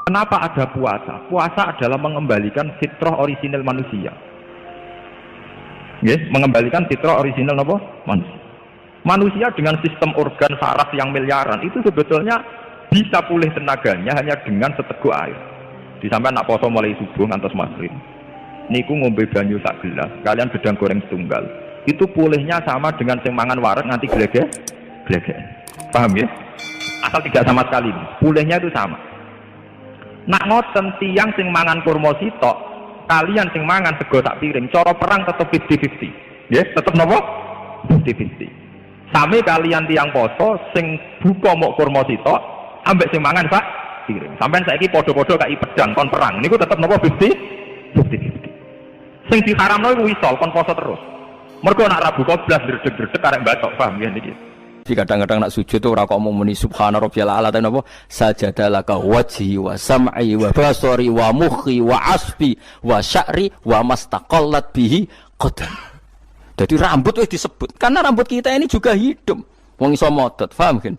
Kenapa ada puasa? Puasa adalah mengembalikan fitrah orisinal manusia. Yes, mengembalikan fitrah orisinal apa? Manusia. Manusia dengan sistem organ saraf yang miliaran itu sebetulnya bisa pulih tenaganya hanya dengan seteguk air. Disampai nak poso mulai subuh ngantos maghrib. Niku ngombe banyu sak gelas, kalian gedang goreng setunggal. Itu pulihnya sama dengan sing mangan wareg nganti glegek. Paham ya? Asal tidak sama sekali. Pulihnya itu sama. Nak ngoten tiang sing mangan kurma sitok, kalian sing mangan sego sak piring, cara perang tetep 50-50. Nggih, tetep napa? 50-50. Sami kalian tiang poso sing buka mok kurma sitok, ambek sing mangan sak piring. Sampeyan saiki padha-padha kaki pedang kon perang. Niku tetep napa 50-50. Sing diharamno iku wisol kon poso terus. Mergo nak Rabu koblas dredeg-dredeg karek batok, paham ya niki. Jadi kadang-kadang nak sujud tuh ora kok mau muni subhana rabbiyal a'la ta napa sajadalaka wajhi wa sam'i wa basari wa mukhi wa asfi wa sya'ri wa mastaqallat bihi qadam. Jadi rambut wis disebut karena rambut kita ini juga hidup. Wong iso modot, paham kan?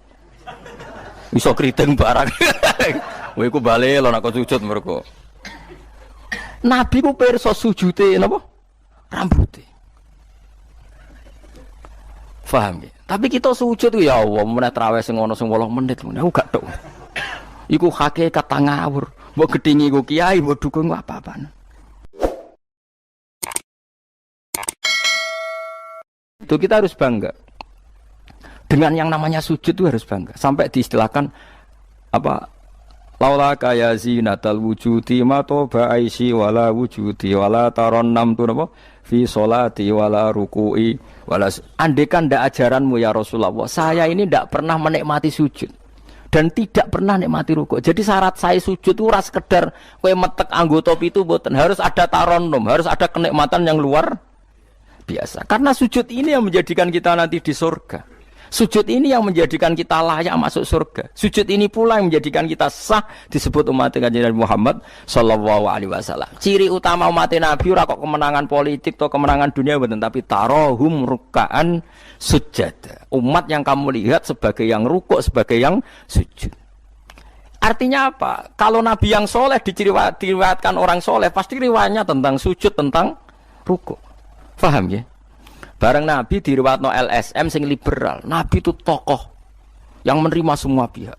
Iso kriting barang. Kowe iku bali lho nek sujud mergo. Nabi ku pirsa sujude napa? Rambuté. Paham ya? Tapi kita sujud tuh ya Allah, meneh traweh sing ana sing 8 menit ngono. Aku gak tok. Iku hakikat ngawur. Mbok gedhingi ku kiai, mbok dukung apa-apaan. Itu kita harus bangga. Dengan yang namanya sujud itu harus bangga. Sampai diistilahkan apa? Laula kaya zinatal wujudi ma toba aisi wala wujudi wala taronnam tu napa? Fi sholati wala ruku'i wala andekan ndak ajaranmu ya Rasulullah, saya ini ndak pernah menikmati sujud dan tidak pernah nikmati ruku'. Jadi syarat saya sujud itu ora sekedar kowe metek anggota pitu mboten, harus ada taronnum, harus ada kenikmatan yang luar biasa. Karena sujud ini yang menjadikan kita nanti di surga. Sujud ini yang menjadikan kita layak masuk surga. Sujud ini pula yang menjadikan kita sah disebut umat Nabi Muhammad sallallahu alaihi wasallam. Ciri utama umat Nabi ora kok kemenangan politik atau kemenangan dunia betul, tapi tarohum ruk'an sujud. Umat yang kamu lihat sebagai yang rukuk, sebagai yang sujud. Artinya apa? Kalau Nabi yang soleh diriwayatkan orang soleh, pasti riwayatnya tentang sujud, tentang rukuk. Paham ya? Bareng Nabi diriwayatno LSM sing liberal. Nabi itu tokoh yang menerima semua pihak.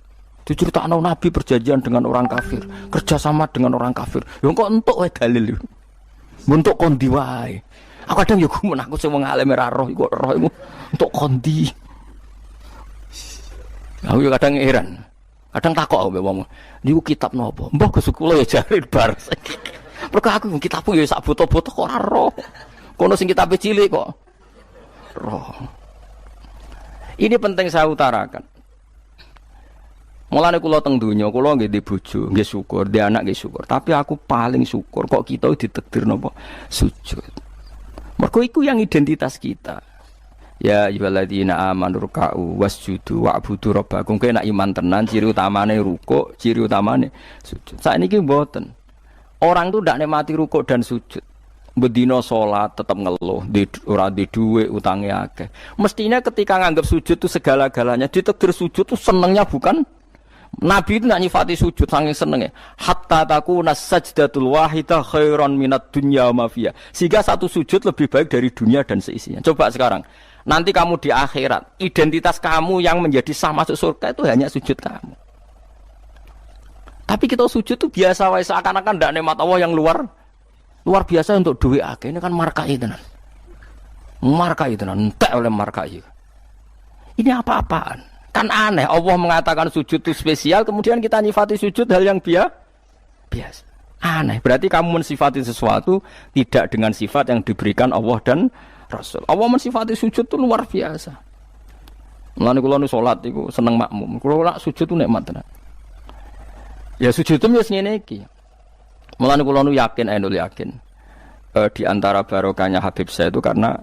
Diceritakan Nabi perjanjian dengan orang kafir, kerjasama dengan orang kafir. Yo kok entuk wae dalil. Untuk kondi wae. Aku kadang yo gumun aku sing wong alim ora roh iku roh iku untuk kondi. Aku yo kadang heran. Kadang takok mbek wong. Niku kitab napa? Mbah Gus kula ya jare bar. Mergo aku kitabku ya sak foto-foto kok ora roh. Kono sing kitabe cilik kok. Roh. Ini penting saya utarakan. Mulane kula teng donya, kula nggih di bojo, nggih syukur, di anak nggih syukur. Tapi aku paling syukur kok kita ditakdir napa sujud. Mergo iku yang identitas kita. Ya ayyuhalladzina amanu ruk'u wasjudu wa'budu rabbakum. Kena iman tenan ciri utamane rukuk, ciri utamane sujud. Saiki mboten. Orang tuh ndak nikmati rukuk dan sujud. Bedino sholat tetap ngeluh, ora di duwe utangnya akeh. Mestinya ketika nganggap sujud itu segala-galanya, ditakdir sujud itu senengnya bukan Nabi itu nak nyifati sujud saking senengnya. Hatta takuna sajdatul wahidah khairan minad dunya wa ma fiha. Sehingga satu sujud lebih baik dari dunia dan seisinya. Coba sekarang, nanti kamu di akhirat, identitas kamu yang menjadi sah masuk surga itu hanya sujud kamu. Tapi kita sujud itu biasa wae seakan-akan ndak nikmat Allah yang luar biasa untuk duit akeh. Ini kan markai tenan. Markai tenan, entek oleh markai. Ini apa-apaan? Kan aneh, Allah mengatakan sujud itu spesial, kemudian kita nyifati sujud hal yang biasa. Aneh, berarti kamu mensifati sesuatu tidak dengan sifat yang diberikan Allah dan Rasul. Allah mensifati sujud itu luar biasa. Mulane kula nu salat iku seneng makmum. Kula nak sujud itu nikmat tenan. Ya sujud itu wis ngene iki. Mulane kula nu yakin di antara barokahnya Habib saya itu karena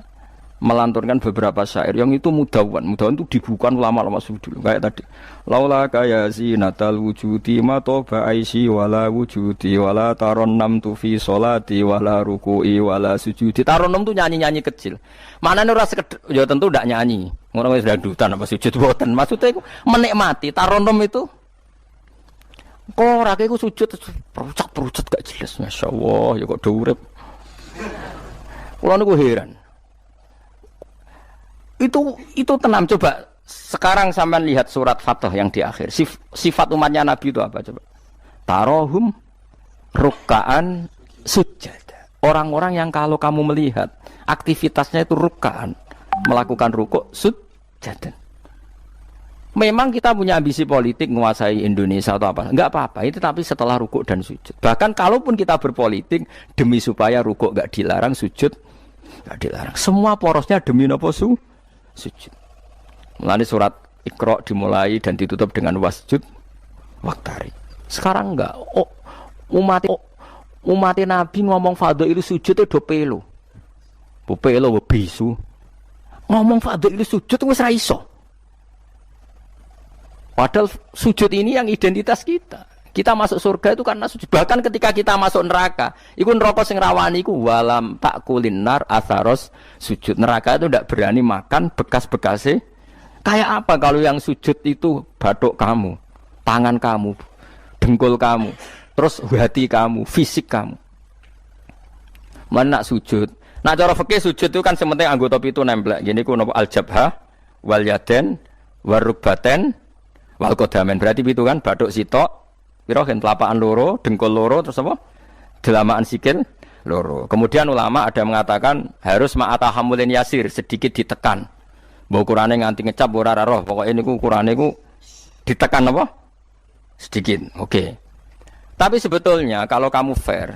melanturkan beberapa syair yang itu mudawwan itu dibukukan ulama-ulama dulu kayak tadi. Laula kaya zinatal wujudi ma toba aisi wala wujudi wala taronnam tu fi sholati wala ruku'i wala sujudi. Taronnam tu nyanyi-nyanyi kecil. Manane ora sekedar ya tentu ndak nyanyi. Ngono wis dandutan apa sujud boten. Maksudnya itu menikmati. Taronnam itu Kok ora iku sujud perucat gak jelas. Masyaallah ya kok do urip. Kula niku heran. Itu tenang coba. Sekarang sampean lihat surat Fatah yang di akhir. Sifat umatnya Nabi itu apa coba? Tarohum rukkaan sujud. Orang-orang yang kalau kamu melihat aktivitasnya itu rukkaan, melakukan rukuk sujud. Memang kita punya ambisi politik menguasai Indonesia atau apa? Enggak apa-apa. Itu tapi setelah rukuk dan sujud. Bahkan kalaupun kita berpolitik demi supaya rukuk enggak dilarang, sujud enggak dilarang. Semua porosnya demi napa sujud. Mulane surat Iqra dimulai dan ditutup dengan wasjud waktari. Sekarang enggak. Umat Nabi ngomong fadhil sujud itu do pelo. Bu pelo bisu. Ngomong fadhil sujud wis ra iso. Padahal sujud ini yang identitas kita. Kita masuk surga itu karena sujud. Bahkan ketika kita masuk neraka, iku neraka sing rawani iku walam takulin nar atharos sujud. Neraka itu tidak berani makan bekas-bekasnya. Kayak apa kalau yang sujud itu bathuk kamu, tangan kamu, dengkul kamu, terus hati kamu, fisik kamu. Mana nak sujud? Nak cara fikih sujud itu kan sementing anggota pitu nemplek. Gini ku napa al-jabhah wal yaden warukbaten wal qadamen. Berarti pitu kan bathuk sitok, pira gen telapakan loro, dengkul loro, terus apa? Delamaan sikil loro. Kemudian ulama ada mengatakan harus ma'atahamulin yasir, sedikit ditekan. Mbok ukurane nganti ngecap ora roh, pokoke niku ukurane ku ditekan apa? Sedikit. Oke. Tapi sebetulnya kalau kamu fair,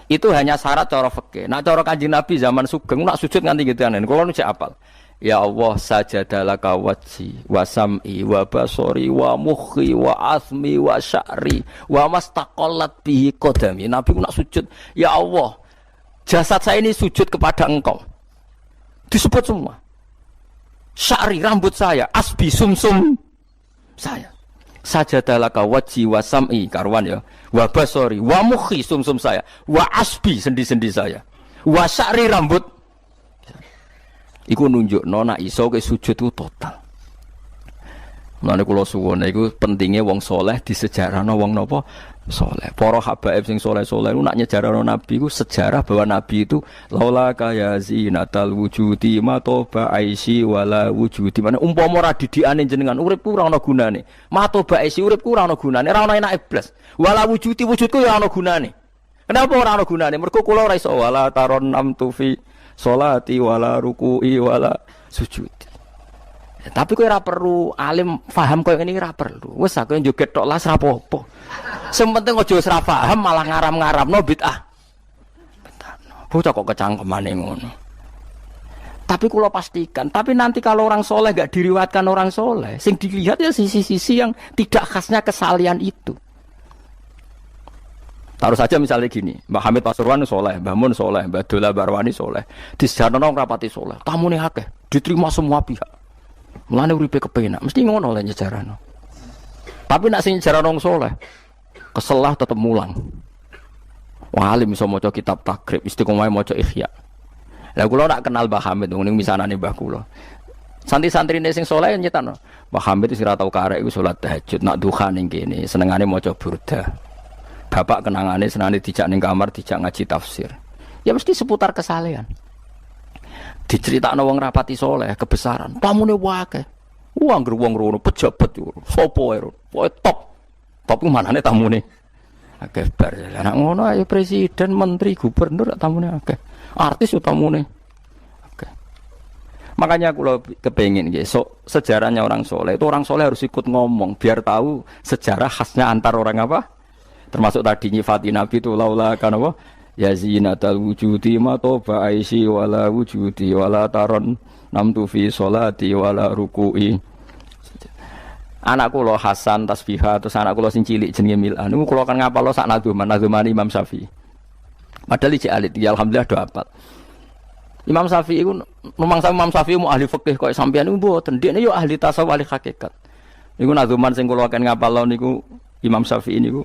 itu hanya syarat cara fikih. Nak cara Kanjeng Nabi zaman sugeng nak sujud nganti gituan. Kulo nu cek apal. Ya Allah sajadalaka wajhi wa sam'i wa basori wa mukhi wa asmi wa sya'ri wa mastaqallat bihi qadami. Nabi ku nak sujud, ya Allah, jasad saya ini sujud kepada Engkau. Disebut semua. Sya'ri rambut saya, asbi sumsum saya. Sajadalaka wajhi wa sam'i karwan ya, wa basori wa mukhi sumsum saya, wa asbi sendi-sendi saya, wa sya'ri rambut. Iku nunjukno nek iso ke sujud itu total. Mulane kula suwun iku pentinge wong saleh disejarahno wong napa saleh. Para habaib sing saleh-saleh nak nyejarahno nabi iku sejarah bahwa nabi itu laula kaya zinatal wujudi matoba aisi wala wujudi. Mane umpama ora didikane jenengan uripku ora ana gunane. Matoba aisi uripku ora ana gunane, ora ana enake blas. Wala wujudi wujudku ya ana gunane. Kenapa ora ana gunane? Mergo kula ora iso wala taron namtu fi sholati wala ruku'i wala sujudi. Ya, tapi kowe ora perlu alim paham koyo ngene ora perlu. Wis aku joget tok las ra apa-apa. Sing penting aja wis ra paham malah ngaram-ngaramno bid'ah. Betano. Bocah kok kecangkemane ngono. Tapi kula pastikan, tapi nanti kalau orang soleh enggak diriwayatkan orang soleh, sing dilihat ya sisi-sisi yang tidak khasnya kesalian itu. Taruh saja misalnya gini, Mbak Hamid Pasuruan soleh, Mbak Mun soleh, Mbak Dola Barwani soleh, di sejarah rapati soleh, tamune akeh, diterima semua pihak. Mulane uripe kepenak, mesti ngono oleh nyejarano. Tapi nak sing nyejarano soleh, keselah tetep mulang. Wah alim iso maca kitab takrib, istiqomah maca ihya. Lah kula nak kenal Mbah Hamid ning misanane mbah kula. Santri-santrine sing soleh nyetakno. Mbah Hamid wis ora tau karek iku salat tahajud, nak duha ning kene, senengane maca burda. Bapak kenangane senane dijak ning kamar, dijak ngaji tafsir. Ya mesti seputar kesalehan. Diceritakno wong rapati soleh kebesaran, pamune wae. Wong wong rono pejabat yo. Sopo wae rono. Pokoke top. Top ku manane tamune. Akeh bar. Lah nek ngono ayo presiden, menteri, gubernur tamune akeh. Artis yo tamune. Akeh. Makanya kula kepengin nggih, sejarahnya orang soleh itu orang soleh harus ikut ngomong biar tahu sejarah khasnya antar orang apa? Termasuk tadi nyifati Nabi itu laula kan apa? Ya zinatal wujudi matoba aisi wala wujudi wala taron namtu fi sholati wala ruku'i. Anak kula Hasan tasbihah terus anak kula sing cilik jenenge Milan niku kula kan ngapalo sak nadzuman Imam Syafi'i. Padahal iki alit ya alhamdulillah do apal. Imam Syafi'i iku Imam Syafi'i mu ahli fikih kok sampeyan niku mboten ndekne yo ahli tasawuf ahli hakikat. Niku nadzuman sing kula kan ngapalo niku Imam Syafi'i niku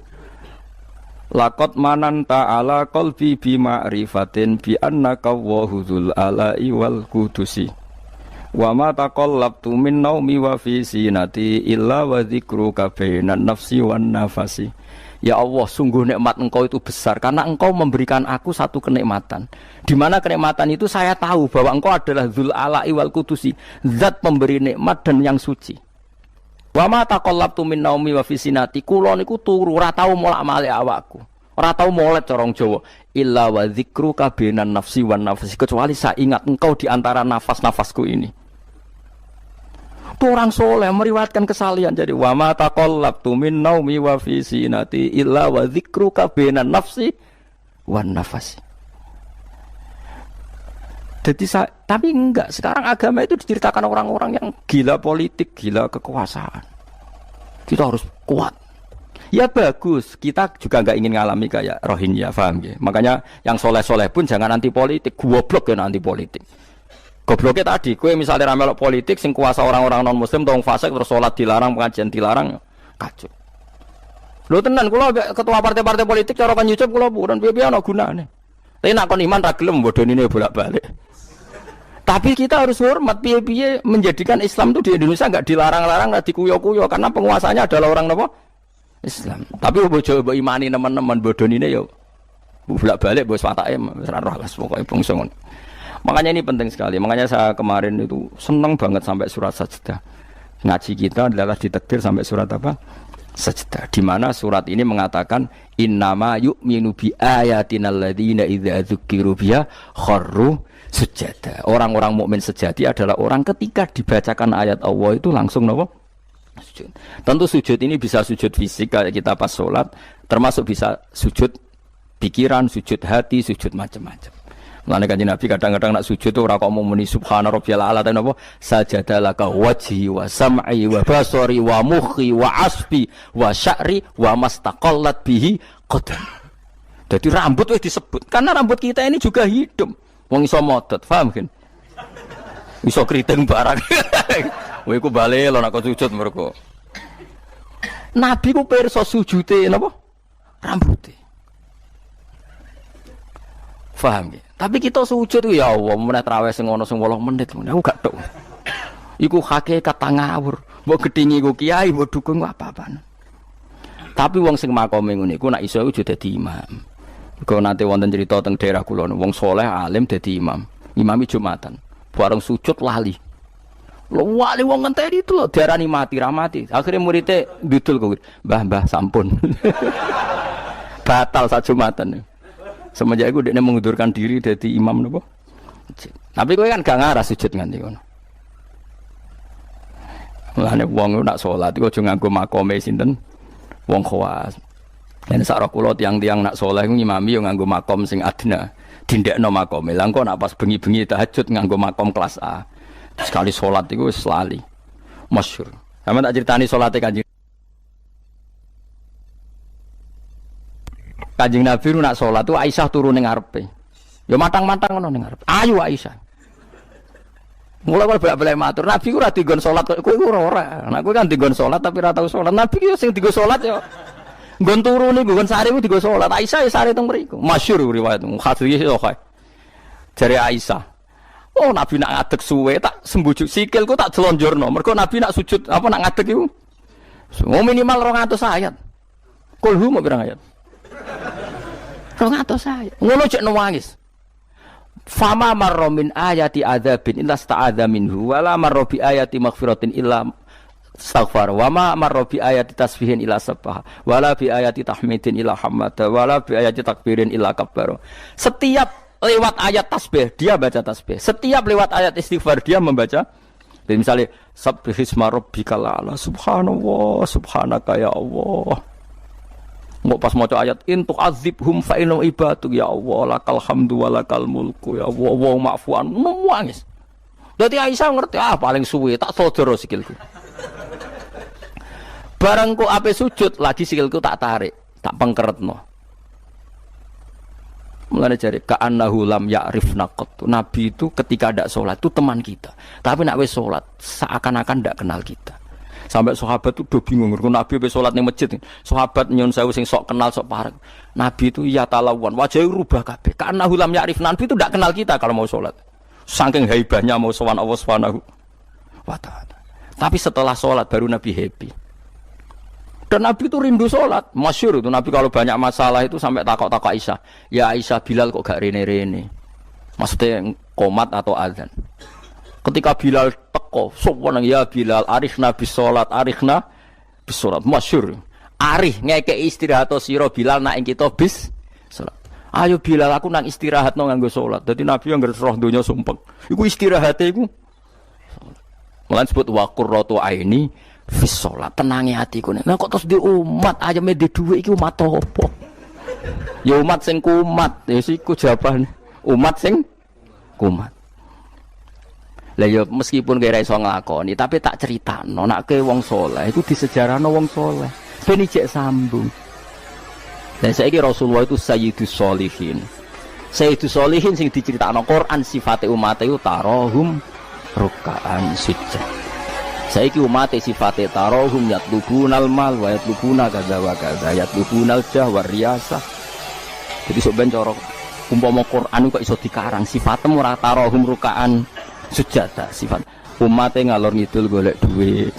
laqad mananta ala qalbi bi ma'rifatin bi annaka wahudul ala'i wal qudusi wa ma taqallabtu min naumi wa fi sinati illa wa dzikruka bainan nafsi wan nafasi Ya Allah, sungguh nikmat engkau itu besar karena engkau memberikan aku satu kenikmatan. Di mana kenikmatan itu saya tahu bahwa engkau adalah Dzul Ala'i wal Qudusi, zat pemberi nikmat dan yang suci. Wa ma taqallabtu min naumi wa fi sinati, kula niku turu ora tau molak-malik awakku. Ora tau molet corong Jawa. Illa wa dzikruka bainan nafsi wan nafsi, kecuali saya ingat engkau di antara nafas-nafasku ini. Itu orang soleh meriwayatkan kesalian. Jadi wa ma taqallabtu min naumi wa fi sinati illa wa dzikruka bainan nafsi wan nafasi. Jadi tapi enggak, sekarang agama itu diceritakan orang-orang yang gila politik, gila kekuasaan. Kita harus kuat. Ya bagus, kita juga enggak ingin ngalami kayak Rohingya, paham ya? Makanya yang soleh-soleh pun jangan anti politik, goblok ya anti politik. Gobloknya tadi, kue misalnya ramelok politik, sing kuasa orang-orang non-muslim, tong fasik, terus sholat dilarang, pengajian dilarang, kacau. Lo tenan, kalau ketua partai-partai politik, cara kan YouTube, kalau bukan biaya no gunanya. Tapi nak kon iman ragilem, bodoh ini bolak-balik. Tapi kita harus hormat, biaya menjadikan Islam itu di Indonesia enggak dilarang-larang, enggak dikuyo-kuyo, karena penguasanya adalah orang apa? Islam. Tapi bojo imani teman-teman bodoh ini ya, bolak-balik bos watake, serah pokoknya bongso. Makanya ini penting sekali. Makanya saya kemarin itu senang banget sampai surat Sajdah. Ngaji kita adalah ditakdir sampai surat apa? Sajdah. Di mana surat ini mengatakan innama yu'minu bi ayatina alladziina idza dzukiru biha kharru sujada. Orang-orang mukmin sejati adalah orang ketika dibacakan ayat Allah itu langsung napa? Sujud. Tentu sujud ini bisa sujud fisik kayak kita pas sholat, termasuk bisa sujud pikiran, sujud hati, sujud macam-macam. Mulane Kanjeng Nabi kadang-kadang nak sujud ora kok muni subhana rabbiyal a'la ta napa sajadalaka wajhi wa sam'i wa basari wa mukhi wa asbi wa sya'ri wa mastaqallat bihi qadam. Jadi rambut wis disebut karena rambut kita ini juga hidup. Wong iso modot, paham kan? Iso kriting barang. Kowe ku bali lho nak sujud mergo. Nabi ku pirsa sujude napa? Rambuté. Paham ya? Tapi kita sujud itu ya Allah, meneh traweh sing ana sing 8 menit, aku gak tok. Iku hakikat ngawur. Mbok gedhingi ku kiai, mbok dukung apa-apaan. Tapi wong sing makome ngene iku nek iso iku dadi imam. Kok nate wonten cerita teng daerah kula wong saleh alim dadi imam. Imami Jumatan. Bareng sujud lali. Lho wali wong ngenteni itu lho diarani mati ra mati. Akhire muridé ndudul kok. Mbah sampun. Batal sak Jumatan. Semenjak itu dia mengundurkan diri dari imam nopo. Tapi kowe kan gak ngarah sujud nganti ngono. Mulane wong nak salat iku aja nganggo makome sinten wong khawas. Lan sak kula tiyang-tiyang nak saleh ngimami yo nganggo makom sing adna. Dindekno makome. Lah engko nak pas bengi-bengi tahajud nganggo makom kelas A. Sekali salat iku wis lali. Masyhur. Sampe tak critani salate Kanjeng Nabi nak sholat tu Aisyah turun ning ngarepe. Ya matang-matang ngono ning ngarepe. Ayo Aisyah. Mulai bolak-balik matur, Nabi ku ora digon sholat kok kowe ora. Nek kowe kan digon sholat tapi ora tau sholat. Nabi ku sing digo sholat ya nggon turu niku nggon sare ku digo sholat. Aisyah ya sare teng mriku. Masyhur riwayat hadis iki kok. Jare Aisyah. Oh Nabi nak ngadeg suwe tak sembujuk sikilku tak jelonjorno. Mergo Nabi nak sujud apa nak ngadeg iku. Minimal 200 ayat. Kulhu mau pirang ayat? 200 saya. Ngono cek nangis. Fama marra min ayati adzabin illa sta'adza minhu wala marra bi ayati maghfiratin illa astaghfar wa ma marra bi ayati tasbihin illa sabbaha wala bi ayati tahmidin illa hamada wala bi ayati takbirin illa kabbara. Setiap lewat ayat tasbih dia baca tasbih. Setiap lewat ayat istighfar dia membaca. Jadi misalnya subhisma rabbikal a'la subhanallah subhanaka ya Allah. Mau pas maca ayat in tu'adzibhum fa inna ibaduk ya Allah lakal hamdu wa lakal mulku ya Allah wa ma'fuan nangis. Dadi Aisyah ngerti paling suwe tak sodoro sikilku. Barangku ape sujud lagi sikilku tak tarik, tak pengkeretno. Mulane jare ka'annahu lam ya'rifna qat. Nabi itu ketika ndak salat itu teman kita. Tapi nek wis salat seakan-akan ndak kenal kita. Sampai sahabat itu udah bingung, Nabi be salat ning masjid. Sahabat nyun sewu sing sok kenal sok parek. Nabi itu ya talawan, wajahnya rubah kabeh. Karena hulam ya'rif, Nabi itu tidak kenal kita kalau mau salat. Saking haibahnya mau sowan Allah Subhanahu wa taala. Tapi setelah salat baru Nabi happy. Dan Nabi itu rindu sholat. Masyhur itu Nabi kalau banyak masalah itu sampai takok-takok Aisyah. Ya Aisyah, Bilal kok gak rene-rene. Maksudnya qomat atau azan. Ketika Bilal teko, sopan ya Bilal, arifna bis sholat, arifna bis sholat. Masyhur. Arif ngeke istirahat sira Bilal nak ing kita bis sholat. Ayo Bilal aku nang istirahat no nganggo sholat. Dadi Nabi yang roh donya sumpek. Iku istirahate iku. Mulan sebut wa qurratu aini fis sholat, tenangi hatiku. Nah kok terus di umat ayame di dhuwit iki umat apa? Ya umat sing kumat, ya siku jawaban. Umat sing kumat. Lah ya meskipun kira iso nglakoni, tapi tak critakno nek ke wong saleh iku disejarahno wong saleh. Ben ijek sambung. Dan saiki Rasulullah itu sayyidus sholihin. Sayyidus sholihin sing diceritakno Quran sifate umat iku tarahum ruk'an sujud. Saiki umat sifate tarahum yatlubunal mal wa yatlubuna kadza wa kadza yatlubunal jah wa riyasah. Jadi sok ben cara umpama Quran kok iso dikarang sifatem ora tarahum ruk'an sujud ta sifat umat ngalor ngidul golek duit.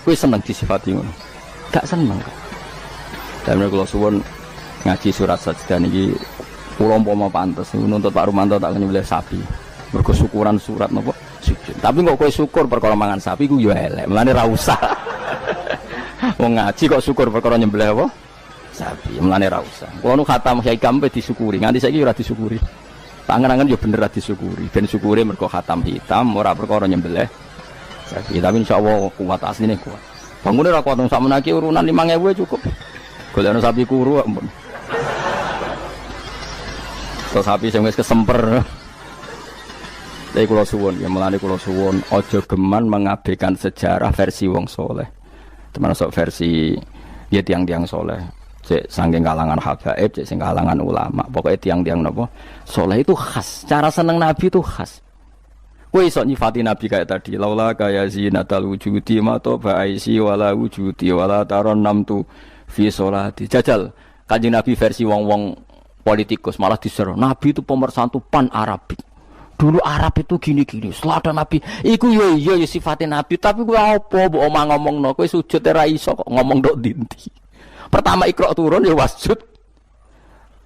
Kowe seneng disifati ngono? Gak seneng. Dan kula suwun ngaji surat sajdah niki kula umpama pantes nuntut Pak Rumanto tak nyembelih sapi. Mergo syukuran surat napa sujud. Tapi kok kowe syukur perkara mangan sapi ku yo elek. Mulane ra usah. Wong ngaji kok syukur perkara nyembelih apa? Sapi. Mulane ra usah. Kulo nu khatam hikam pe disyukuri. Nganti saiki ora disyukuri. Tangan-tangan yo bener ra disyukuri. Ben syukure mergo khatam hitam ora perkara nyembelih sapi. Tapi insyaallah kuat asline kuat. Bangune ra kuat sak menaki urunan 5.000 cukup. Golekno sapi kuru ampun. Terus sapi sing wis kesemper. Tapi kula suwun ya mulane kula suwun aja geman mengabaikan sejarah versi wong soleh. Termasuk versi ya tiang-tiang soleh. Cek saking kalangan habaib, cek sing kalangan ulama. Pokoknya tiang-tiang napa soleh itu khas. Cara seneng Nabi itu khas. Kowe iso nyifati Nabi kayak tadi. Laula kaya zinatal wujudi ma to ba'isi wala wujudi wala taron namtu fi sholati. Jajal Kanjeng Nabi versi wong-wong politikus malah diseru. Nabi itu pemersatu pan Arabik. Dulu Arab itu gini-gini, setelah Nabi, iku yo iya ya sifatnya Nabi, tapi gue apa, bu omah ngomong no, gue sujud era iso kok ngomong dok dinti. Pertama Iqra turun ya wasjud.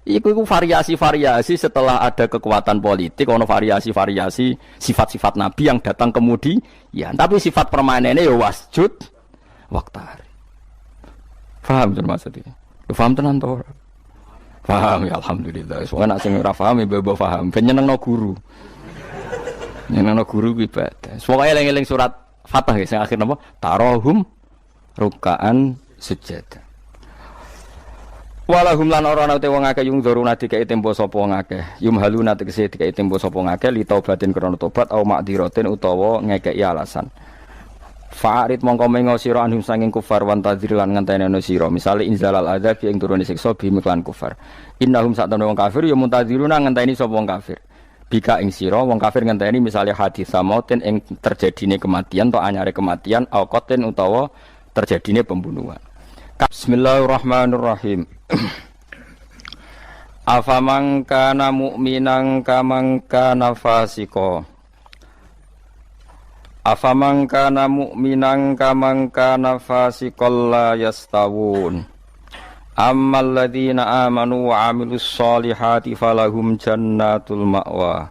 Iku variasi-variasi setelah ada kekuatan politik, ono variasi-variasi sifat-sifat Nabi yang datang kemudian. Tapi sifat permanennya ya wasjud waktari. Faham tuh maksudnya? Faham tenan toh? Faham ya alhamdulillah. Soalnya nak sing ora paham ya bebo paham. Ben nyenengno guru. Nyenengno guru ku ibadah. Pokoke eling-eling surat Fatah ya sing akhir napa? Tarahum ruk'an sujud. Walahum lan ora ana te wong akeh yung dzuruna dikek tempo sapa wong akeh. Yumhaluna tegese dikek tempo sapa wong akeh li taubatin krana tobat au ma'diratin utawa ngekeki alasan. Fa'arid mongko mengo sira anhum sanging kufar wan tadzir lan ngenteni sira. Misale inzalal adzab ing turune siksa bimiklan kufar. Innahum satana wong kafir ya muntadziruna ngenteni sapa wong kafir. Bika ing sira wong kafir ngenteni misale hadis samautin ing terjadine kematian atau anyare kematian au qatin utawa terjadine pembunuhan. Bismillahirrahmanirrahim. Afaman kana mu'minan kaman kana fasika. Afaman kana mu'minan kaman kana fasikal la yastawun. Ammal ladzina amanu wa 'amilus solihati falahum jannatul ma'wa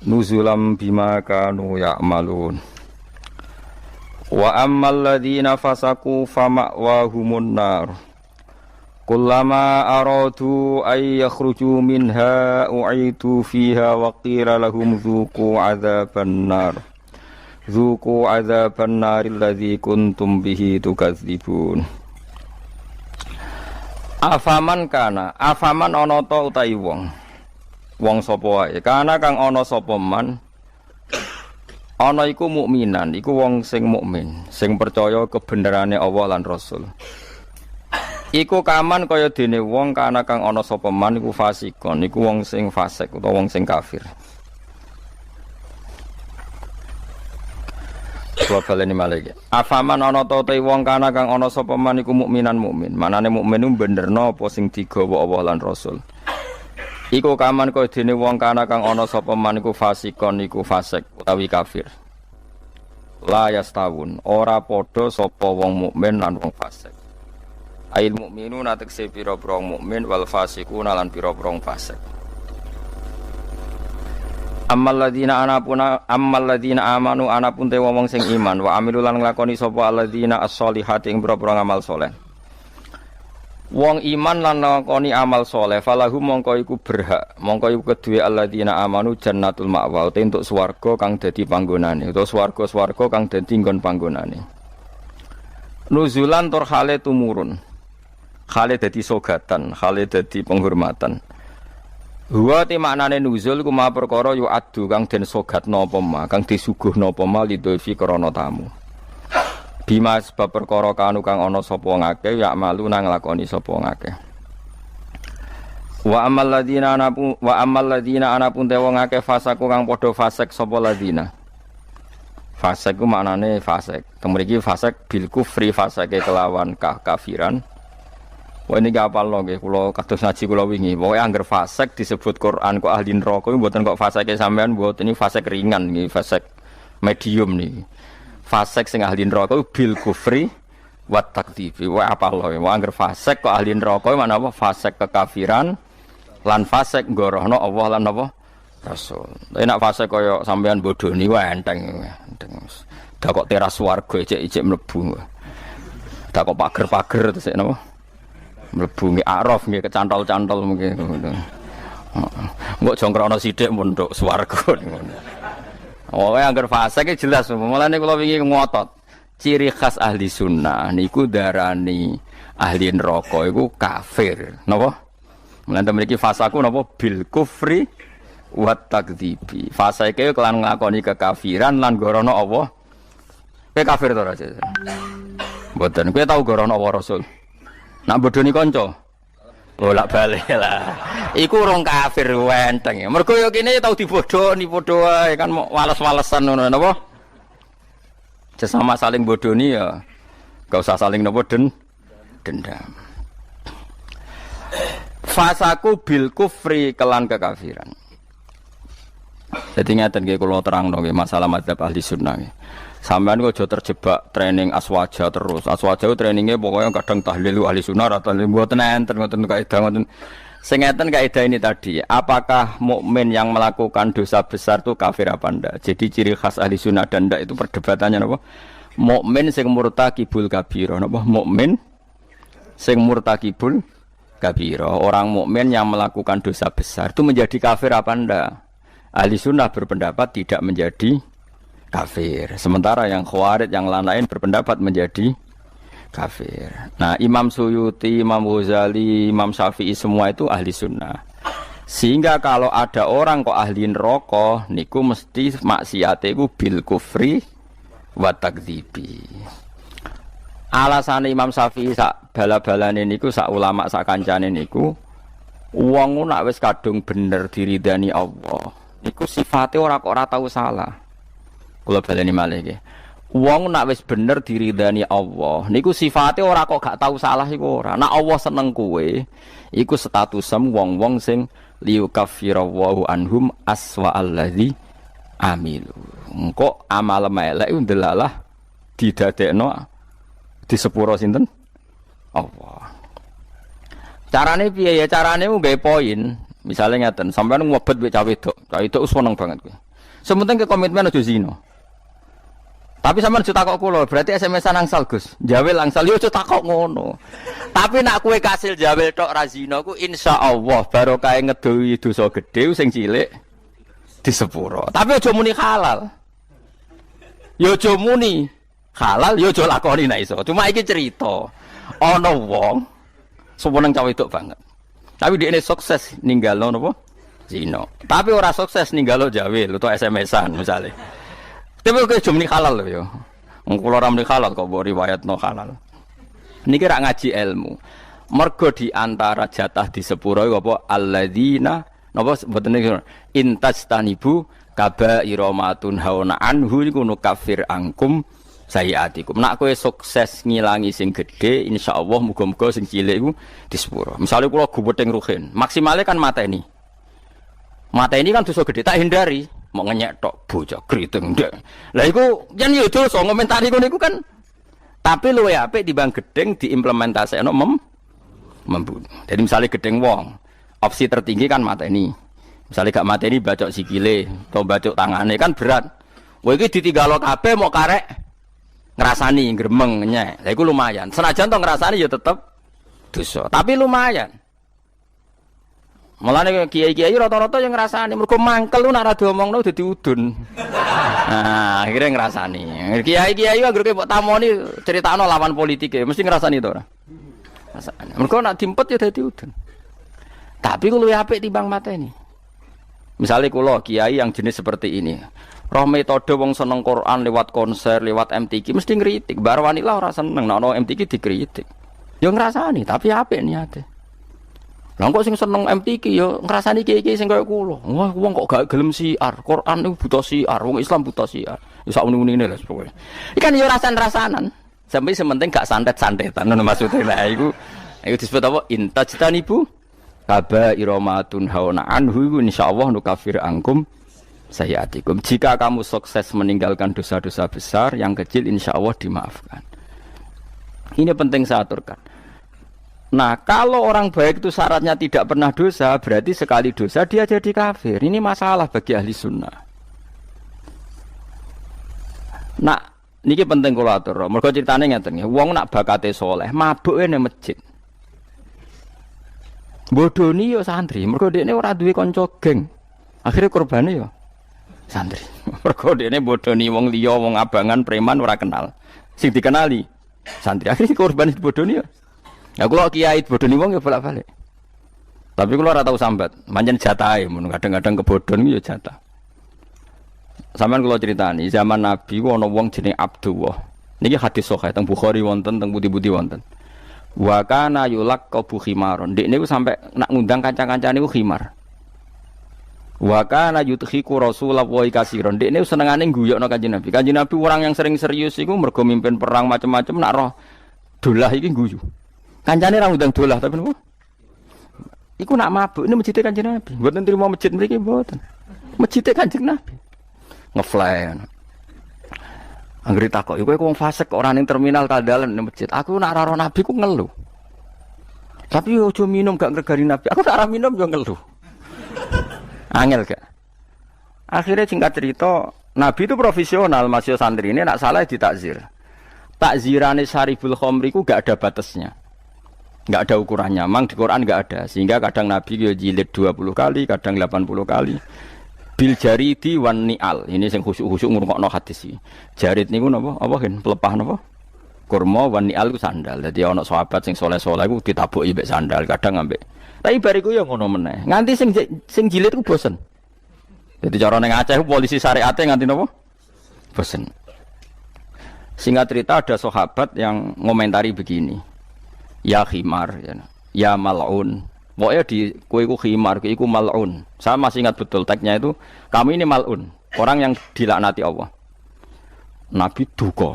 nuzulam bima kanu ya'malun. Wa ammal ladzina fasaku fama'wahumun nar. Kullama aradu ay yakhruju minha u'idu fiha wa qila lahum dzuqu 'adzaban nar. Dzuqu 'adzaban naril ladzi kuntum bihi tukadzibun. Afaman kana, afaman ana ta utahi wong. Wong sapa wae, kana kang ana sapa man. Ana iku mukminan, iku wong sing mukmin, sing percaya kebenerane Allah lan Rasul. Iku kaman kaya dene wong kana kang ana sapa man iku fasikon, iku wong sing fasik utawa wong sing kafir. Wa baleni malih. Afaman ana ta te wong kana kang ana sapa man iku mukminan mukmin. Manane mukmin ku benerno apa sing digawa Allah lan Rasul. Iku kaman kaya dene wong kana kang ana sapa man iku fasikon iku fasik utawi kafir. La yastawun, ora padha sapa wong mukmin lan wong fasik. Ail mukminuna tekse pira-pira mukmin wal fasiquna lan pira-pira fasik. Ammal ladina amanu anapun te wong sing iman wa amilu lan nglakoni sapa alladzina as-solihati ing pira-pira ngamal saleh. Wong iman lan nglakoni amal saleh falahu mongko iku berhak mongko iku kedue alladzina amanu jannatul ma'wa te entuk swarga kang dadi panggonane utawa swarga-swarga kang dadi nggon panggonane. Nuzulan tur hale tumurun. Hale dadi sogatan, hale dadi penghormatan. Huwa te maknane nuzul ku ma perkara yu adu kang den sogatna apa ma, kang disuguhna apa ma lidhofi krana tamu. Bima sebab perkara kanu kang ana sapa ngake ya malu nang nglakoni sapa ngake. Wa ammal ladina anapun te wong akeh fasaku kang padha fasik sapa ladina. Fasik ku maknane fasik. Temriki fasik bil kufri fasike kelawan kafiran. Wah ini gak apal lho nggih kula kados ngaji kula wingi. Pokoke angger fasik disebut Quran kok ahli neraka kuwi mboten kok fasike sampean mboten ini fasik ringan nggih, fasik medium niki. Fasik sing ahli neraka bil kufri wa takdzibi. Wah apal lho. Wah angger fasik kok ahli neraka mana apa fasik kekafiran lan fasik ngorohno Allah lan apa Rasul. Tapi nek fasik kaya sampean bodoni wae enteng. Dak kok teras swarga ijek-ijek mlebu. Dak kok pager-pager terus napa? Mlebu nggih araf nggih kecantol-cantol mungkin ngono. Mbok jongkrono sithik mun nduk swarga ngono. Oh, angger fasik jelas. Mulane kula wingi ngotot. Ciri khas ahli sunnah niku darani ahli neraka iku kafir. Napa? Mulane mriki fasaku napa bil kufri wa takdzibi. Fasike kelan nglakoni kekafiran lan gorono Allah. Kowe kafir to ora? Mboten. Kowe tau gorono Allah Rasul. Nak bodoni kanca. Bolak-balik lah. Iku urung kafir wenteng. Mergo yo kene tau dibodoni padha wae kan wales-walesan ngono napa? Sesama saling bodoni ya. Enggak usah saling napa dendam. Fasaku bil kufri kelan kekafiran. Dadi ngaten nggih kula terangno nggih masalah madzhab ahli sunnah nggih. Sampeyan kok aja terjebak training aswaja terus. Aswaja trainingnya pokoknya kadang tahlil ahli sunnah atau mboten enten ngoten kaidah ngoten. Sing ngeten kaidah ini tadi, apakah mukmin yang melakukan dosa besar itu kafir apa ndak? Jadi ciri khas ahli sunnah dan ndak itu perdebatannya napa? Mukmin sing murtakibul kabira napa? Mukmin sing murtakibul kabira. Orang mukmin yang melakukan dosa besar itu menjadi kafir apa ndak? Ahli sunnah berpendapat tidak menjadi kafir. Sementara yang khawarij yang lain berpendapat menjadi kafir. Nah, Imam Suyuti, Imam Ghazali, Imam Syafi'i semua itu ahli sunnah. Sehingga kalau ada orang kok ahli neraka, niku mesti maksiate iku bil kufri wa takdzibi. Alasane Imam Syafi'i sak bala-balane niku sak ulama sak kancane niku wong nek wis kadung bener diridani Allah, niku sifate ora kok ora tau salah. Kula baleni malih nggih. Wong nek wis bener diridani Allah, niku sifate ora kok gak tau salah iku ora. Nek Allah seneng kowe, iku statusem wong-wong sing liyukaffirallahu anhum aswa allazi amilu. Engko amal elek iku ndelalah didadekno di sepuro sinten? Allah. Carane piye ya? Carane ku gawe poin. Misale ngaten, sampeyan ngobet wek cawe wedok. Cawe wedok seneng banget kowe. Sementing ke komitmen aja zina. Tapi sampean aja takok kula, berarti SMS-an angsal Gus. Jawel angsal yo aja takok ngono. Tapi nak kowe kasil jawel tok ra zina ku insyaallah barokah ngedohi dosa gedhe sing cilik di sepuro. Tapi aja muni halal. Yo aja muni halal, yo aja lakoni nek iso. Cuma iki cerita. Ana wong seneng cawe wedok banget. Tapi dia ini sukses ninggalno napa? Zina. Tapi ora sukses ninggalo jawil utawa SMS-an misale. Tapi kok jumni halal lho ya. Wong kula ora muni halal kok mbok riwayatno halal. Niki rak ngaji ilmu. Mergo di antara jatah di sepuro iku apa alladzina napa mboten niku intastanibu kaba'ira matun hauna anhu iku nukafir angkum sayiatikum. Nak kowe sukses ngilangi sing gedhe insyaallah muga-muga sing cilik iku di sepuro. Misale kula gubething ruhin, maksimale kan mateni. Mata ini kan dosa gede tak hindari, mau ngenyek tok bocah kriting ndek. Lah iku yen yo dosa ngomentari ngono iku kan Tapi luwih apik timbang gedeng diimplementasekno membunuh. Jadi misalnya gedeng wong, opsi tertinggi kan mateni. Misalnya gak mateni bacok sikile atau bacok tangane kan berat. Wah iki ditinggalo kabeh mau karek ngrasani gremeng nyek. Lah iku lumayan. Senajan to ngrasani ya tetep dosa, tapi lumayan. Mulane kiai-kiai rata-rata yang ngrasani mergo mangkel lu nek ora diomongno dadi udun. Nah, akhirnya ngrasani. Kiai-kiai anggere mbok tamoni critakno lawan politike, mesti ngrasani to ora? Ngrasani. Mergo nek dimpet ya dadi udun. Tapi ku luwih apik timbang mateni. Misalnya kula kiai yang jenis seperti ini. Roh metode wong seneng Quran lewat konser, lewat MTQ mesti ngritik. Bar wanila ora seneng nek ono MTQ dikritik. Ya ngrasani, tapi apik niate. Lah kok sing seneng MTQ ya ngrasani kiai-kiai sing kaya kula. Wah, wong kok gak gelem siar. Quran niku buta siar, wong Islam buta siar. Ya sak muni-munine lho pokoke. Ikan ya rasan-rasanan. Sampai sementing gak santet-santetan ngono maksude. Lah iku disebut apa? Intajtanibu kaba'ira ma tunhauna anhu iku insyaallah nukafir angkum sayiatikum. Jika kamu sukses meninggalkan dosa-dosa besar, yang kecil insyaallah dimaafkan. Ini penting saya aturkan. Nah, kalau orang baik itu syaratnya tidak pernah dosa, berarti sekali dosa dia jadi kafir. Ini masalah bagi ahli sunnah. Nah, ini penting kalau atur. Mereka ceritanya ngeten ya, wong nak bakate soleh, mabuk ning masjid. Bodoni yo santri, mereka dekne ora duwe kanca geng. Akhirnya korbane yo santri. Mereka dekne bodoni wong liya, wong abangan, preman ora kenal. Sing dikenali santri. Akhirnya korban bodoni yo. Ya kula kiai bodoni wong ya bolak-balik. Tapi kula ora tau sambat, pancen jatahe mun kadang-kadang kebodhon ya jatah. Sampeyan kula critani, zaman Nabi ku ana wong jenenge Abdullah. Niki hadis sahih teng Bukhari wonten, teng pundi-pundi wonten. Wa kana yulaqabu khimaron. Dik niku sampe nak ngundang kanca-kancane niku khimar. Wa kana yudhiku Rasulullah katsiron. Dik niku senengane guyokno Kanjeng Nabi. Kanjeng Nabi orang yang sering serius iku mergo mimpin perang macam-macam nak roh dolah iki guyu. Kancane ra ngundang dolah tapi napa? Iku nak mabuk ini masjid Kanjeng Nabi. Mboten trimo masjid mriki mboten. Masjid Kanjeng Nabi. Ngefly. Anggere takok, kowe wong fasik kok ora ning terminal kandalan ning masjid. Aku nak ora Nabi ku ngeluh. Tapi ojo minum gak ngregani Nabi. Aku ora minum yo ngeluh. Angel gak? Akhirnya singkat cerita, Nabi itu profesional, masih santri ini nak salah ditakzir. Takzirane Syaribul Khamri ku gak ada batasnya. Enggak ada ukurannya, memang di Quran enggak ada. Sehingga kadang Nabi yo jilid 20 kali, kadang 80 kali. Bil jaridi wan ni'al. Ini sing khusyuk-khusyuk ngrungokno hadis iki. Jarid niku napa? Apa kan pelepah napa? Kurma wan ni'al ku sandal. Dadi ana sahabat sing saleh-saleh iku ditabuki mbek sandal, kadang ambek. Tapi bariku yo ngono meneh. Nganti sing jilid ku bosen. Jadi cara ning Aceh polisi syariate nganti napa? Bosen. Singkat cerita ada sahabat yang ngomentari begini. Ya khimar, ya mal'un. Pokoknya di kue ku khimar, kue ku mal'un. Saya masih ingat betul tagnya itu. Kami ini mal'un, orang yang dilaknati Allah. Nabi duka.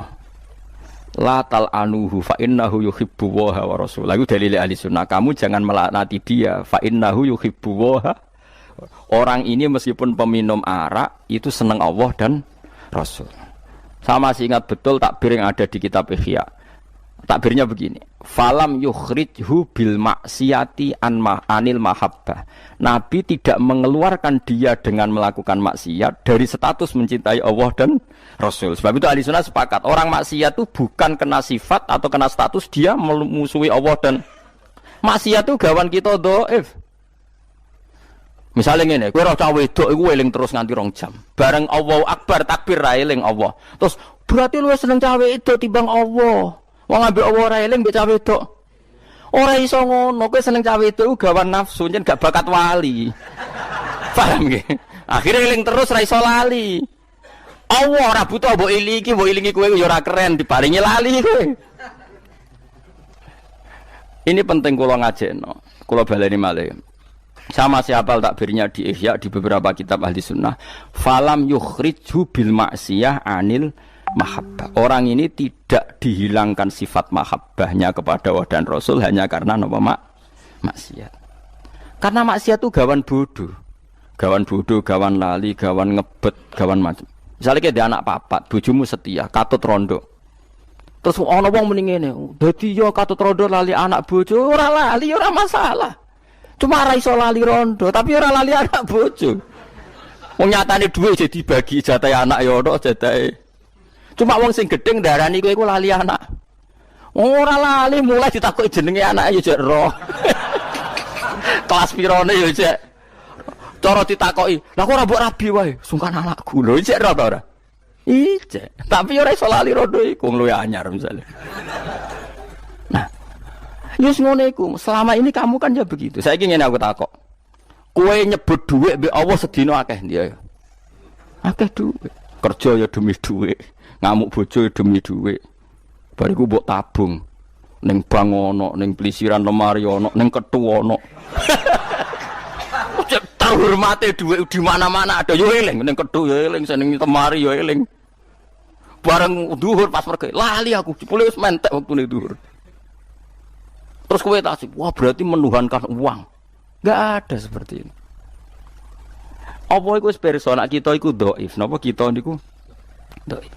La tal'anuhu fa innahu yuhibbu waha wa rasul. Lagu dalil ahli sunnah. Kamu jangan melaknati dia. Fa innahu yuhibbu waha. Orang ini meskipun peminum arak, itu senang Allah dan Rasul. Saya masih ingat betul takbir yang ada di kitab Ihya. Takbirnya begini, falam yukhrijhu bil maksiati anil mahabbah. Nabi tidak mengeluarkan dia dengan melakukan maksiat dari status mencintai Allah dan Rasul. Sebab itu ahli sunnah sepakat, orang maksiat itu bukan kena sifat atau kena status dia memusuhi Allah dan maksiat itu gawan kita dhaif. Misalnya ngene, kowe ora cah wedok iku eling terus nganti 2 jam. Bareng Allahu Akbar takbir ra eling Allah. Terus berarti lu seneng cah wedok timbang Allah. Wong ambek Allah ora eling mbek cah wedok. Ora iso ngono, kowe seneng cah wedok gawan nafsu yen gak bakat wali. Paham nggih? Akhire eling terus ra iso lali. Allah ora butuh mbok ilingi kowe ya ora keren diparingi lali kowe. Ini penting kula ngajekno. Kula baleni malih. Sama siapa takbirnya di Ihya di beberapa kitab ahli sunnah. Falam yukhrijhu bil maksiyah anil mahabbah. Orang ini tidak dihilangkan sifat mahabbahnya kepada Allah dan Rasul hanya karena nama maksiat. Karena maksiat itu gawan bodoh, gawan lali, gawan ngebet, gawan macam. Misalnya kayak ada anak papat, bojomu setia, katut rondo. Terus ana wong muni ngene, dadi yo katut rondo lali anak bojo, ora lali ora masalah. Cuma ora iso lali rondo, tapi ora lali anak bojo. Wong nyatane dhuwit jadi dibagi jatahe anak yo ono jatahe. Cuma wong sing gedeng darani kowe iku lali anak. Ora lali mulai ditakoki jenenge anake yo jek ro. Kelas pirone yo jek. Cara ditakoki, "Lah kok ora mbok rabi wae?" Sungkan anakku. Lho jek ro ta ora? Ijek, tapi ora iso lali rondo iku luwih anyar misalnya. Nah, yus ngono iku. Selama ini kamu kan ya begitu. Saiki ngene aku takok. Kowe nyebut dhuwit mbek Allah sedina akeh dia ya. Akeh dhuwit. Kerja ya demi dhuwit, ngamuk bojo ya demi dhuwit. Bariku mbok tabung. Ning bank ono, ning plisiran lemari ono, ning kethu ono. Terhormate dhuwit di mana-mana ada yo eling ning kethu yo eling seneng lemari yo eling. Bareng dhuwur pas pergi lali aku jebule wis mentek wektune dhuwur. Terus kowe tak wah berarti menuhankan uang. Enggak ada seperti ini. Apa iku wis persona kita iku dhaif, napa kita niku dhaif.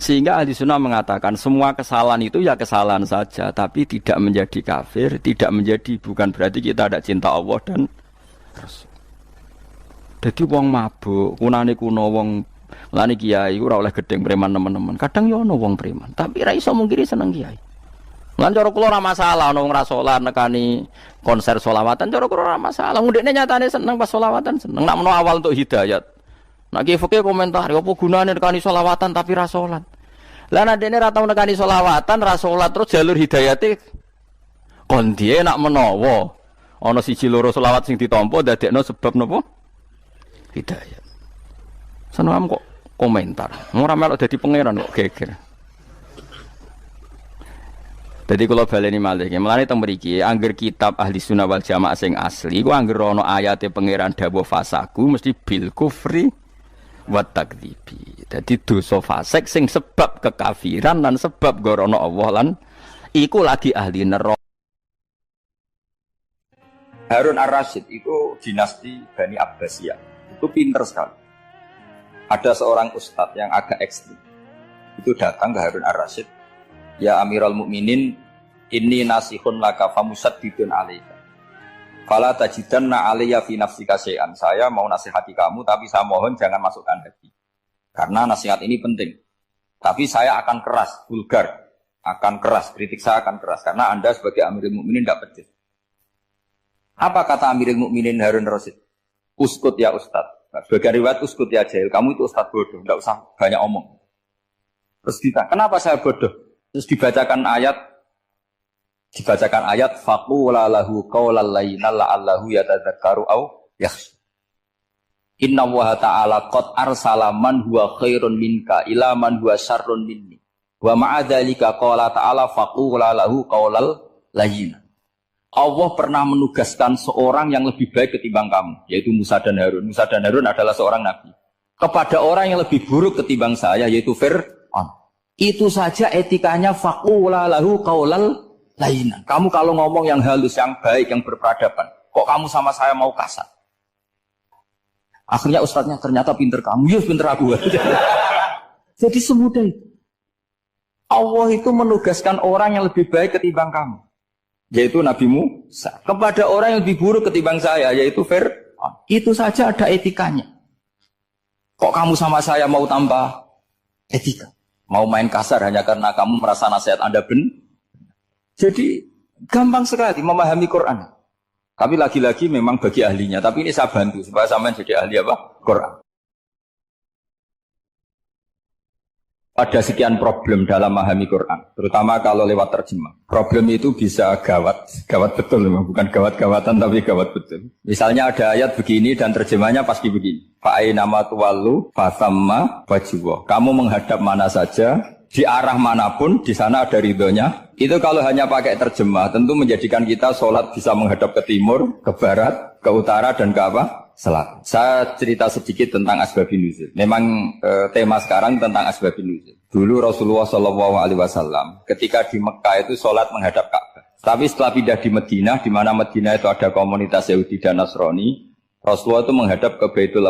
Sehingga ahli sunnah mengatakan semua kesalahan itu ya kesalahan saja, tapi tidak menjadi kafir, tidak menjadi bukan berarti kita tidak cinta Allah dan Rasul. Jadi wong mabuk, kunane kuno wong lani kiai ora oleh gedeng preman teman-teman. Kadang yo ono wong preman, tapi ra iso mungkiri seneng kiai. Lan cara kula ora masalah ono wong ra salat nekani konser selawatan, cara kula ora masalah. Ndekne nyatane seneng pas selawatan seneng. Nak menawa awal untuk hidayat. Nak ki fikih komentar, apa gunane nekani selawatan tapi ra salat. Lah nek dene ra tau nekani selawatan, ra salat terus jalur hidayate kon diye nak menawa ana siji loro selawat sing ditampa dadekno sebab napa? Hidayat. Seneng kok komentar. Ora melok dadi pangeran kok geger. Dadi kula baleni malih, mulane teng mriki angger kitab Ahli Sunnah wal Jamaah sing asli iku angger ana ayate pangeran dawuh fasaku mesti bil kufri wa takdzibi. Dadi dosa fasik sing sebab kekafiran lan sebab gorono Allah lan iku lagi ahli neraka. Harun Ar-Rasyid itu dinasti Bani Abbasiyah. Itu pinter sekali. Ada seorang ustadz yang agak ekstrim. Itu datang ke Harun Ar-Rasyid. Ya Amirul Mukminin, inni nasihun laka famusaddidun alaika. Fala tajidanna alayya fi nafsika syai'an. Saya mau nasihati kamu, tapi saya mohon jangan masukkan hati. Karena nasihat ini penting. Tapi saya akan keras, vulgar. Akan keras, kritik saya akan keras. Karena Anda sebagai Amirul Mukminin tidak pedes. Apa kata Amirul Mukminin Harun Ar-Rasyid? Uskut ya Ustaz. Nah, sebagai riwayat uskut ya jahil. Kamu itu Ustaz bodoh. Tidak usah banyak omong. Terus ditanya, kenapa saya bodoh? Terus dibacakan ayat faqula lahu qawlan layyinan la'allahu yatadzakkaru aw yakhsha. Inna Allaha ta'ala qad arsala man huwa khairun minka ila man huwa syarrun minni. Wa ma'a dzalika qala ta'ala faqula lahu qawlan layyinan. Allah pernah menugaskan seorang yang lebih baik ketimbang kamu, yaitu Musa dan Harun. Musa dan Harun adalah seorang nabi. Kepada orang yang lebih buruk ketimbang saya, yaitu Fir'aun. Itu saja etikanya faqula lahu qaulal lainan. Kamu kalau ngomong yang halus, yang baik, yang berperadaban, kok kamu sama saya mau kasar? Akhirnya ustadznya ternyata pinter kamu, yes pinter aku. Jadi semudah itu. Allah itu menugaskan orang yang lebih baik ketimbang kamu, yaitu Nabi Musa, kepada orang yang lebih buruk ketimbang saya, yaitu Fir'aun. Itu saja ada etikanya. Kok kamu sama saya mau tambah etika? Mau main kasar hanya karena kamu merasa nasihat Anda benar? Jadi gampang sekali memahami Quran. Tapi lagi-lagi memang bagi ahlinya. Tapi ini saya bantu supaya sampean jadi ahli apa? Quran. Ada sekian problem dalam memahami Quran, terutama kalau lewat terjemah. Problem itu bisa gawat betul, memang bukan gawat-gawatan tapi gawat betul. Misalnya ada ayat begini dan terjemahnya pasti begini. Fa'ainama tuwallu fasamma wajhullah. Kamu menghadap mana saja, di arah manapun, di sana ada ridhonya. Itu kalau hanya pakai terjemah, tentu menjadikan kita sholat bisa menghadap ke timur, ke barat, ke utara dan ke apa? Selatan. Saya cerita sedikit tentang asbabun nuzul. Memang tema sekarang tentang asbabun nuzul. Dulu Rasulullah SAW ketika di Mekah itu sholat menghadap Ka'bah. Tapi setelah pindah di Madinah, di mana Madinah itu ada komunitas Yahudi dan Nasrani, Rasulullah itu menghadap ke Baitul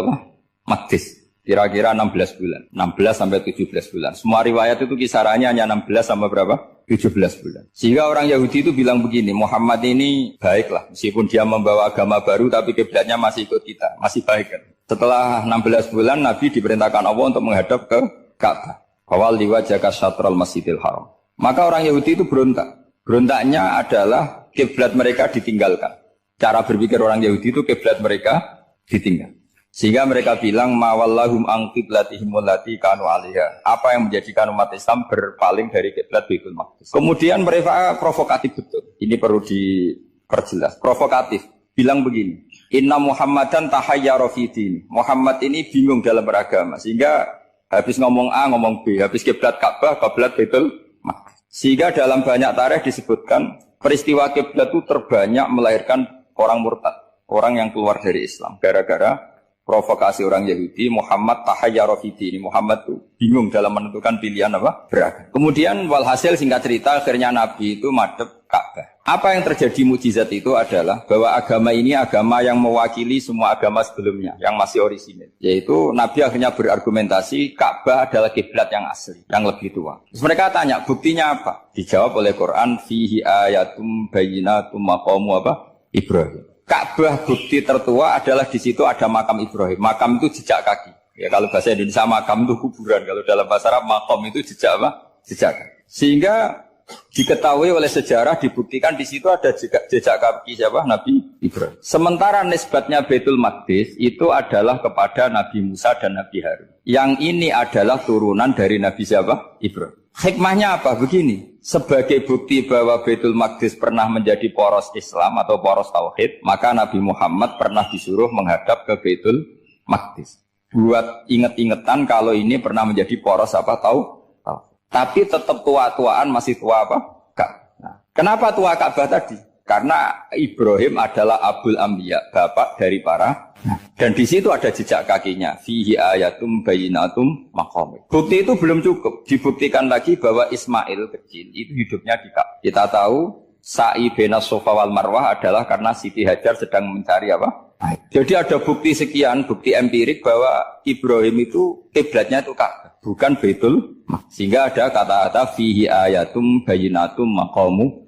Maqdis. Kira-kira 16 bulan. 16 sampai 17 bulan. Semua riwayat itu kisarannya hanya 16 sampai berapa? 17 bulan. Sehingga orang Yahudi itu bilang begini, Muhammad ini baiklah. Meskipun dia membawa agama baru, tapi kiblatnya masih ikut kita. Masih baik kan. Setelah 16 bulan, Nabi diperintahkan Allah untuk menghadap ke Ka'bah. Fawal liwajhaka syatral masjidil haram. Maka orang Yahudi itu berontak. Berontaknya adalah kiblat mereka ditinggalkan. Cara berpikir orang Yahudi itu kiblat mereka ditinggal. Sehingga mereka bilang mawallahum an qiblatihim allati kanu 'alaiha. Apa yang menjadikan umat Islam berpaling dari kiblat Baitul Maqdis. Kemudian mereka provokatif betul. Ini perlu diperjelas. Provokatif. Bilang begini, "Inna Muhammadan tahayyara fi din." Muhammad ini bingung dalam beragama. Sehingga habis ngomong A ngomong B, habis kiblat Ka'bah, kiblat Baitul Maqdis. Sehingga dalam banyak tarikh disebutkan peristiwa kiblat itu terbanyak melahirkan orang murtad, orang yang keluar dari Islam gara-gara provokasi orang Yahudi. Muhammad tahayyara fi din. Muhammad tuh bingung dalam menentukan pilihan apa? Beragama. Kemudian walhasil singkat cerita akhirnya Nabi itu madhep Ka'bah. Apa yang terjadi mukjizat itu adalah bahwa agama ini agama yang mewakili semua agama sebelumnya yang masih orisinil. Yaitu Nabi akhirnya berargumentasi Ka'bah adalah kiblat yang asli, yang lebih tua. Terus mereka tanya, buktinya apa? Dijawab oleh Quran, fihi ayatum bayyinatum maqamu apa? Ibrahim. Ka'bah bukti tertua adalah di situ ada makam Ibrahim. Makam itu jejak kaki. Ya kalau bahasa Indonesia makam itu kuburan. Kalau dalam bahasa Arab makam itu jejak apa? Jejak kaki. Sehingga diketahui oleh sejarah dibuktikan di situ ada jejak kaki siapa? Nabi Ibrahim. Sementara nisbatnya Baitul Maqdis itu adalah kepada Nabi Musa dan Nabi Harun. Yang ini adalah turunan dari Nabi siapa? Ibrahim. Hikmahnya apa? Begini, sebagai bukti bahwa Baitul Maqdis pernah menjadi poros Islam atau poros Tauhid, maka Nabi Muhammad pernah disuruh menghadap ke Baitul Maqdis. Buat inget-ingetan kalau ini pernah menjadi poros apa? Tauhid. Tapi tetap tua-tuaan masih tua apa? Nah, kenapa tua Ka'bah tadi? Karena Ibrahim adalah Abul Anbiya, bapak dari para. Dan di situ ada jejak kakinya. Fihi ayatum bayyinatum maqam. Bukti itu belum cukup. Dibuktikan lagi bahwa Ismail kecil itu hidupnya di Ka'bah. Kita tahu sa'i bainas Safa wal Marwah adalah karena Siti Hajar sedang mencari apa? Jadi ada bukti sekian, bukti empirik bahwa Ibrahim itu kiblatnya itu Ka'bah, bukan Baitul. Sehingga ada kata-kata fihi ayatum bayyinatum maqamu.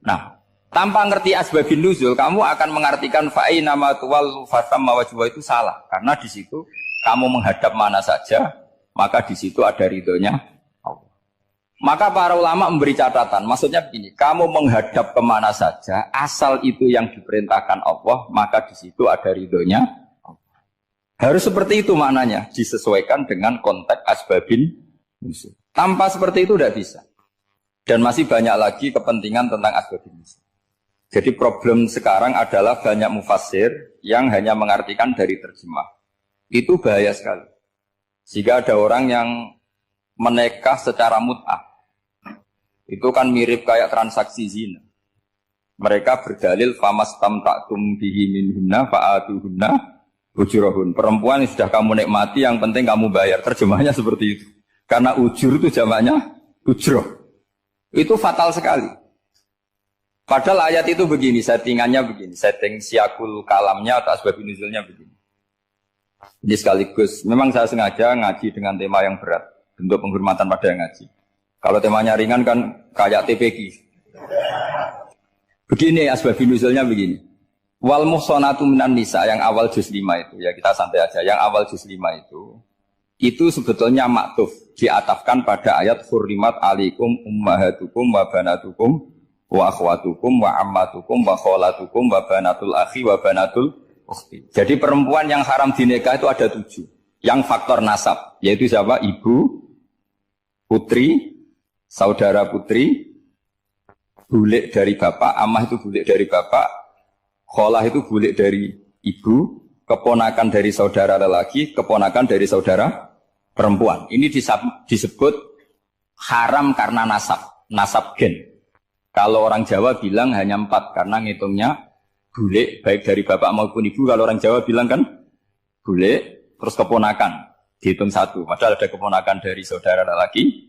Nah, tanpa ngerti asbabun nuzul, kamu akan mengartikan fa'i nama tuwal fasamma wajwa itu salah. Karena di situ kamu menghadap mana saja, maka di situ ada ridhonya Allah. Maka para ulama memberi catatan, maksudnya begini, kamu menghadap kemana saja, asal itu yang diperintahkan Allah, maka di situ ada ridhonya Allah. Harus seperti itu maknanya, disesuaikan dengan konteks asbabun nuzul. Tanpa seperti itu tidak bisa. Dan masih banyak lagi kepentingan tentang asbabun nuzul. Jadi problem sekarang adalah banyak mufassir yang hanya mengartikan dari terjemah. Itu bahaya sekali. Jika ada orang yang menikah secara mut'ah, itu kan mirip kayak transaksi zina. Mereka berdalil famastamta'tum bihi minhunna fa'atuhunna ujurahun. Perempuan yang sudah kamu nikmati, yang penting kamu bayar. Terjemahnya seperti itu. Karena ujur itu jamaknya ujroh. Itu fatal sekali. Padahal ayat itu begini, settingannya begini, setting siakul kalamnya atau asbabun nuzulnya begini. Ini sekaligus, memang saya sengaja ngaji dengan tema yang berat, bentuk penghormatan pada yang ngaji. Kalau temanya ringan kan kayak TPQ. Begini asbabun nuzulnya begini. Wal muhsanatu minan nisa yang awal juz 5 itu, ya kita santai aja, yang awal juz 5 itu sebetulnya maktuf, diatafkan pada ayat hurrimat alaikum ummahatukum wa banatukum wa akhwatukum wa ammatukum wa kholatukum wa banatul akhi wa banatul ukhti. Jadi perempuan yang haram dinikah itu ada 7. Yang faktor nasab, yaitu siapa? Ibu, putri, saudara putri, bulik dari bapak, amah itu bulik dari bapak, kholah itu bulik dari ibu, keponakan dari saudara lelaki, keponakan dari saudara perempuan. Ini disebut haram karena nasab gen. Kalau orang Jawa bilang hanya 4 karena ngitungnya bulik baik dari bapak maupun ibu. Kalau orang Jawa bilang kan bulik terus keponakan dihitung 1. Padahal ada keponakan dari saudara lelaki,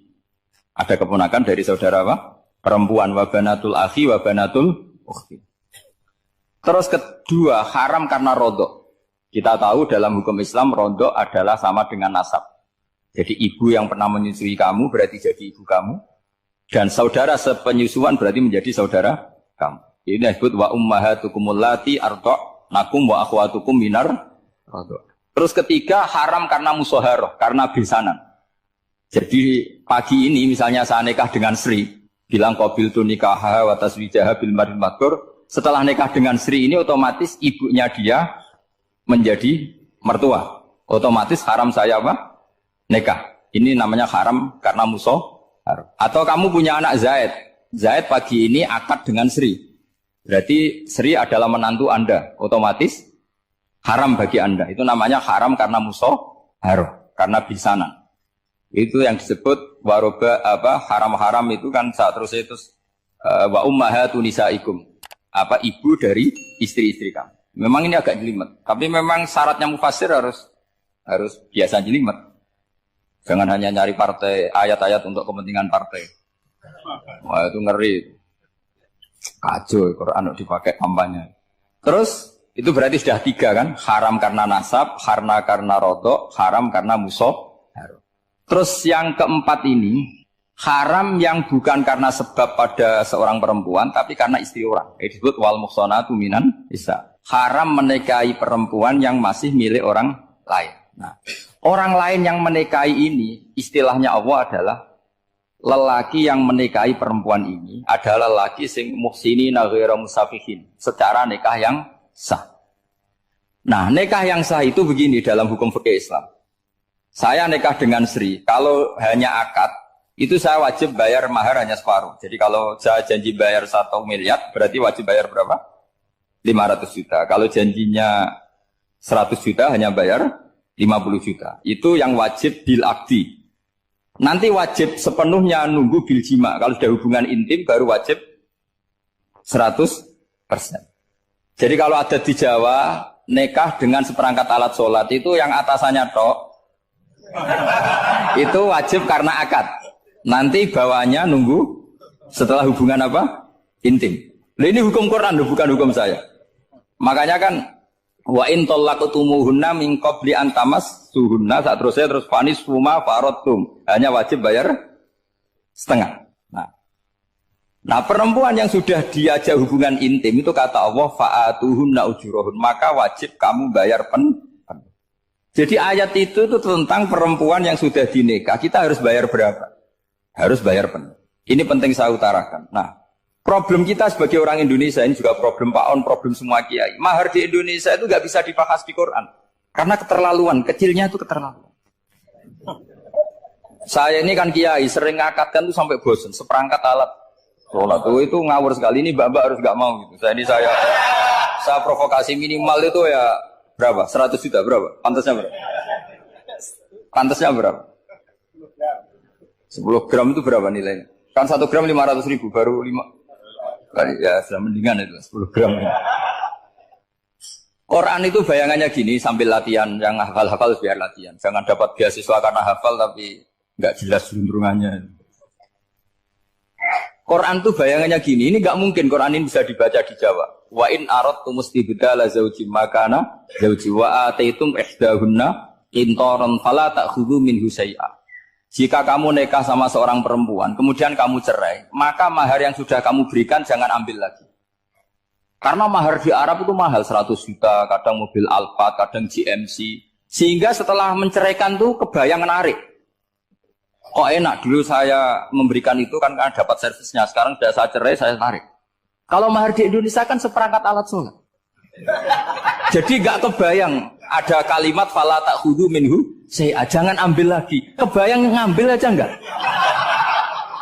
ada keponakan dari saudara apa? Perempuan. Wa banatul akhi wa banatul ukhti. Terus kedua haram karena rodok. Kita tahu dalam hukum Islam rondo adalah sama dengan nasab. Jadi ibu yang pernah menyusui kamu berarti jadi ibu kamu. Dan saudara sepenyusuan berarti menjadi saudara kamu. Ini disebut wa ummahatukumul lati arda'nakum wa akhwatukum minar rondo. Terus ketiga haram karena musoharoh, karena besanan. Jadi pagi ini misalnya saya nikah dengan Sri, bilang qabil tu nikah wa taswijaha bil maril madkur. Setelah nikah dengan Sri ini otomatis ibunya dia menjadi mertua. Otomatis haram saya apa? Nikah. Ini namanya haram karena musoharoh. Atau kamu punya anak Zaid. Zaid pagi ini akad dengan Sri. Berarti Sri adalah menantu Anda. Otomatis haram bagi Anda. Itu namanya haram karena musoharoh, karena bisanan. Itu yang disebut waroba haram-haram itu kan saat terus itu wa ummahatu nisaikum. Ibu dari istri-istri kamu. Memang ini agak jelimet, tapi memang syaratnya mufassir harus biasa jelimet. Jangan hanya nyari partai ayat-ayat untuk kepentingan partai. Wah itu ngeri. Kacau Quran dipakai kampanye. Terus itu berarti sudah 3 kan? Haram karena nasab, karena rodok, haram karena musoharoh. Terus yang keempat ini haram yang bukan karena sebab pada seorang perempuan, tapi karena istri orang. Itu disebut wal muhsanatu minan nisa. Haram menikahi perempuan yang masih milik orang lain. Nah, orang lain yang menikahi ini istilahnya Allah adalah lelaki yang menikahi perempuan ini adalah lelaki sing muhsinina ghairu musafihin, secara nikah yang sah. Nah, nikah yang sah itu begini dalam hukum fikih Islam. Saya nikah dengan Sri, kalau hanya akad, itu saya wajib bayar mahar hanya separuh. Jadi kalau saya janji bayar 1 miliar, berarti wajib bayar berapa? 500 juta. Kalau janjinya 100 juta, hanya bayar 50 juta. Itu yang wajib bil akdi. Nanti wajib sepenuhnya nunggu bil jima. Kalau sudah hubungan intim baru wajib 100%. Jadi kalau ada di Jawa, nikah dengan seperangkat alat sholat itu yang atasannya tok, itu wajib karena akad. Nanti bawahnya nunggu setelah hubungan apa? Intim. Nah, ini hukum Quran, bukan hukum saya. Makanya kan wa in talaqtumuhunna min qabli an tamassuhunna, saat terus fanis huma faradtum, hanya wajib bayar setengah. Nah perempuan yang sudah diajak hubungan intim itu kata Allah fa'atuhunna ujurahun, maka wajib kamu bayar penuh. Jadi ayat itu tentang perempuan yang sudah dinikah, kita harus bayar berapa? Harus bayar penuh. Ini penting saya utarakan. Nah, problem kita sebagai orang Indonesia, ini juga problem Pak On, problem semua kiai. Mahar di Indonesia itu nggak bisa dibahas di Quran. Karena keterlaluan, kecilnya itu keterlaluan. Saya ini kan kiai, sering ngakatkan itu sampai bosan, seperangkat alat sholat. Itu ngawur sekali, ini mbak-mbak harus nggak mau gitu. Saya provokasi minimal itu ya berapa? 100 juta berapa? Pantasnya berapa? Pantasnya berapa? 10 gram itu berapa nilainya? Kan 1 gram 500 ribu, baru 5. Ya sudah mendingan itu 10 gram. Quran itu bayangannya gini, sambil latihan, yang hafal-hafal biar latihan. Jangan dapat beasiswa karena hafal tapi nggak jelas juntrungannya. Quran itu bayangannya gini, ini nggak mungkin Quran ini bisa dibaca di Jawa. Wa in aradtum istibdala zawjin makana zawji wa ataitum ihdahunna qintaran fala ta'khudhu minhu syai'a. Jika kamu nikah sama seorang perempuan, kemudian kamu cerai, maka mahar yang sudah kamu berikan jangan ambil lagi. Karena mahar di Arab itu mahal, 100 juta, kadang mobil Alphard, kadang GMC. Sehingga setelah menceraikan tuh kebayang menarik. Kok enak, dulu saya memberikan itu kan karena dapat servisnya, sekarang sudah saya cerai, saya tarik. Kalau mahar di Indonesia kan seperangkat alat sholat. Jadi gak kebayang ada kalimat fala ta'khudhu minhu syai'a, jangan ambil lagi. Kebayang ngambil aja enggak?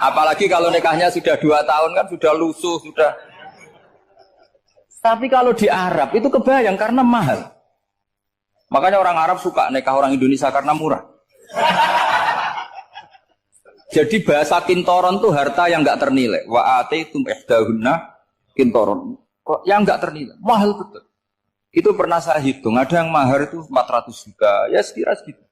Apalagi kalau nikahnya sudah 2 tahun kan sudah lusuh, sudah. Tapi kalau di Arab itu kebayang karena mahal. Makanya orang Arab suka nikah orang Indonesia karena murah. Jadi bahasa kintoron itu harta yang enggak ternilai. Wa ataitum ihdahunna kintoron. Kok yang enggak ternilai? Mahal betul. Itu pernah saya hitung, ada yang mahar itu 400 juta, ya sekira segitu.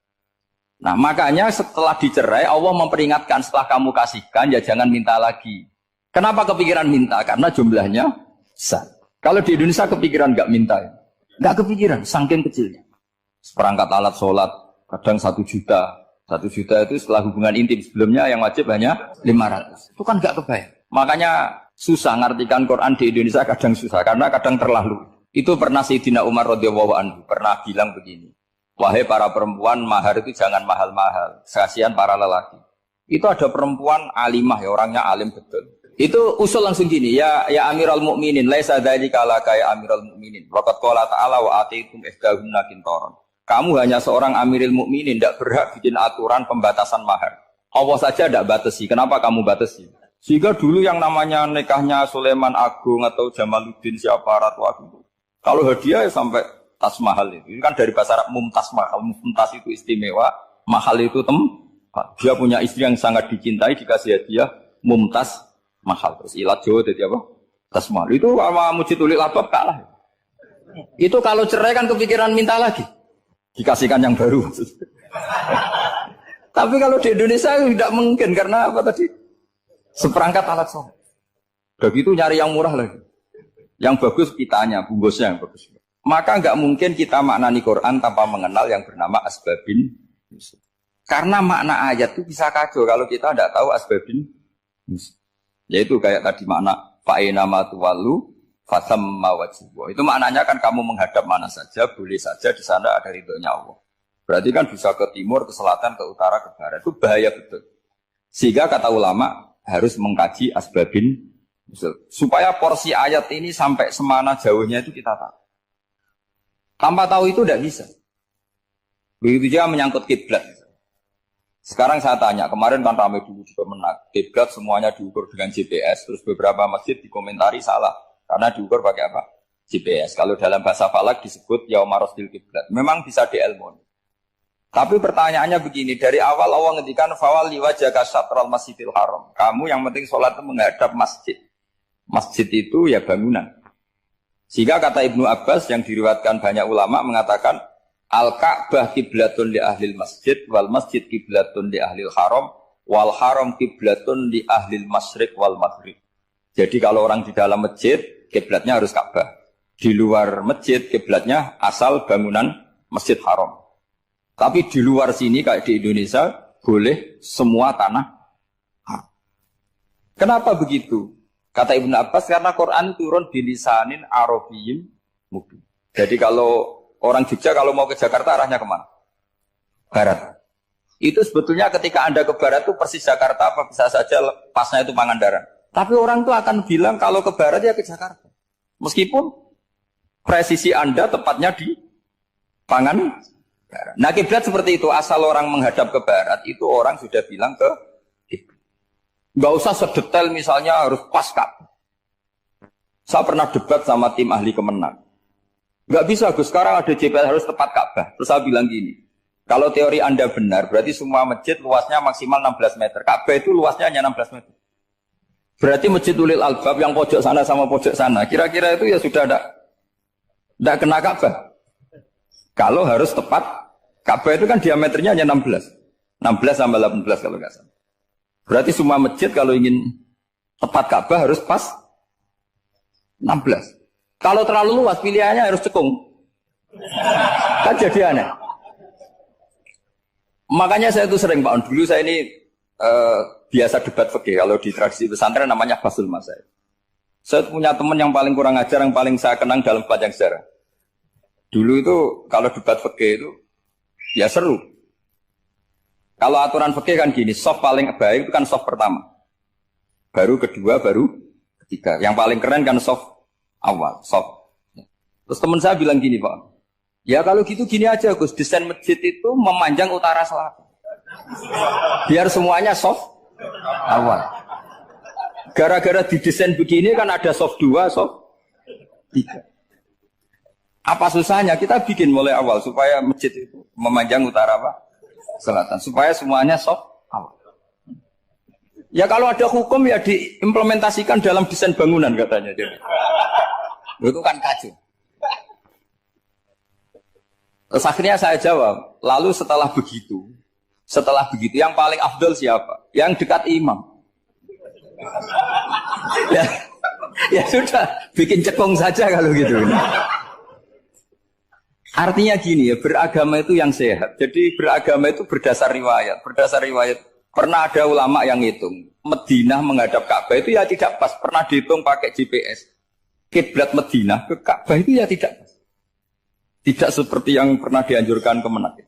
Nah makanya setelah dicerai, Allah memperingatkan setelah kamu kasihkan, ya jangan minta lagi. Kenapa kepikiran minta? Karena jumlahnya besar. Kalau di Indonesia kepikiran nggak minta. Nggak kepikiran, saking kecilnya. Seperangkat alat sholat, kadang 1 juta. 1 juta itu setelah hubungan intim. Sebelumnya yang wajib hanya 500. Itu kan nggak kebayang. Makanya susah ngartikan Quran di Indonesia, kadang susah. Karena kadang terlalu. Itu pernah Sayyidina Umar radhiyallahu anhu pernah bilang begini. Wahai para perempuan, mahar itu jangan mahal-mahal. Kasihan para lelaki. Itu ada perempuan alimah, ya orangnya alim betul. Itu usul langsung gini, ya Amirul Mukminin, laisa dzalika laka ya Amirul Mukminin. Waqad qala ta'ala wa atiitum ihdahunna qintaran. Kamu hanya seorang Amirul Mukminin, tidak berhak bikin aturan pembatasan mahar. Allah saja tidak batasi. Kenapa kamu batasi? Sehingga dulu yang namanya nikahnya Sulaiman Agung atau Jamaluddin siapa Ratu Agung, kalau hadiah ya sampai tas mahal itu. Ini kan dari bahasa Arab mumtaz mahal. Mumtaz itu istimewa, mahal itu tempat. Dia punya istri yang sangat dicintai, dikasih hadiah mumtaz mahal. Terus ilat Jawa jadi apa? Tas mahal. Itu sama Mujidulil Albab kalah. Itu kalau cerai kan kepikiran minta lagi. Dikasihkan yang baru. Tapi kalau di Indonesia tidak mungkin. Karena apa tadi? Seperangkat alat sholat. Udah gitu nyari yang murah lagi. Yang bagus kitanya, bungkusnya yang bagus. Maka nggak mungkin kita maknani Quran tanpa mengenal yang bernama asbabin. Karena makna ayat itu bisa kacau kalau kita tidak tahu asbabin. Yaitu kayak tadi makna fa'ina ma tuwallu fasamma wajhu. Itu maknanya kan kamu menghadap mana saja, boleh saja di sana ada ridhonya Allah. Berarti kan bisa ke timur, ke selatan, ke utara, ke barat. Itu bahaya betul. Sehingga kata ulama harus mengkaji asbabin. Supaya porsi ayat ini sampai semana jauhnya itu kita tahu. Tanpa tahu itu tidak bisa. Begitu juga menyangkut kiblat. Sekarang saya tanya, kemarin kan ramai dulu juga menang. Kiblat semuanya diukur dengan GPS, terus beberapa masjid dikomentari salah. Karena diukur pakai apa? GPS. Kalau dalam bahasa falak disebut yaumarosdil kiblat. Memang bisa diilmoni. Tapi pertanyaannya begini, dari awal Allah ngendikan fawal liwajaka syatral masjidil haram. Kamu yang penting sholat itu menghadap masjid. Masjid itu ya bangunan. Sehingga kata Ibnu Abbas yang diriwayatkan banyak ulama mengatakan Al-Ka'bah kiblatun li ahlil masjid wal masjid kiblatun li ahlil haram wal haram kiblatun li ahlil masyriq wal maghrib. Jadi kalau orang di dalam masjid kiblatnya harus Ka'bah. Di luar masjid kiblatnya asal bangunan Masjid Haram. Tapi di luar sini kayak di Indonesia boleh semua tanah. Kenapa begitu? Kata Ibnu Abbas karena Quran turun bilisanin Arabiyyin mubin. Jadi kalau orang Jogja kalau mau ke Jakarta arahnya kemana? Barat. Itu sebetulnya ketika Anda ke barat itu persis Jakarta apa bisa saja pasnya itu Pangandaran. Tapi orang itu akan bilang kalau ke barat ya ke Jakarta. Meskipun presisi Anda tepatnya di Pangandaran. Nah kiblat seperti itu asal orang menghadap ke barat itu orang sudah bilang ke nggak usah sedetail misalnya harus pas Ka'bah. Saya pernah debat sama tim ahli Kemenang. Nggak bisa Gus, sekarang ada JPL harus tepat Ka'bah. Terus saya bilang gini, kalau teori Anda benar, berarti semua masjid luasnya maksimal 16 meter. Ka'bah itu luasnya hanya 16 meter. Berarti Masjid Ulil Albab yang pojok sana sama pojok sana, kira-kira itu ya sudah tidak kena Ka'bah. Kalau harus tepat, Ka'bah itu kan diameternya hanya 16. 16 sampai 18 kalau nggak salah. Berarti semua masjid kalau ingin tepat Ka'bah harus pas 16. Kalau terlalu luas pilihannya harus cekung. Kan jadi aneh. Makanya saya itu sering Pak, dulu saya ini biasa debat fikih. Kalau di tradisi pesantren namanya Basul Masail. Saya punya teman yang paling kurang ajar, yang paling saya kenang dalam panjang sejarah. Dulu itu kalau debat fikih itu ya seru. Kalau aturan fikih kan gini, soft paling baik itu kan soft pertama. Baru kedua, baru ketiga. Yang paling keren kan soft awal, soft. Terus teman saya bilang gini Pak, ya kalau gitu gini aja Gus, desain masjid itu memanjang utara selatan. Biar semuanya soft awal. Gara-gara didesain begini kan ada soft 2, soft 3. Apa susahnya? Kita bikin mulai awal supaya masjid itu memanjang utara apa? Selatan. Supaya semuanya soft awal. Ya kalau ada hukum ya diimplementasikan dalam desain bangunan katanya. Itu kan kacau. Terus akhirnya saya jawab, lalu setelah begitu yang paling afdol siapa? Yang dekat imam. Ya sudah, bikin cekung saja kalau gitu. Artinya gini ya, beragama itu yang sehat. Jadi beragama itu berdasar riwayat. Berdasar riwayat, pernah ada ulama yang ngitung. Madinah menghadap Ka'bah itu ya tidak pas. Pernah dihitung pakai GPS. Kiblat Madinah ke Ka'bah itu ya tidak pas. Tidak seperti yang pernah dianjurkan Kemenak.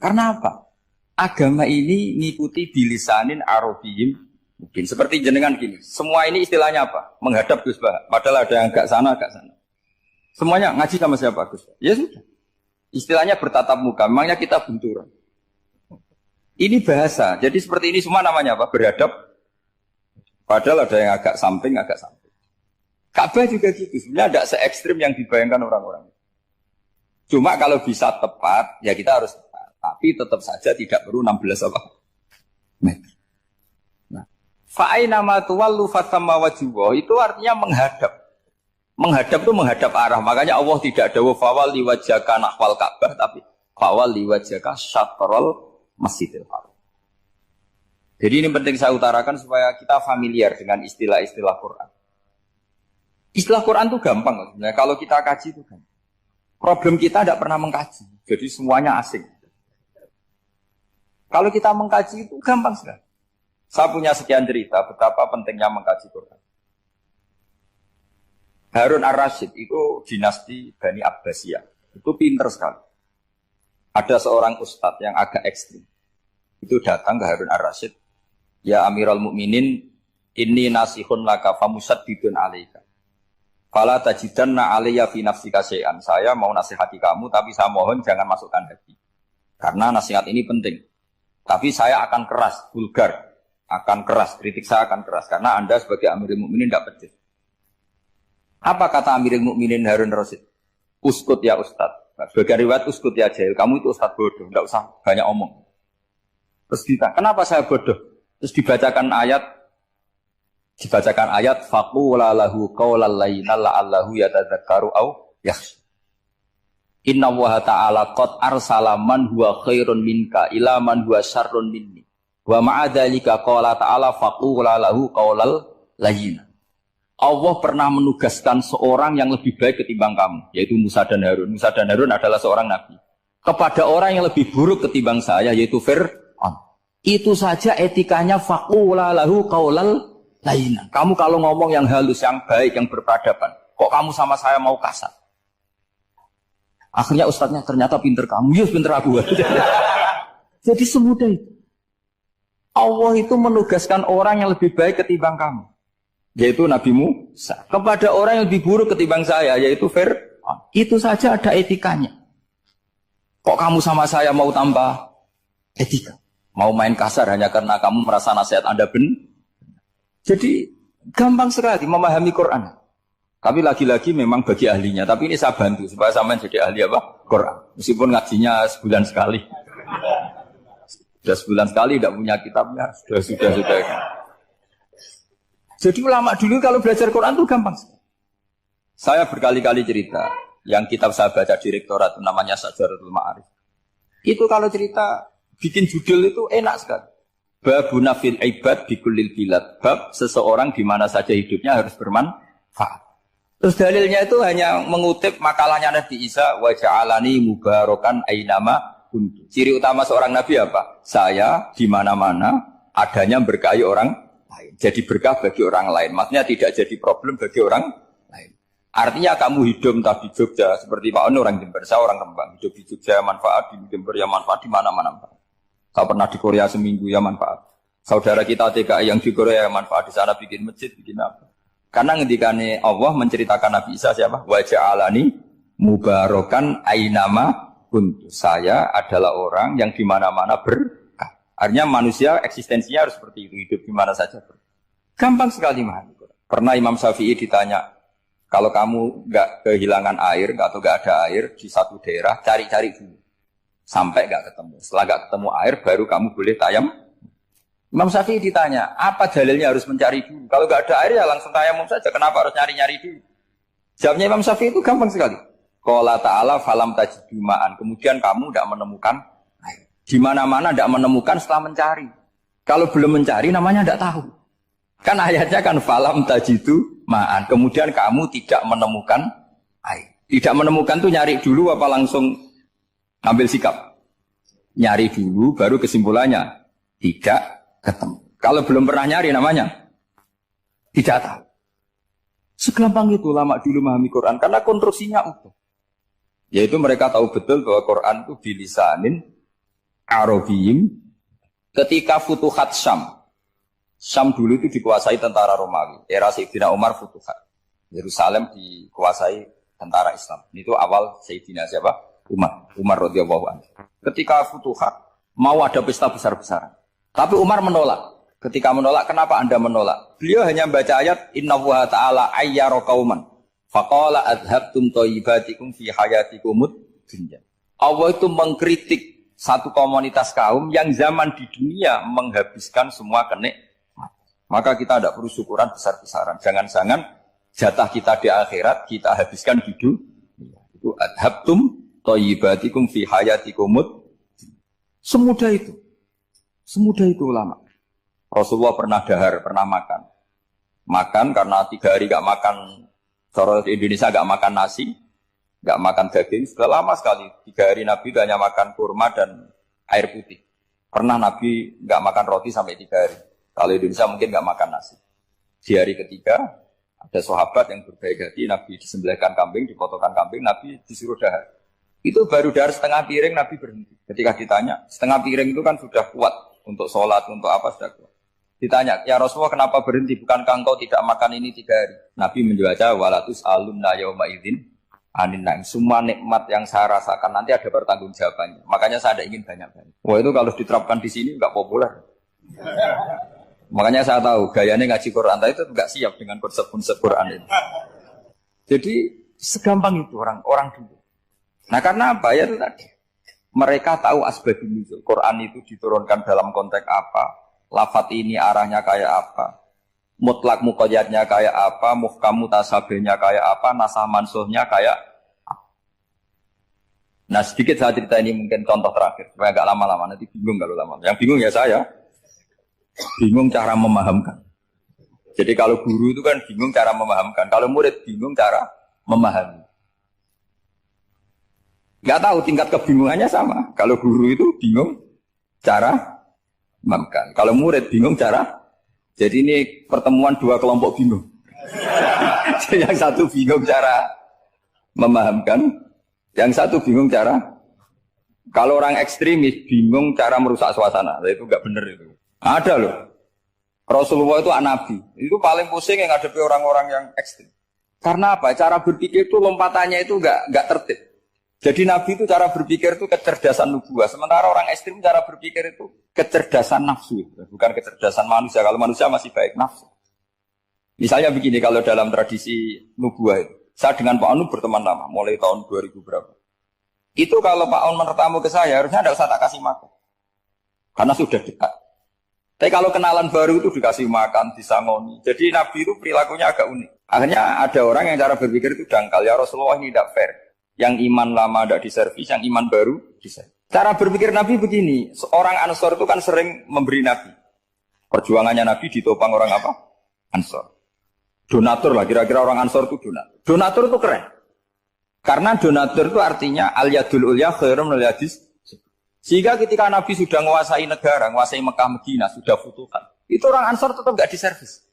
Karena apa? Agama ini ngikuti bilisanin Arabiyyin mungkin. Seperti jenengan gini. Semua ini istilahnya apa? Menghadap Gus Bah. Padahal ada yang agak sana, agak sana. Semuanya ngaji sama siapa Gus? Ya sudah. Istilahnya bertatap muka. Memangnya kita benturan. Ini bahasa. Jadi seperti ini semua namanya apa? Berhadap. Padahal ada yang agak samping, agak samping. Ka'bah juga gitu. Sebenarnya tidak se-ekstrim yang dibayangkan orang-orang. Cuma kalau bisa tepat, ya kita harus tepat. Tapi tetap saja tidak perlu 16 apa? Meter. Nah, fa'aina ma tuwallu fatamma wajhuhu itu artinya menghadap. Menghadap itu menghadap arah. Makanya Allah tidak dawuh fawal liwajhaka nahwal Ka'bah, tapi fawal liwajhaka syatrul Masjidil Haram. Jadi ini penting saya utarakan supaya kita familiar dengan istilah-istilah Quran. Istilah Quran itu gampang sebenarnya. Kalau kita kaji itu kan. Problem kita tidak pernah mengkaji. Jadi semuanya asing. Kalau kita mengkaji itu gampang sekali. Saya punya sekian cerita betapa pentingnya mengkaji Quran. Harun ar-Rasyid itu dinasti Bani Abbasiyah. Itu pinter sekali. Ada seorang ustadz yang agak ekstrim. Itu datang ke Harun ar-Rasyid. Ya Amirul Mukminin, inni nasihun laka famusaddidun alaika. Fala tajidanna alayya fi nafsika syai'an. Saya mau nasihati kamu, tapi saya mohon jangan masukkan hati. Karena nasihat ini penting. Tapi saya akan keras, vulgar. Akan keras, kritik saya akan keras. Karena Anda sebagai Amirul Mukminin tidak pedes. Apa kata Amirul Mukminin Harun ar-Rasyid? Uskut ya Ustaz. Sebagai riwayat uskut ya jahil. Kamu itu Ustaz bodoh, tidak usah banyak omong. Terus ditanya, kenapa saya bodoh? Terus dibacakan ayat faqula lahu qawlan layyinan la'allahu yatadzakkaru aw yakhsha. Inna Allaha ta'ala qad arsala man huwa khairun minka ila man huwa syarrun minni. Wa ma'a dzalika qala ta'ala faqula lahu qawlan layyinan. Allah pernah menugaskan seorang yang lebih baik ketimbang kamu, yaitu Musa dan Harun. Musa dan Harun adalah seorang nabi. Kepada orang yang lebih buruk ketimbang saya, yaitu Fir'aun. Itu saja etikanya faqula lahu qaulal layyinan. Kamu kalau ngomong yang halus, yang baik, yang berperadaban, kok kamu sama saya mau kasar? Akhirnya ustadznya ternyata pinter kamu, yes pinter aku. Jadi semudah itu. Allah itu menugaskan orang yang lebih baik ketimbang kamu. Yaitu Nabi Musa. Kepada orang yang lebih buruk ketimbang saya, yaitu Fir'aun. Itu saja ada etikanya. Kok kamu sama saya mau tambah etika? Mau main kasar hanya karena kamu merasa nasihat Anda benar? Jadi gampang sekali memahami Quran. Tapi lagi-lagi memang bagi ahlinya. Tapi ini saya bantu supaya sampean jadi ahli apa? Quran. Meskipun ngajinya sebulan sekali. Sudah sebulan sekali tidak punya kitabnya. Sudah. Jadi ulama dulu kalau belajar Quran itu gampang. Saya berkali-kali cerita, yang kitab saya baca di rektorat namanya Sajaratul Ma'arif. Itu kalau cerita bikin judul itu enak sekali. Babuna fil ibad bikullil bilad. Bab seseorang di mana saja hidupnya harus bermanfaat. Terus dalilnya itu hanya mengutip makalahnya Nabi Isa, wa ja'alani mubarakan ainama kuntu. Ciri utama seorang nabi apa? Saya di mana-mana adanya berkahi orang. Jadi berkah bagi orang lain. Maksudnya tidak jadi problem bagi orang lain. Artinya kamu hidup entah di Jogja. Seperti Pak Ono orang Jember. Saya orang Kembang. Hidup di Jogja manfaat. Di Jember ya manfaat. Di mana-mana manfaat. Saya pernah di Korea seminggu ya manfaat. Saudara kita TKI yang di Korea ya manfaat. Di sana bikin masjid. Bikin apa. Karena ngendikane Allah menceritakan Nabi Isa siapa? Wa ja'alani mubarakan ainama kuntu. Saya adalah orang yang di mana-mana berkah. Artinya manusia eksistensinya harus seperti itu. Hidup di mana saja berkah. Gampang sekali memahami. Pernah Imam Syafi'i ditanya, kalau kamu nggak kehilangan air atau nggak ada air di satu daerah, cari-cari dulu sampai nggak ketemu. Setelah nggak ketemu air, baru kamu boleh tayam. Imam Syafi'i ditanya, apa dalilnya harus mencari dulu? Kalau nggak ada air ya langsung tayamum saja. Kenapa harus nyari-nyari dulu? Jawabnya Imam Syafi'i itu gampang sekali. Qala ta'ala falam tajidu ma'an. Kemudian kamu tidak menemukan air. Di mana-mana tidak menemukan setelah mencari. Kalau belum mencari, namanya tidak tahu. Kan ayatnya kan falam tajidu ma'an. Kemudian kamu tidak menemukan air. Tidak menemukan tuh nyari dulu apa langsung ambil sikap? Nyari dulu baru kesimpulannya tidak ketemu. Kalau belum pernah nyari namanya tidak tahu. Segampang itu ulama dulu memahami Quran karena konstruksinya utuh. Yaitu mereka tahu betul bahwa Quran itu bilisanin Arabiyyin. Ketika Futuhat Syam. Syam dulu itu dikuasai tentara Romawi. Era Sayyidina Umar Futuhat. Yerusalem dikuasai tentara Islam. Itu awal Sayyidina siapa? Umar radhiyallahu anhu. Ketika Futuhat mau ada pesta besar-besaran. Tapi Umar menolak. Ketika menolak, kenapa Anda menolak? Beliau hanya baca ayat Innallaha ta'ala ayyara qauman faqala adhabtum thayyibatikum fi hayatikumud dunya. Allah itu mengkritik satu komunitas kaum yang zaman di dunia menghabiskan semua kenikmatan. Maka kita tidak perlu syukuran besar-besaran. Jangan-jangan jatah kita di akhirat kita habiskan di dunia. Itu adhabtum thayyibatikum fi hayatikumud. Semudah itu. Semudah itu ulama. Rasulullah pernah dahar, pernah makan. Makan karena 3 hari gak makan, cara di Indonesia gak makan nasi, gak makan daging, sudah lama sekali. 3 hari Nabi hanya makan kurma dan air putih. Pernah Nabi gak makan roti sampai 3 hari. Kalau Indonesia mungkin gak makan nasi. Di hari ketiga, ada sahabat yang berbaik hati, Nabi disembelihkan kambing, dipotongkan kambing, Nabi disuruh dahar. Itu baru dahar setengah piring, Nabi berhenti. Ketika ditanya, setengah piring itu kan sudah kuat untuk sholat, untuk apa sudah kuat. Ditanya, ya Rasulullah kenapa berhenti? Bukankah engkau tidak makan ini 3 hari? Nabi menjawab, walatus alunna yauma idzin anin naim. Semua nikmat yang saya rasakan nanti ada pertanggungjawabannya. Makanya saya tidak ingin banyak-banyak. Wah itu kalau diterapkan di sini enggak populer. Makanya saya tahu gayanya ngaji Quran itu enggak siap dengan konsep-konsep Quran ini. Jadi segampang itu orang dulu. Nah karena apa ya itu tadi? Mereka tahu asbabun nuzul. Quran itu diturunkan dalam konteks apa? Lafat ini arahnya kayak apa? Mutlak muqayyadnya kayak apa? Muhkam mutasabihnya kayak apa? Nasah mansuhnya kayak apa? Nah sedikit saya cerita ini mungkin contoh terakhir. Supaya agak lama-lama, nanti bingung kalau lama. Yang bingung ya saya. Bingung cara memahamkan. Jadi kalau guru itu kan bingung cara memahamkan. Kalau murid bingung cara memahami. Nggak tahu tingkat kebingungannya sama. Kalau guru itu bingung cara memahamkan. Kalau murid bingung cara. Jadi ini pertemuan 2 kelompok bingung. Yang satu bingung cara memahamkan. Yang satu bingung cara. Kalau orang ekstremis bingung cara merusak suasana. Itu nggak benar itu. Ada loh. Rasulullah itu nabi. Itu paling pusing yang ngadepi orang-orang yang ekstrim. Karena apa? Cara berpikir itu lompatannya itu nggak tertib. Jadi Nabi itu cara berpikir itu kecerdasan nubuah. Sementara orang ekstrim cara berpikir itu kecerdasan nafsu. Bukan kecerdasan manusia. Kalau manusia masih baik nafsu. Misalnya begini, kalau dalam tradisi nubuah itu. Saya dengan Pak Anu berteman lama. Mulai tahun 2000 berapa. Itu kalau Pak Anu bertamu ke saya, harusnya tidak usah tak kasih makan. Karena sudah dekat. Tapi kalau kenalan baru itu dikasih makan, disangoni. Jadi Nabi itu perilakunya agak unik. Akhirnya ada orang yang cara berpikir itu dangkal. Ya Rasulullah ini tidak fair. Yang iman lama tidak diservis, yang iman baru diservis. Cara berpikir Nabi begini, seorang Ansor itu kan sering memberi Nabi. Perjuangannya Nabi ditopang orang apa? Ansor. Donatur lah, kira-kira orang Ansor itu donatur. Donatur itu keren. Karena donatur itu artinya al-yadul ulya khairum minal yadis. Sehingga ketika Nabi sudah menguasai negara, menguasai Mekah, Madinah, sudah futuhan. Itu orang Ansor tetap tidak diservis.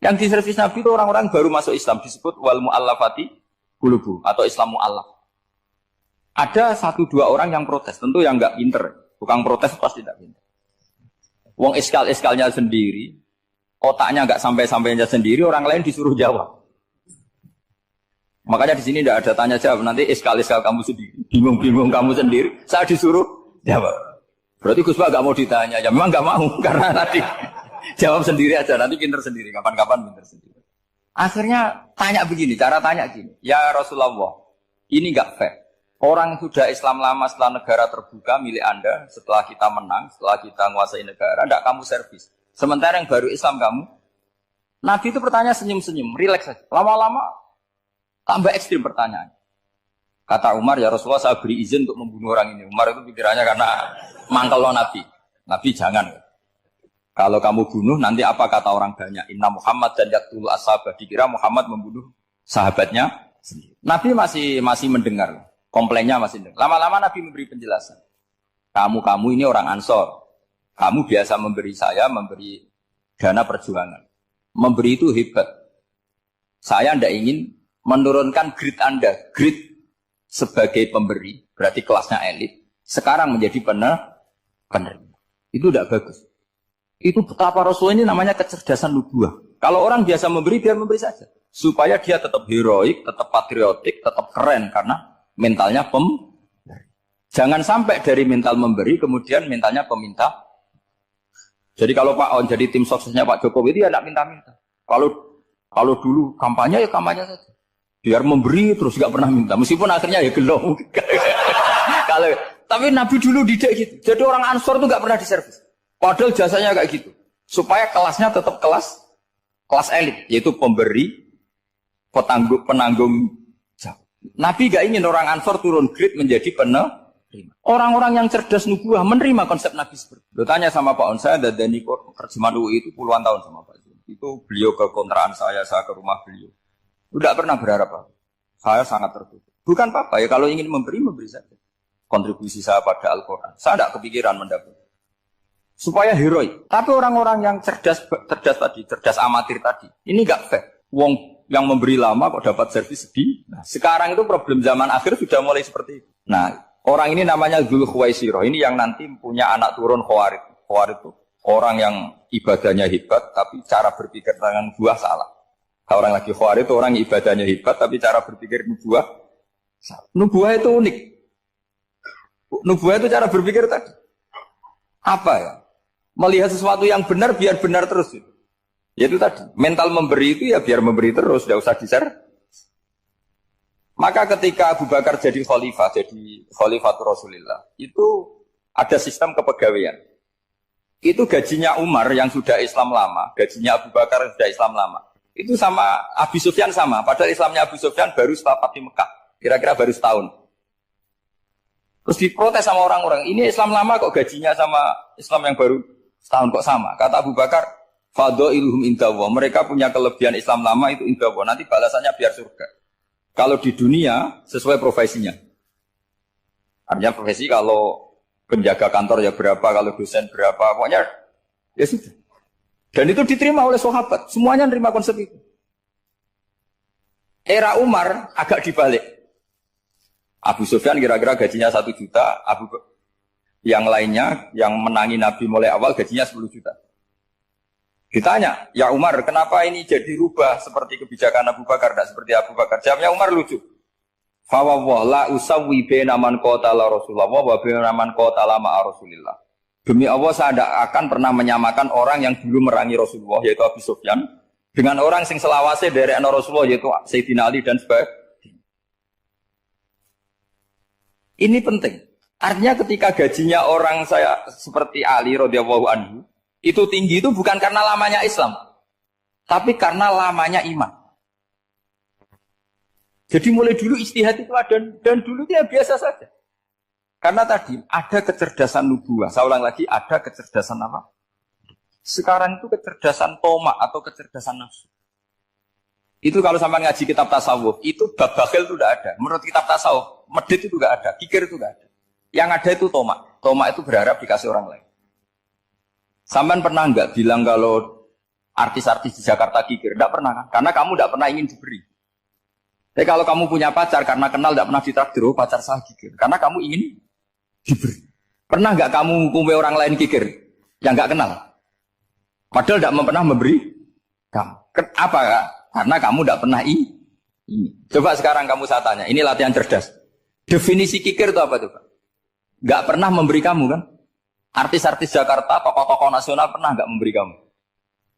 Yang diservis Nabi itu orang-orang baru masuk Islam, disebut wal mu'allafati qulubuhum atau Islam mu'allaf. Ada 1-2 orang yang protes, tentu yang enggak pinter. Tukang protes pasti tidak pinter. Wong iskal-iskalnya sendiri, otaknya enggak sampai-sampainya sendiri, orang lain disuruh jawab. Makanya di sini tidak ada tanya jawab, nanti iskal-iskal kamu sendiri, bingung-bingung kamu sendiri, saya disuruh jawab. Berarti Gus Pak enggak mau ditanya, ya memang enggak mau karena tadi jawab sendiri aja, nanti pinter sendiri, kapan-kapan pinter sendiri. Akhirnya tanya begini, cara tanya gini. Ya Rasulullah, ini enggak fair. Orang sudah Islam lama setelah negara terbuka milik Anda, setelah kita menang, setelah kita menguasai negara, enggak kamu servis. Sementara yang baru Islam kamu. Nabi itu bertanya senyum-senyum, rileks saja. Lama-lama tambah ekstrim pertanyaan. Kata Umar, ya Rasulullah saya beri izin untuk membunuh orang ini. Umar itu pikirannya karena mangkel Nabi. Nabi jangan. Kalau kamu bunuh, nanti apa kata orang banyak? Inna Muhammad dan yaktulu ashabah. Dikira Muhammad membunuh sahabatnya sendiri. Nabi masih mendengar, komplainnya masih mendengar. Lama-lama Nabi memberi penjelasan. Kamu ini orang Ansor. Kamu biasa memberi saya, memberi dana perjuangan. Memberi itu hebat. Saya tidak ingin menurunkan grade Anda. Grade sebagai pemberi, berarti kelasnya elit. Sekarang menjadi penerima. Itu tidak bagus. Itu betapa Rasul ini namanya kecerdasan nubuah. Kalau orang biasa memberi, biar memberi saja. Supaya dia tetap heroik, tetap patriotik, tetap keren. Karena mentalnya pemberi. Jangan sampai dari mental memberi, kemudian mentalnya peminta. Jadi kalau Pak On jadi tim suksesnya Pak Jokowi itu ya tidak minta-minta. Kalau dulu kampanye ya kampanye saja. Biar memberi terus nggak pernah minta. Meskipun akhirnya ya gelong. Tapi Nabi dulu tidak gitu. Jadi orang Ansor itu nggak pernah diservis. Padahal jasanya kayak gitu. Supaya kelasnya tetap kelas elit, yaitu pemberi, penanggung jawab. Nabi nggak ingin orang Ansor turun grade menjadi penerima. Orang-orang yang cerdas nubuah menerima konsep Nabi seperti itu. Lo tanya sama Pak On, saya dari terjemahan UI itu puluhan tahun sama Pak Zul. Itu beliau ke kontrakan saya ke rumah beliau. Tidak pernah berharap apa. Saya sangat tertutup. Bukan apa-apa ya, kalau ingin memberi saja. Kontribusi saya pada Al-Quran. Saya tidak kepikiran mendapat. Supaya heroik. Tapi orang-orang yang cerdas amatir tadi, ini nggak fair. Wong yang memberi lama kok dapat servis sedih. Nah, sekarang itu problem zaman akhir sudah mulai seperti itu. Nah, orang ini namanya Dzul Khuwaisirah. Ini yang nanti punya anak turun Khawarij. Khawarij itu orang yang ibadahnya hebat, tapi cara berpikir dengan buah salah. Orang lagi Khawarij itu orang yang ibadahnya hebat, tapi cara berpikir nubuah salah. Nubuah itu unik. Nubuah itu cara berpikir tadi. Apa ya? Melihat sesuatu yang benar, biar benar terus. Yaitu tadi. Mental memberi itu ya biar memberi terus, tidak usah di-share. Maka ketika Abu Bakar jadi Khalifatul Rasulillah, itu ada sistem kepegawaian. Itu gajinya Umar yang sudah Islam lama, gajinya Abu Bakar yang sudah Islam lama. Itu sama Abu Sufyan sama, padahal Islamnya Abu Sufyan baru setelah Fatih Mekah, kira-kira baru setahun. Terus diprotes sama orang-orang, ini Islam lama kok gajinya sama Islam yang baru setahun kok sama. Kata Abu Bakar, fadailuhum indallah, mereka punya kelebihan Islam lama itu indallah, nanti balasannya biar surga. Kalau di dunia sesuai profesinya. Artinya profesi kalau penjaga kantor ya berapa, kalau dosen berapa, pokoknya ya sudah. Dan itu diterima oleh sahabat, semuanya nerima konsep itu. Era Umar agak dibalik. Abu Sufyan kira-kira gajinya 1 juta, yang lainnya yang menangi Nabi mulai awal gajinya 10 juta. Ditanya, ya Umar, kenapa ini jadi rubah seperti kebijakan Abu Bakar, tidak seperti Abu Bakar? Jawabnya Umar lucu. Fawwah la usawwi baina man qatala Rasulullah wa baina man qatala ma'a Rasulillah. Demi Allah saya tidak akan pernah menyamakan orang yang dulu merangi Rasulullah yaitu Abu Sufyan dengan orang sing selawase dari Rasulullah yaitu Sayyidina Ali dan sebagainya. Ini penting. Artinya ketika gajinya orang saya seperti Ali radhiyallahu anhu itu tinggi itu bukan karena lamanya Islam, tapi karena lamanya iman. Jadi mulai dulu ijtihad itu ada dan dulu dia biasa saja. Karena tadi ada kecerdasan nubuah. Saya ulang lagi, ada kecerdasan apa? Sekarang itu kecerdasan tomak atau kecerdasan nafsu. Itu kalau sampai ngaji kitab tasawuf, itu bab bakhil itu tidak ada. Menurut kitab tasawuf, medit itu tidak ada, kikir itu tidak ada. Yang ada itu tomak. Tomak itu berharap dikasih orang lain. Sampean pernah enggak bilang kalau artis-artis di Jakarta kikir? Tidak pernah kan? Karena kamu tidak pernah ingin diberi. Tapi kalau kamu punya pacar karena kenal tidak pernah ditraktir, oh pacar saya kikir. Karena kamu ingin diberi. Pernah enggak kamu hukum orang lain kikir yang enggak kenal? Padahal tidak pernah memberi kamu. Apa ya? Karena kamu tidak pernah ini. Coba sekarang kamu saya tanya, ini latihan cerdas. Definisi kikir itu apa coba? Enggak pernah memberi kamu kan? Artis-artis Jakarta, tokoh-tokoh nasional pernah enggak memberi kamu?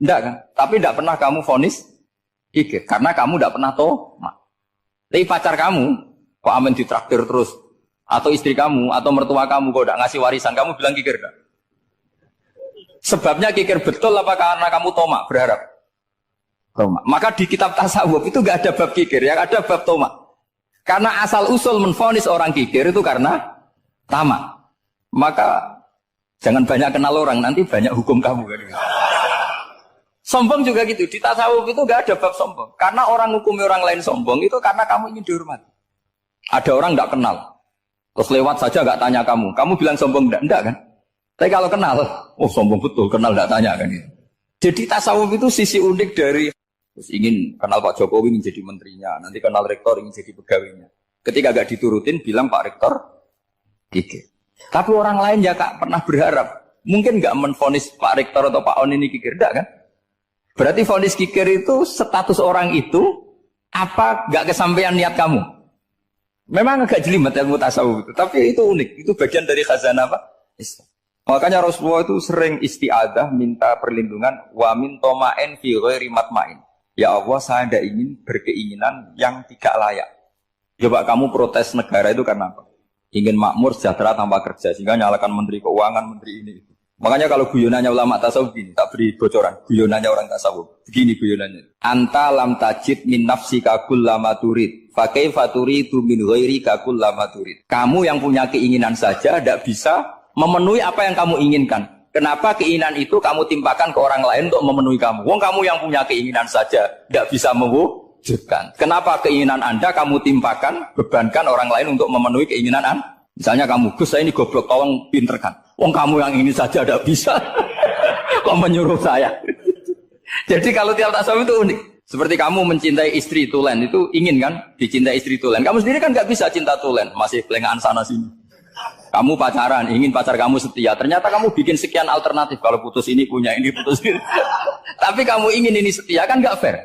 Enggak kan? Tapi enggak pernah kamu vonis kikir. Karena kamu enggak pernah tomak. Tapi pacar kamu, kok amin ditraktir terus? Atau istri kamu, atau mertua kamu, kok enggak ngasih warisan, kamu bilang kikir enggak? Sebabnya kikir betul apa karena kamu tomak, berharap? Tomak. Maka di kitab tasawuf itu enggak ada bab kikir, yang ada bab tomak. Karena asal usul menvonis orang kikir itu karena tamak. Maka jangan banyak kenal orang, nanti banyak hukum kamu. Sombong juga gitu. Di tasawuf itu nggak ada bab sombong. Karena orang hukumi orang lain sombong itu karena kamu ingin dihormati. Ada orang nggak kenal, terus lewat saja nggak tanya kamu. Kamu bilang sombong enggak kan? Tapi kalau kenal, oh sombong betul, kenal nggak tanya kan itu. Jadi tasawuf itu sisi unik dari terus ingin kenal Pak Jokowi ingin jadi menterinya, nanti kenal rektor ingin jadi pegawainya. Ketika nggak diturutin, bilang Pak Rektor kikir. Tapi orang lain ya kak pernah berharap, mungkin nggak menvonis Pak Rektor atau Pak On ini kikir, enggak kan? Berarti vonis kikir itu status orang itu apa nggak kesampaian niat kamu? Memang agak jelimet ilmu tasawuf itu, tapi itu unik. Itu bagian dari khazanah apa? Islam. Makanya Rasulullah itu sering isti'adah minta perlindungan wa min toma'in fi ghairi matma'in. Ya Allah, saya tidak ingin berkeinginan yang tidak layak. Coba kamu protes negara itu karena apa? Ingin makmur sejahtera tanpa kerja sehingga nyalakan menteri keuangan, menteri ini itu. Makanya kalau guyonannya ulama tasawuf gini, tak beri bocoran. Guyonannya orang tasawuf. Begini guyonannya. Anta lam tajid min nafsika kullama turid. Fa kaifa turidu min ghairika kullama turid. Kamu yang punya keinginan saja tidak bisa memenuhi apa yang kamu inginkan. Kenapa keinginan itu kamu timpakan ke orang lain untuk memenuhi kamu? Wong kamu yang punya keinginan saja tidak bisa mewujudkan. Kenapa keinginan Anda kamu timpakan, bebankan orang lain untuk memenuhi keinginan Anda? Misalnya kamu, Gus saya ini goblok, tolong pinterkan. Wong kamu yang ini saja tidak bisa. Kok menyuruh saya? Jadi kalau tiap tasawuf itu unik. Seperti kamu mencintai istri tulen, itu ingin kan dicintai istri tulen. Kamu sendiri kan nggak bisa cinta tulen, masih pelengahan sana sini. Kamu pacaran, ingin pacar kamu setia. Ternyata kamu bikin sekian alternatif. Kalau putus ini punya ini, putus ini. Tapi kamu ingin ini setia, kan nggak fair.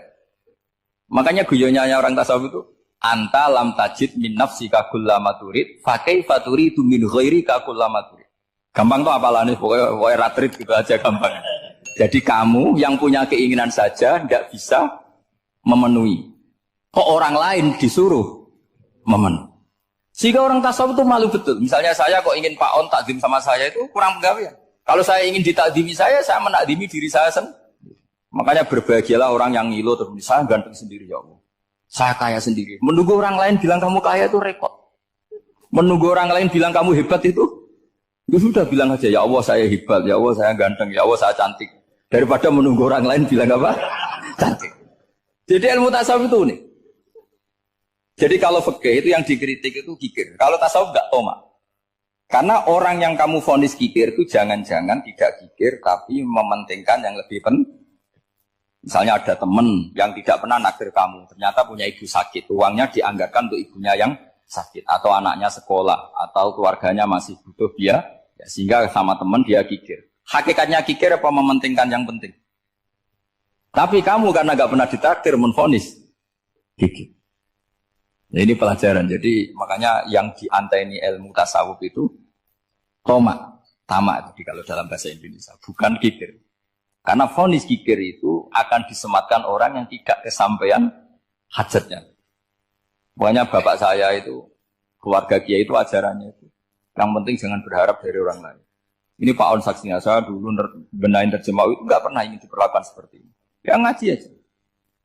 Makanya guyonnya orang tasawuf itu, anta lam tajid min nafsika kullama turid, fa kaifa turidu min ghairika kullama turid. Gampang tuh apalane, pokoknya ratrit gitu aja gampang. Jadi kamu yang punya keinginan saja tidak bisa memenuhi. Kok orang lain disuruh memenuhi. Sehingga orang tasawuf itu malu betul. Misalnya saya kok ingin Pak On takdim sama saya itu kurang penggawean. Kalau saya ingin ditakdimi saya menakdimi diri saya sendiri. Makanya berbahagialah orang yang ngilu terus saya ganteng sendiri ya Allah. Saya kaya sendiri. Menunggu orang lain bilang kamu kaya itu repot. Menunggu orang lain bilang kamu hebat itu sudah bilang aja ya Allah saya hebat, ya Allah saya ganteng, ya Allah saya cantik. Daripada menunggu orang lain bilang apa? Cantik. Jadi ilmu tasawuf itu unik. Jadi kalau fikih itu yang dikritik itu kikir. Kalau tasawuf enggak toma. Karena orang yang kamu vonis kikir itu jangan-jangan tidak kikir tapi mementingkan yang lebih penting. Misalnya ada teman yang tidak pernah nakdir kamu, ternyata punya ibu sakit, uangnya dianggarkan untuk ibunya yang sakit, atau anaknya sekolah, atau keluarganya masih butuh dia, ya, sehingga sama teman dia kikir. Hakikatnya kikir apa mementingkan yang penting? Tapi kamu karena gak pernah ditakdir menvonis kikir. Nah, ini pelajaran. Jadi makanya yang dianteni ilmu tasawuf itu tamak itu kalau dalam bahasa Indonesia, bukan kikir. Karena vonis kikir itu akan disematkan orang yang tidak kesampaian hajatnya. Pokoknya bapak saya itu, keluarga kiai itu ajarannya itu. Yang penting jangan berharap dari orang lain. Ini Pak On saksinya, saya dulu benahin terjemah itu nggak pernah ingin diperlakukan seperti ini. Ya ngaji aja.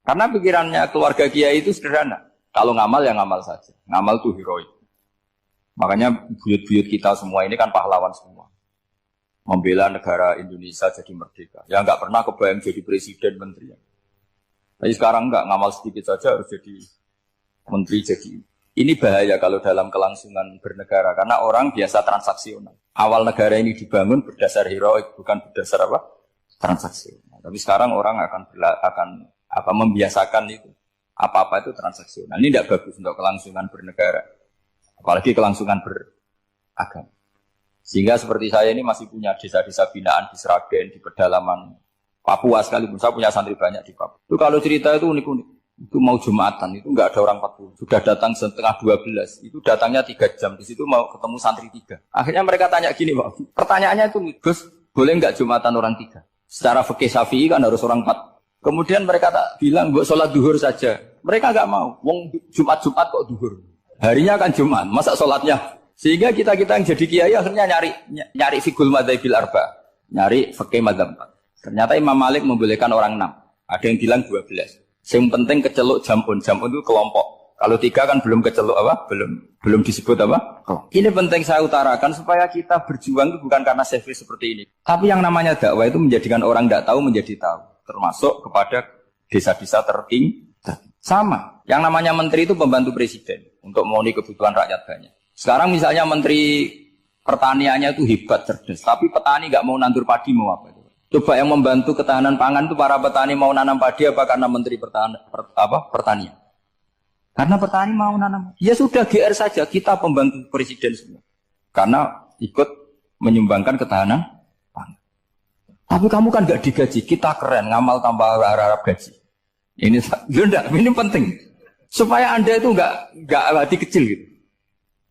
Karena pikirannya keluarga kiai itu sederhana. Kalau ngamal ya ngamal saja. Ngamal itu heroik. Makanya buyut-buyut kita semua ini kan pahlawan semua. Membela negara Indonesia jadi merdeka. Ya nggak pernah kebayang jadi presiden, menteri. Tapi sekarang nggak, ngamal sedikit saja harus jadi menteri. Jadi ini bahaya kalau dalam kelangsungan bernegara karena orang biasa transaksional. Awal negara ini dibangun berdasar heroik, bukan berdasar apa? Transaksional. Tapi sekarang orang akan membiasakan itu. Apa-apa itu transaksional. Ini tidak bagus untuk kelangsungan bernegara. Apalagi kelangsungan beragama. Sehingga seperti saya ini masih punya desa-desa binaan di Sragen, di pedalaman Papua sekalipun. Saya punya santri banyak di Papua. Itu kalau cerita itu unik-unik. Itu mau Jumatan, itu enggak ada orang 40. Sudah datang setengah 12. Itu datangnya 3 jam. Di situ mau ketemu santri 3. Akhirnya mereka tanya gini, Pak. Pertanyaannya itu, Gus, boleh enggak Jumatan orang 3? Secara fikih Syafi'i kan harus orang 4. Kemudian mereka tak bilang, buat sholat duhur saja. Mereka enggak mau. Wong Jumat-Jumat kok duhur. Harinya kan Jumat, masa sholatnya? Sehingga kita yang jadi kiai akhirnya nyari fikul madzhabil arba, nyari fikih madzhab 4. Ternyata Imam Malik membolehkan orang 6. Ada yang bilang 12. Yang penting keceluk jamun itu kelompok. Kalau 3 kan belum keceluk apa? Belum disebut apa? Oh. Ini penting saya utarakan supaya kita berjuang itu bukan karena selfie seperti ini. Tapi yang namanya dakwah itu menjadikan orang tidak tahu menjadi tahu. termasuk kepada desa-desa tertinggi. Sama. Yang namanya menteri itu pembantu presiden untuk memenuhi kebutuhan rakyat banyak. Sekarang misalnya menteri pertaniannya itu hebat, cerdas, tapi petani nggak mau nandur padi mau apa? Coba yang membantu ketahanan pangan itu para petani mau nanam padi apa karena menteri pertanian? Karena petani mau nanam. Ya sudah GR saja, kita pembantu presiden semua. Karena ikut menyumbangkan ketahanan pangan. Tapi kamu kan nggak digaji, kita keren, ngamal tanpa harap gaji. Ini penting supaya Anda itu nggak hati kecil gitu.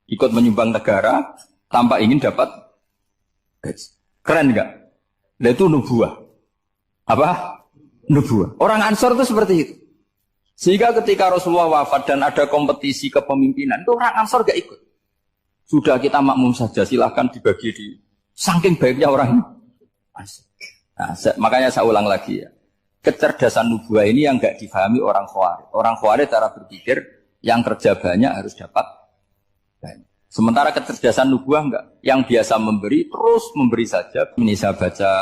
Ikut menyumbang negara tanpa ingin dapat gaji. Keren nggak? Nah itu nubuah. Apa? Nubuah. Orang Ansor itu seperti itu. Sehingga ketika Rasulullah wafat dan ada kompetisi kepemimpinan, itu orang Ansor gak ikut. Sudah kita makmum saja, silahkan dibagi di saking baiknya orang Ansor. Nah, makanya saya ulang lagi ya. Kecerdasan nubuah ini yang gak difahami orang Khawarij. Orang Khawarij cara berpikir yang kerja banyak harus dapat banyak. Sementara kecerdasan nubuah enggak. Yang biasa memberi, terus memberi saja. Ini saya baca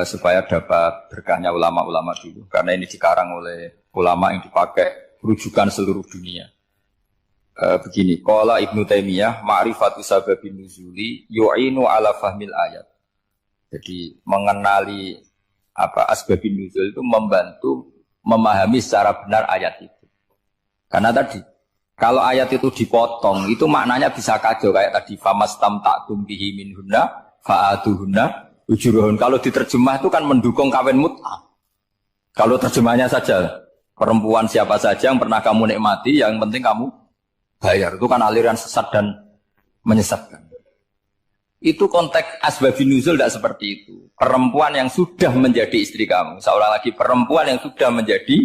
supaya dapat berkahnya ulama-ulama dulu. Karena ini dikarang oleh ulama yang dipakai rujukan seluruh dunia. Begini, qala Ibnu Taimiyah, ma'rifatu sababin nuzuli yu'inu ala fahmil ayat. Jadi mengenali asbabin nuzul itu membantu memahami secara benar ayat itu. Karena tadi kalau ayat itu dipotong, itu maknanya bisa kacau kayak tadi famastam ta'tum bihi minhunna fa'atuhunna ujurahun. Kalau diterjemah itu kan mendukung kawin mut'ah. Kalau terjemahnya saja perempuan siapa saja yang pernah kamu nikmati, yang penting kamu bayar. Itu kan aliran sesat dan menyesatkan. Itu konteks asbabun nuzul tidak seperti itu. Perempuan yang sudah menjadi istri kamu, seolah lagi perempuan yang sudah menjadi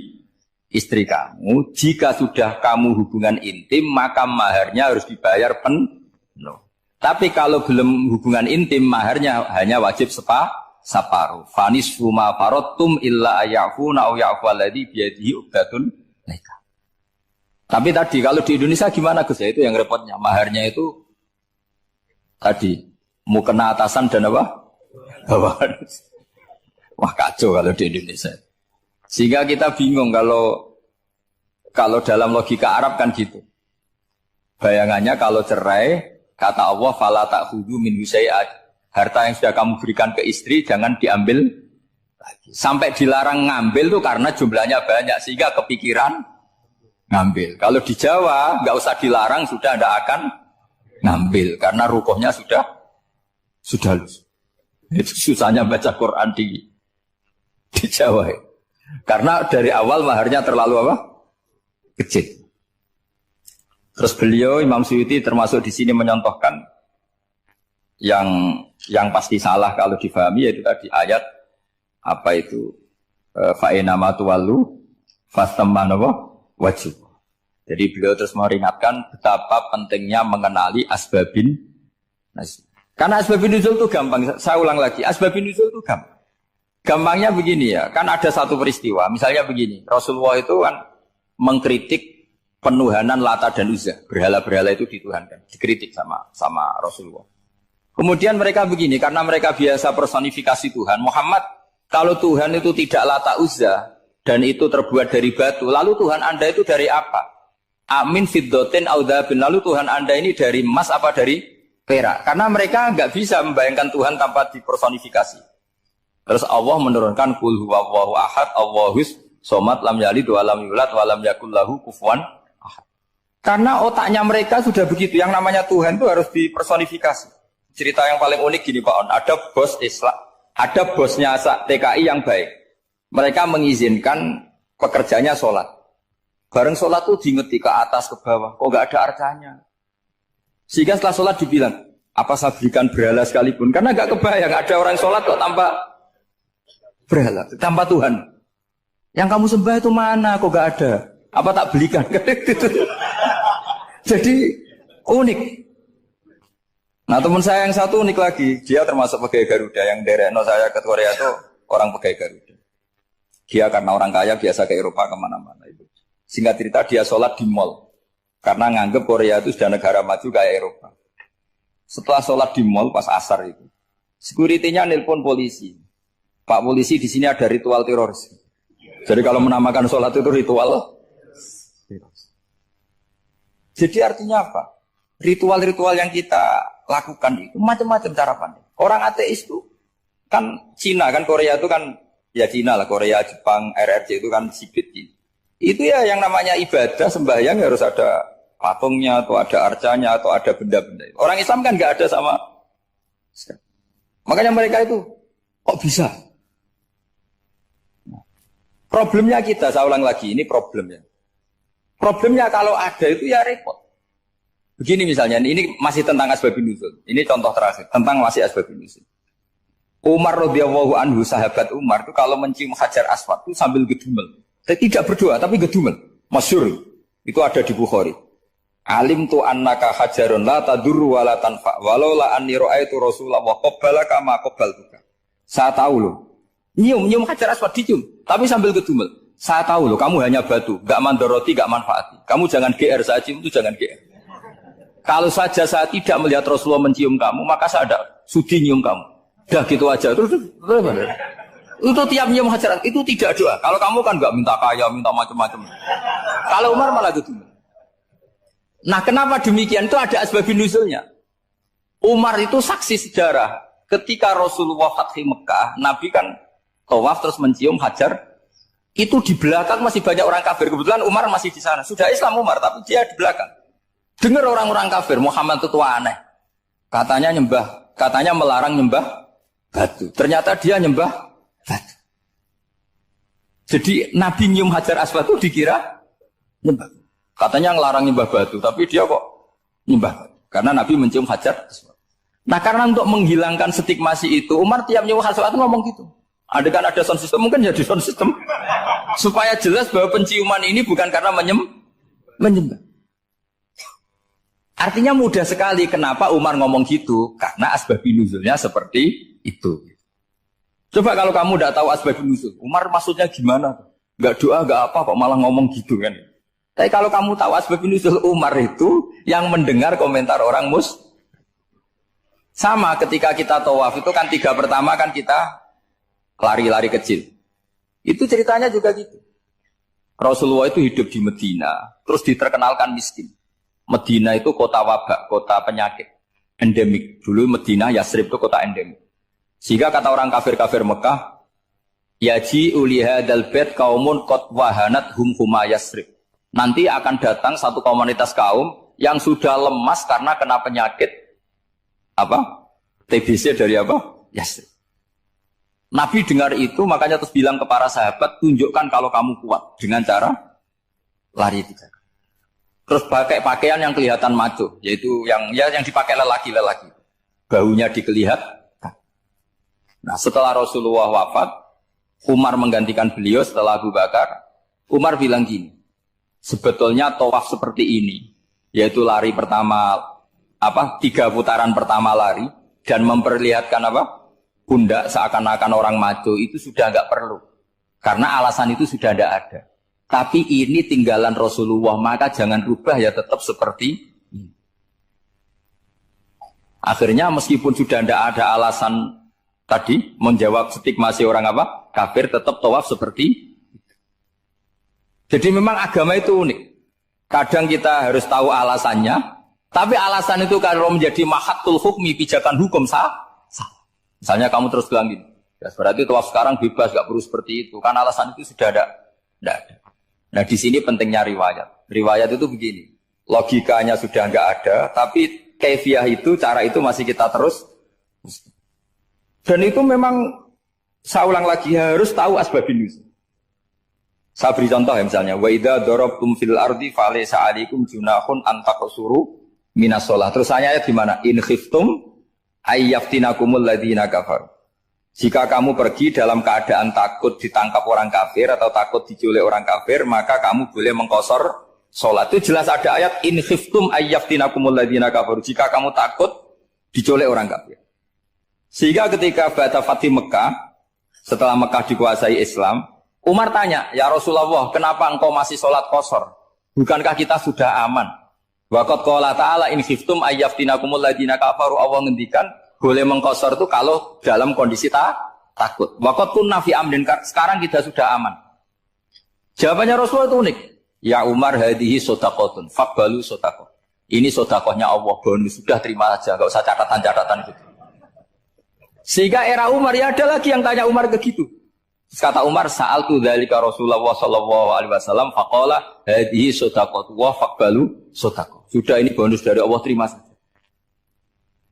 istri kamu, jika sudah kamu hubungan intim, maka maharnya harus dibayar penuh. Tapi kalau belum hubungan intim, maharnya hanya wajib separuh. Fanisfu ma faradtum illa ayafuna aw ya'fu alladhi biyadihi uqdatun nikah. Tapi tadi kalau di Indonesia gimana Gus? Ya itu yang repotnya. Maharnya itu tadi mau kena atasan dan apa? Bawahan. Wah kacau kalau di Indonesia. Sehingga kita bingung kalau dalam logika Arab kan gitu. Bayangannya kalau cerai, kata Allah fala ta'khudhu min syai'at. Harta yang sudah kamu berikan ke istri jangan diambil lagi. Sampai dilarang ngambil tuh karena jumlahnya banyak sehingga kepikiran ngambil. Kalau di Jawa nggak usah dilarang sudah tidak akan ngambil karena rukuhnya sudah lulus. Itu susahnya baca Quran di Jawa. Karena dari awal maharnya terlalu apa? Kecil. Terus beliau Imam Suyuti termasuk di sini menyontohkan yang pasti salah kalau difahami yaitu tadi ayat apa itu fa'ina matuwalu fastamanawa wajib. Jadi beliau terus meringatkan betapa pentingnya mengenali asbabin nuzul. Karena asbabin nuzul itu gampang. Saya ulang lagi, asbabin nuzul itu gampang. Gampangnya begini ya, kan ada satu peristiwa. Misalnya begini, Rasulullah itu kan mengkritik penuhanan Lata dan Uzza. Berhala-berhala itu dituhankan, dikritik sama Rasulullah. Kemudian mereka begini, karena mereka biasa personifikasi Tuhan. Muhammad, kalau Tuhan itu tidak Lata Uzza dan itu terbuat dari batu, lalu Tuhan Anda itu dari apa? Amin fiddotin audabin. Lalu Tuhan Anda ini dari emas apa dari perak? Karena mereka nggak bisa membayangkan Tuhan tanpa dipersonifikasi. Terus Allah menurunkan qul huwallahu ahad, Allahus somad, lam yalid wa lam yulad wa lam yakul lahu kufuwan ahad. Karena otaknya mereka sudah begitu, yang namanya Tuhan itu harus dipersonifikasi. Cerita yang paling unik gini Pak On, ada bos Islam, ada bosnya TKI yang baik. Mereka mengizinkan pekerjanya sholat. Bareng sholat tuh diingeti ke atas ke bawah, kok gak ada arcanya. Sehingga setelah sholat dibilang, apa saya berikan berhala sekalipun? Karena gak kebayang ada orang sholat kok tanpa berhala, tanpa Tuhan. Yang kamu sembah itu mana? Kok gak ada? Apa tak belikan? Jadi unik. Nah teman saya yang satu unik lagi. Dia termasuk pegawai Garuda. Yang derekno saya ke Korea itu orang pegawai Garuda. Dia karena orang kaya biasa ke Eropa kemana-mana itu. Singkat cerita dia sholat di mall. Karena nganggep Korea itu sudah negara maju kayak Eropa. Setelah sholat di mall pas asar itu. Security-nya nelpon polisi. Pak polisi di sini ada ritual teroris. Jadi kalau menamakan sholat itu ritual. Jadi artinya apa? Ritual-ritual yang kita lakukan itu macam-macam cara pandang. Orang ateis itu kan Cina kan Korea itu kan ya Cina lah, Korea, Jepang, RRC itu kan sipit. Itu ya yang namanya ibadah sembahyang harus ada patungnya atau ada arcanya atau ada benda-benda. Orang Islam kan nggak ada sama. Makanya mereka itu kok bisa? Problemnya kita, saya ulang lagi, ini problemnya. Problemnya kalau ada itu ya repot. Begini misalnya, ini masih tentang asbabun nuzul. Ini contoh terakhir, tentang masih asbabun nuzul. Umar radhiyallahu anhu, sahabat Umar itu kalau mencium hajar aswad itu sambil gedumel. Tidak berdoa, tapi gedumel. Masyhur. Itu ada di Bukhari. Alim tu annaka hajarun la tadurru wa la tanfa. Walau la anni ra'aitu Rasulullah wa qabbalaka ma qabbaltuka. Saya tahu loh. Nyium hajar aswad dicium, tapi sambil gedumel. Saya tahu loh, kamu hanya batu, gak mandoroti, gak manfaati. Kamu jangan GR, saya cium itu jangan GR. Kalau saja saya tidak melihat Rasulullah mencium kamu, maka saya ada sudi nyium kamu. Dah gitu aja. Itu tiap nyium hajar, itu tidak doa. Kalau kamu kan gak minta kaya, minta macam-macam. Kalau Umar malah gedumel. Nah kenapa demikian? Itu ada asbabun nuzulnya. Umar itu saksi sejarah. Ketika Rasulullah Fathi Mekah, Nabi kan tawaf terus mencium hajar. Itu di belakang masih banyak orang kafir. Kebetulan Umar masih di sana. Sudah Islam Umar, tapi dia di belakang. Dengar orang-orang kafir, Muhammad itu tua aneh. Katanya melarang nyembah batu. Ternyata dia nyembah batu. Jadi Nabi nyium hajar aswad itu dikira nyembah. Katanya ngelarang nyembah batu, tapi dia kok nyembah batu. Karena Nabi mencium hajar aswad. Nah karena untuk menghilangkan stigmasi itu, Umar tiap nyium hajar aswad ngomong gitu. Kan ada sound system, mungkin jadi sound system. Supaya jelas bahwa penciuman ini bukan karena menyembah. Artinya mudah sekali kenapa Umar ngomong gitu. Karena asbabun nuzulnya seperti itu. Coba kalau kamu tidak tahu asbabun nuzul, Umar maksudnya gimana? Gak doa, gak apa kok malah ngomong gitu kan. Tapi kalau kamu tahu asbabun nuzul Umar itu yang mendengar komentar orang sama ketika kita tawaf itu kan 3 pertama kan kita lari-lari kecil. Itu ceritanya juga gitu. Rasulullah itu hidup di Medina, terus diterkenalkan miskin. Medina itu kota wabak, kota penyakit, endemik. Dulu Medina, Yasrib itu kota endemik. Sehingga kata orang kafir-kafir Mekah, yaji ulihadal bait kaumun qad wahanat huma Yasrib. Nanti akan datang satu komunitas kaum yang sudah lemas karena kena penyakit TBC dari Yasrib. Nabi dengar itu, makanya terus bilang ke para sahabat, tunjukkan kalau kamu kuat dengan cara lari 3 kali. Terus pakai pakaian yang kelihatan maco, yaitu yang dipakai lelaki-lelaki. Bahunya dikelihatan. Nah, setelah Rasulullah wafat, Umar menggantikan beliau setelah Abu Bakar. Umar bilang gini, sebetulnya tawaf seperti ini, yaitu lari pertama 3 putaran pertama lari dan memperlihatkan pundak seakan-akan orang maco itu sudah enggak perlu. Karena alasan itu sudah tidak ada. Tapi ini tinggalan Rasulullah, maka jangan rubah ya tetap seperti ini. Akhirnya meskipun sudah tidak ada alasan tadi menjawab stigmasi orang kafir, tetap tawaf seperti itu. Jadi memang agama itu unik. Kadang kita harus tahu alasannya, tapi alasan itu kalau menjadi mahatul hukmi, pijakan hukum sah. Misalnya kamu terus bilang gini, ya berarti tawaf sekarang bebas, gak perlu seperti itu. Kan alasan itu sudah tidak ada. Nah di sini pentingnya riwayat. Riwayat itu begini, logikanya sudah nggak ada, tapi kaifiah itu, cara itu masih kita terus. Dan itu memang, saya ulang lagi, harus tahu asbabun nuzul. Saya beri contoh ya misalnya, wa idza darabtum fil ardi falaysa 'alaikum junahun an taqsuru minas shalah. Terus ayatnya di mana? In khiftum ayyaftinakumul ladzina kafaru. Jika kamu pergi dalam keadaan takut ditangkap orang kafir atau takut diculik orang kafir, maka kamu boleh mengqasar salat. Itu jelas ada ayat in khiftum ayyaftinakumul ladzina kafaru. Jika kamu takut diculik orang kafir. Sehingga ketika Ba'da Fathi Mekah, setelah Mekah dikuasai Islam, Umar tanya, "Ya Rasulullah, kenapa engkau masih salat qasar? Bukankah kita sudah aman?" Waqad qala ta'ala in khiftum ayyaftinaakumul ladzina kafaru, Allah ngendikan boleh mengqasar itu kalau dalam kondisi takut. Waqad kunna fi amrin, sekarang kita sudah aman. Jawabannya Rasulullah itu unik. Ya Umar hadhihi shadaqatun faqbalu shadaqah. Ini sedekahnya Allah, bonus, sudah terima aja, enggak usah catatan-catatan gitu. Sehingga era Umar ya ada lagi yang tanya Umar ke gitu. Kata Umar, sa'altu dzalika Rasulullah sallallahu alaihi wasallam faqala hadhihi shadaqatu wa faqbalu shadaqah. Sudah ini bonus dari Allah, terima saja.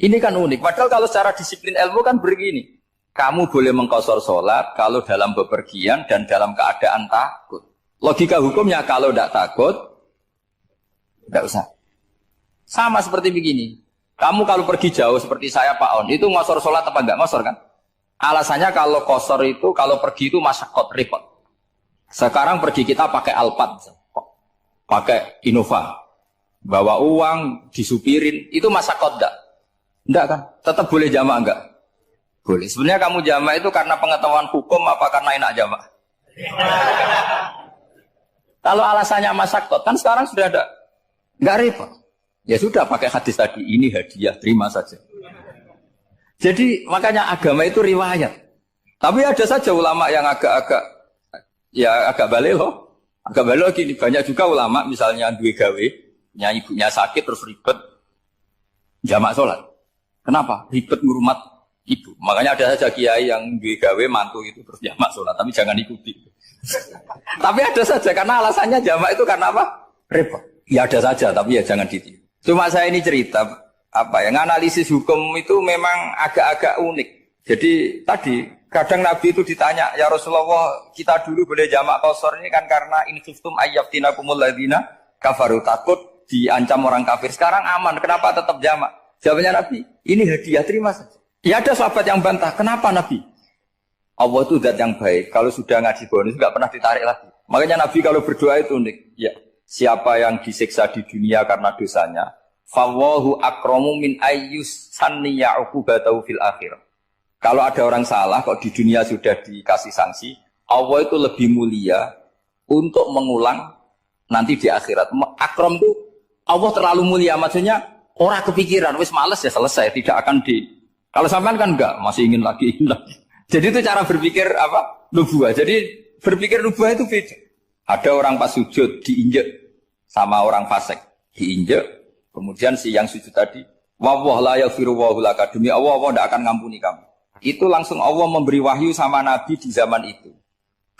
Ini kan unik. Padahal kalau secara disiplin ilmu kan begini. Kamu boleh mengqashar salat kalau dalam bepergian dan dalam keadaan takut. Logika hukumnya kalau tidak takut tidak usah. Sama seperti begini. Kamu kalau pergi jauh seperti saya Pak On, itu ngosor sholat apa enggak ngosor kan? Alasannya kalau kosor itu, kalau pergi itu masyakot, repot. Sekarang pergi kita pakai Alphard, pakai Innova, bawa uang, disupirin, itu masyakot enggak? Enggak kan? Tetap boleh jamaah enggak? Boleh. Sebenarnya kamu jamaah itu karena pengetahuan hukum apa karena enak jamaah? Kalau alasannya masyakot, kan sekarang sudah ada. Enggak repot. Ya sudah pakai hadis tadi, ini hadiah, terima saja. Jadi makanya agama itu riwayat. Tapi ada saja ulama yang agak balik loh. Agak balik lagi, banyak juga ulama misalnya duwe gawe, ibunya sakit terus ribet jamak sholat. Kenapa? Ribet ngurmat ibu. Makanya ada saja kiai yang duwe gawe mantu itu terus jamak sholat, tapi jangan ikuti. Tapi ada saja karena alasannya jamak itu karena apa? Repot. Ya ada saja, tapi ya jangan ditiru. Cuma saya ini cerita analisis hukum itu memang agak-agak unik. Jadi tadi kadang Nabi itu ditanya, ya Rasulullah kita dulu boleh jamak qashar ini kan karena in khiftum ayyafinakumul ladzina kafaru, takut diancam orang kafir. Sekarang aman, kenapa tetap jamak? Jawabannya Nabi, ini hadiah, terima saja. Ya ada sahabat yang bantah, kenapa Nabi? Allah itu zat yang baik, kalau sudah ngaji bonus nggak pernah ditarik lagi. Makanya Nabi kalau berdoa itu unik. Ya. Siapa yang disiksa di dunia karena dosanya, fawahu akramu min ayyus sanniya uqubatahu fil akhirah. Kalau ada orang salah kok di dunia sudah dikasih sanksi, Allah itu lebih mulia untuk mengulang nanti di akhirat. Akram itu Allah terlalu mulia, maksudnya orang kepikiran wis males ya selesai, tidak akan di. Kalau sampean kan enggak, masih ingin lagi. Jadi itu cara berpikir apa? Nubuwah. Jadi berpikir nubuwah itu beda. Ada orang pas sujud diinjek sama orang fasik, diinjek, kemudian si yang sujud tadi, wawah la yaghfiru wallahu laka, demi Allah tidak akan ngampuni kamu. Itu langsung Allah memberi wahyu sama Nabi di zaman itu.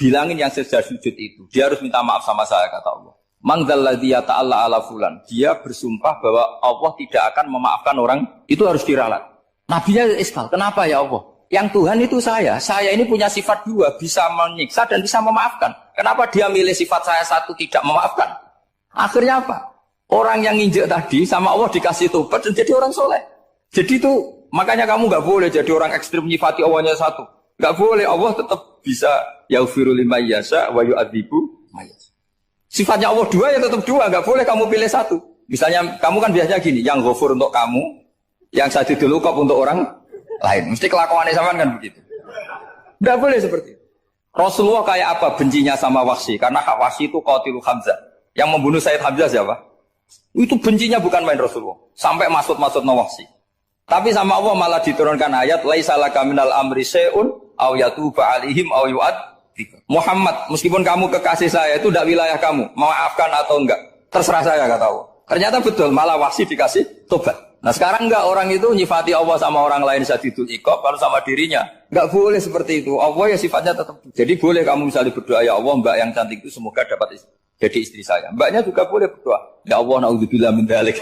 Bilangin yang sedang sujud itu, dia harus minta maaf sama saya, kata Allah. Mangdalladzi yata'alla ala fulan, dia bersumpah bahwa Allah tidak akan memaafkan orang, itu harus diralat. Nabinya iskal, kenapa ya Allah? Yang Tuhan itu saya ini punya sifat dua, bisa menyiksa dan bisa memaafkan. Kenapa dia milih sifat saya satu tidak memaafkan? Akhirnya apa? Orang yang nginjek tadi sama Allah dikasih tobat dan jadi orang soleh. Jadi itu makanya kamu nggak boleh jadi orang ekstrim nyifati Allahnya satu. Nggak boleh, Allah tetap bisa yaghfiru liman yasha wa yu'adzibu man yasha. Sifatnya Allah dua ya tetap dua, nggak boleh kamu pilih satu. Misalnya kamu kan biasanya gini, yang ghafur untuk kamu, yang sadidul uqab untuk orang lain. Mesti kelakuannya sama kan begitu. Nggak boleh seperti itu. Rasulullah kayak apa bencinya sama Wahsy? Karena Wahsy itu qatilu Hamzah. Yang membunuh Sayyid Hamzah siapa? Itu bencinya bukan main Rasulullah. Sampai maksud-maksud Wahsy. Tapi sama Allah malah diturunkan ayat laisa laka minal amri syai'un aw yatuba alaihim aw yu'adzib. Muhammad, meskipun kamu kekasih saya itu tidak wilayah kamu, maafkan atau enggak, terserah saya, kata Allah. Ternyata betul, malah Wahsy dikasih tobat. Nah sekarang enggak, orang itu nyifati Allah sama orang lain sadidul iqab, kalau sama dirinya enggak boleh seperti itu. Allah ya sifatnya tetap. Jadi boleh kamu misalnya berdoa, ya Allah mbak yang cantik itu semoga dapat jadi istri saya. Mbaknya juga boleh berdoa, ya Allah naudzubillah min dzalik.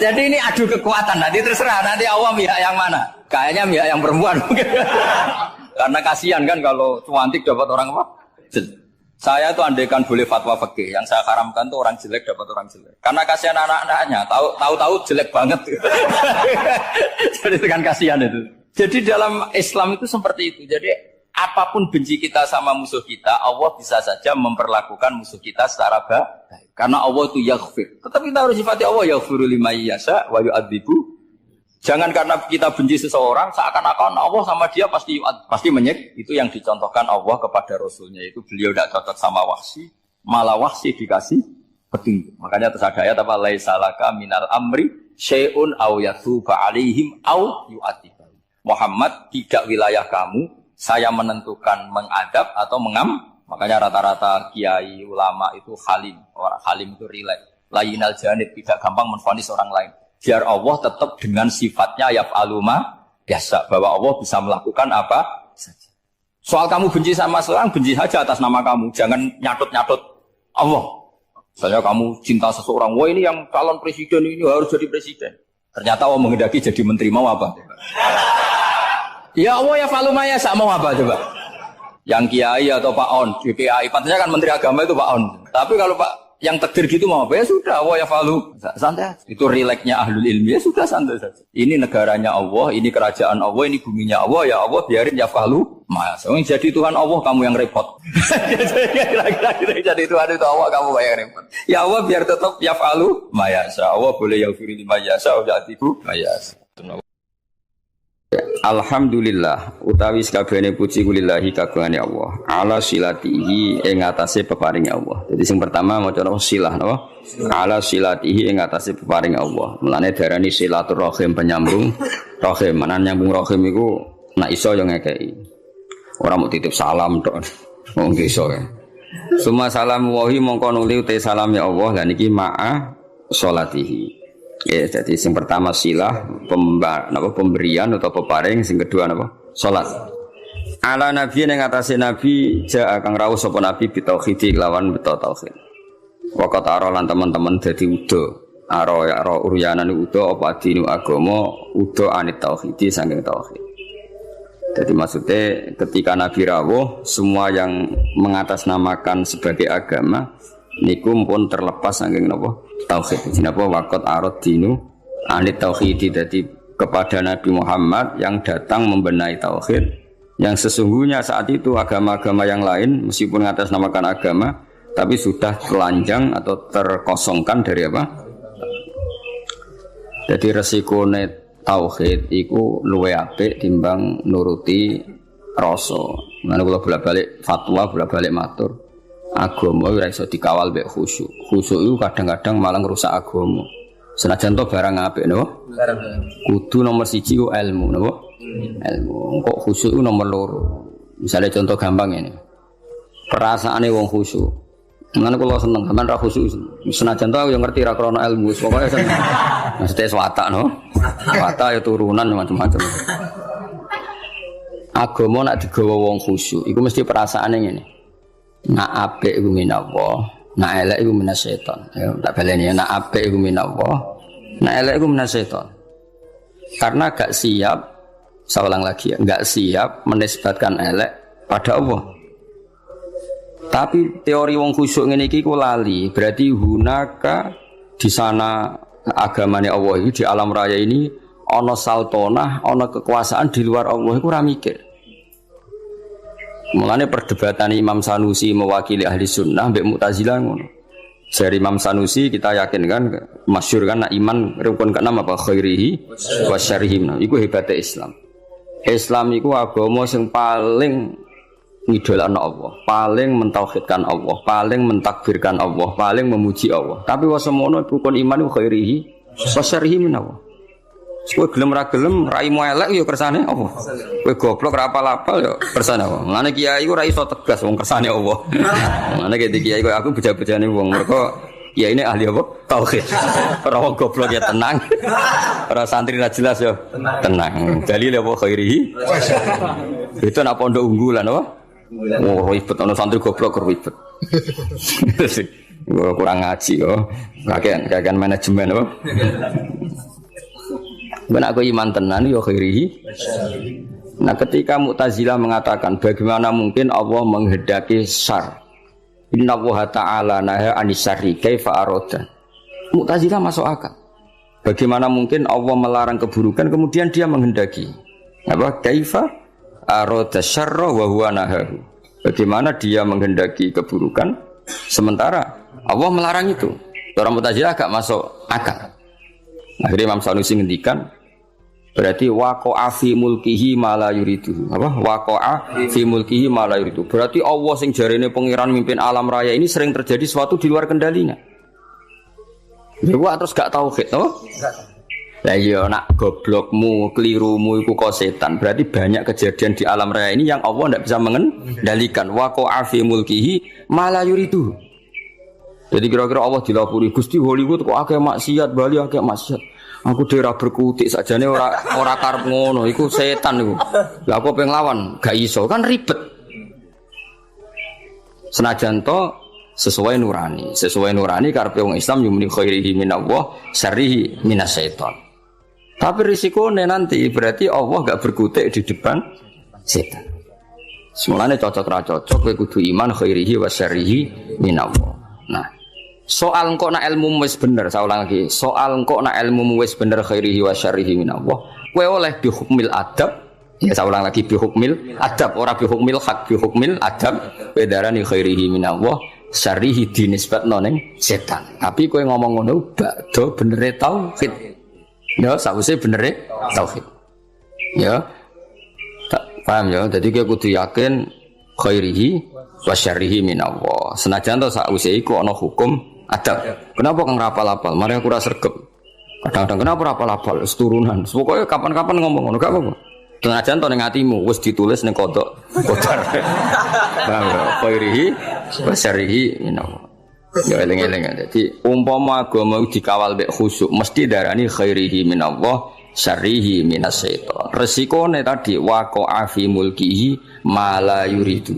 Jadi ini adu kekuatan, nanti terserah nanti Allah pihak yang mana. Kayaknya pihak yang perempuan mungkin. Karena kasihan kan kalau cantik dapat orang apa? Jelek. Saya tuh andaikan boleh fatwa fikih, yang saya haramkan tuh orang jelek dapat orang jelek. Karena kasihan anak-anaknya, tahu-tahu jelek banget. Jadi kan kasihan itu. Jadi dalam Islam itu seperti itu. Jadi apapun benci kita sama musuh kita, Allah bisa saja memperlakukan musuh kita secara baik. Karena Allah itu yaghfir. Tetapi kita harus sifati Allah yaghfiru liman yasha wa yu'adzibu. Jangan karena kita benci seseorang seakan-akan Allah sama dia pasti menyek. Itu yang dicontohkan Allah kepada Rasulnya. Itu beliau tidak cocok sama Wahsy, malah Wahsy dikasih petunjuk. Makanya terus ada ayat apa? Laisa laka minal amri syai'un aw yatuba alaihim aw yu'adzib. Muhammad tidak wilayah kamu, saya menentukan mengadab atau mengam. Makanya rata-rata kiai ulama itu halim. Orang halim itu rileks. Layinal janib, tidak gampang menvonis orang lain. Biar Allah tetap dengan sifatnya yaf'alu ma yasha, bahwa Allah bisa melakukan apa saja. Soal kamu benci sama seorang, benci saja atas nama kamu. Jangan nyatut-nyatut Allah. Misalnya kamu cinta seseorang, wah ini yang calon presiden ini harus jadi presiden. Ternyata Allah menghendaki jadi menteri, mau apa? Ya Allah ya falumaya sak mau apa coba? Yang kiai atau Pak On, GPAI, pantasnya kan menteri agama itu Pak On. Tapi kalau Pak yang takdir gitu mau apa? Ya sudah, Allah ya falu. Santai. Itu rileksnya ahlul ilmi, ya sudah santai saja. Ini negaranya Allah, ini kerajaan Allah, ini buminya Allah, ya Allah biarin ya falu. Mas, jadi Tuhan Allah kamu yang repot. Jadi Tuhan itu Allah kamu yang repot. Ya Allah biar tetap ya falu. Mayasa Allah boleh yaghfir liman yasha wa ya'tibu mayasa. Alhamdulillah utawi sakabehane puji kulillahi kagungane Allah ala silatihi ing atase peparing Allah. Jadi sing pertama maca silah napa? Ala silatihi ing atase peparing Allah. Mulane darani silaturahim penyambung rahim. Menan nyambung rahim iku nek iso yo ngekeki. Ora mau titip salam tok. Wong iso ya. Suma salam wahi mongko nuli te salam ya Allah lan iki ma'a sholatihi. Ya, jadi yang pertama silah pemberian atau peparing, yang kedua apa? Salat. Ala nabi yang ngatasi nabi ja kang rawuh sapa nabi bitauhid lawan beto tauhid. Waqat arolan teman-teman dadi udo. Aro uryanan udo apa dinu agama udo anit tauhid saking tauhid. Jadi maksudnya ketika nabi rawuh semua yang mengatasnamakan sebagai agama niku pun terlepas saking napa tauhid. Jenapa waqat arad dinu anit tauhid, dadi kepada Nabi Muhammad yang datang membenahi tauhid yang sesungguhnya saat itu agama-agama yang lain meskipun mengatasnamakan agama tapi sudah telanjang atau terkosongkan dari apa? Jadi resikone tauhid iku luwih apik timbang nuruti rasa. Mana kula bolak-balik fatwa bolak-balik matur. Agama ora iso dikawal mek khusyuk. Khusyuk itu kadang-kadang malah ngrusak agama. Senajan to barang apik napa? Kudu nomor 1 ku ilmu napa? Ilmu. Kok khusyuk itu nomor 2. Misalnya contoh gampang ini. Perasaane wong khusyuk. Mulane kula seneng sampean ra khusyuk. Senajan to aku yo ngerti ra krana ilmu, pokoke seneng. Mesti watak no. Watak ya turunan macam-macam. Agama nak digawa wong khusyuk, iku mesti perasaane ngene. Nak apik iku minallah, nak elek iku minasyaiton. Ya tak baleni nak apik iku minallah, nak elek iku minasyaiton. Karena gak siap, saya ulang lagi ya, gak siap menisbatkan elek pada Allah. Tapi teori wong khusyuk ngene iki ku lali, berarti hunaka di sana agamane Allah itu di alam raya ini ana saltonah, ana kekuasaan di luar Allah iku ora mikir. Mulane perdebatan Imam Sanusi mewakili ahli sunnah mbek Mu'tazilah ngono. Dari Imam Sanusi kita yakin kan masyhur kan iman rukun keenam apa khairihi wa syarrihi. Iku hebatnya Islam. Islam iku agama sing paling ngidolakno Allah, paling mentauhidkan Allah, paling mentakbirkan Allah, paling memuji Allah. Tapi wasemono rukun iman iku khairihi wa syarrihi min Allah. Kowe gelem ra gelem raimu elek ya kersane apa? Kowe goblok ra apal-apal ya kersane apa? Mane kiai ku ra iso tegas wong kersane apa. Mane kiai kowe aku beja-bejane wong mergo kiai ini ahli apa? Tauhid. Ora wong goblok ya tenang. Ora santri ra jelas ya tenang. Dalil apa khairihi? Itu nak pondok unggulan apa? Oh ribet ana santri goblok ribet. Kurang ngaji kok. Kakean manajemen apa? Ben aku iman tenan ya khairihi. Nah ketika Mu'tazilah mengatakan bagaimana mungkin Allah menghendaki syar. Inna Allah ta'ala naha anisari kaifa aroda. Mu'tazilah masuk akal. Bagaimana mungkin Allah melarang keburukan kemudian dia menghendaki. Apa? Kaifa aroda syarra wa huwa nahahu. Bagaimana dia menghendaki keburukan sementara Allah melarang itu. Orang Mu'tazilah agak masuk akal. Akhirnya Imam Sanusi ngendikan berarti waqa'a fi mulkihi ma la yuridu. Apa? Waqa'a fi mulkihi ma la yuridu. Berarti Allah sing jarene pangeran mimpin alam raya ini sering terjadi sesuatu di luar kendalinya. Dewa terus gak tauhid, toh? Lah iya nak goblokmu, kelirumu iku kok setan. Berarti banyak kejadian di alam raya ini yang Allah tidak bisa mengendalikan. Wa qa'a fi mulkihi ma la yuridu. Jadi kira-kira Allah dilapuri Gusti Hollywood kok akeh maksiat, Bali akeh maksiat. Aku dhewe berkutik sakjane ora karep ngono, iku setan iku. Lah aku pengen lawan, gak iso, kan ribet. Senajan to sesuai nurani karepe wong Islam yumni khairihi minallah syarrihi minasyaiton. Tapi risikonya nanti berarti Allah gak berkutik di depan setan. Semulanya cocok ra cocok kowe kudu iman khairihi wa syarrihi minallah. Nah, soal engko nak ilmu wis bener, saya ulang lagi. Soal engko nak ilmu wis bener khairihi wa syarrihi minallah, kowe oleh bi hukmil adab. Ya saya ulang lagi bi hukmil adab, ora bi hukmil hak, bi hukmil adab. Bedarani khairihi minallah, syarrihi dinisbatno ning setan. Tapi kowe ngomong ngono bakdo benere tauhid. Ya, sausé benere tauhid. Ya. Tak paham ya. Jadi kowe kudu yakin khairihi wa syarrihi minallah. Senajan to sausé iku ana hukum adab. Kenapa kang rapal-apal? Mari aku ora sregep. Kadang-kadang kenapa rapal-apal? Wis turunan. Pokoke kapan-kapan ngomong ngono gak apa-apa. Senajan to ning atimu wis ditulis ning kodok. Paham ya? Khairihi wa syarrihi minallah. Ya eling-eling. Jadi umpama agama dikawal mek khusyuk mesti darani khairihi minallah syarrihi minasyaiton. Resikone tadi waqa'a fi mulkihi ma la yuridu.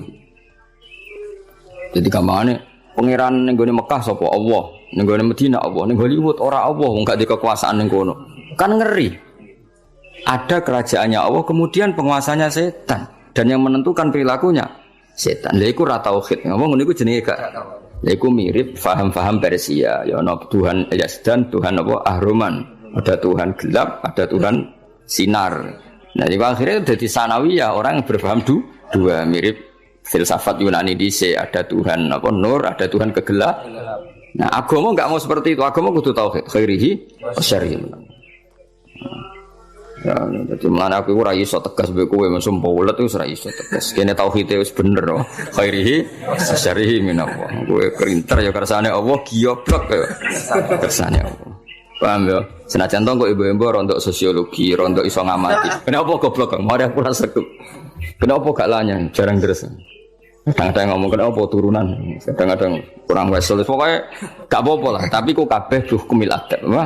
Jadi gamane pangeran ning gone Mekah sapa Allah, ning gone Madinah Allah, ning Hollywood ora Allah wong gak di kekuasaan ning kono. Kan ngeri. Ada kerajaannya Allah kemudian penguasanya setan dan yang menentukan perilakunya setan. Lha iku ra tauhid. Ngomong ngono iku jenenge gak. Iku mirip faham-faham Persia, ya ana Tuhan Yazdan, Tuhan apa Ahroman, ada Tuhan gelap, ada Tuhan sinar. Nah, di akhirnya jadi sanawiyah orang yang berpaham dua mirip filsafat Yunani dhisik, ada Tuhan apa nur, ada Tuhan kegelap. Nah, agama enggak mau seperti itu, agama kudu tauhid, khairihi wasyarrihi. Ya, jadi mulane aku ora iso tegas mbek kowe mesum paulet wis ora iso tegas. Kene tauhide wis bener kok. Khairihi syarrihi minallah. Kowe kerinter ya kersane Allah, giyoblok ya kersane Allah. Paham ya? Senajan to kok ibu-ibu rontok sosiologi, rontok iso ngamati. Kenapa goblok kok? Mari aku rasa sregep. Kenapa gak lanyang? Jarang deres. Kadang-kadang ngomong kenapa turunan, kadang-kadang kurang wesel. Pokoknya gak apa-apa lah. Tapi kok kabeh hukumil adab, wah.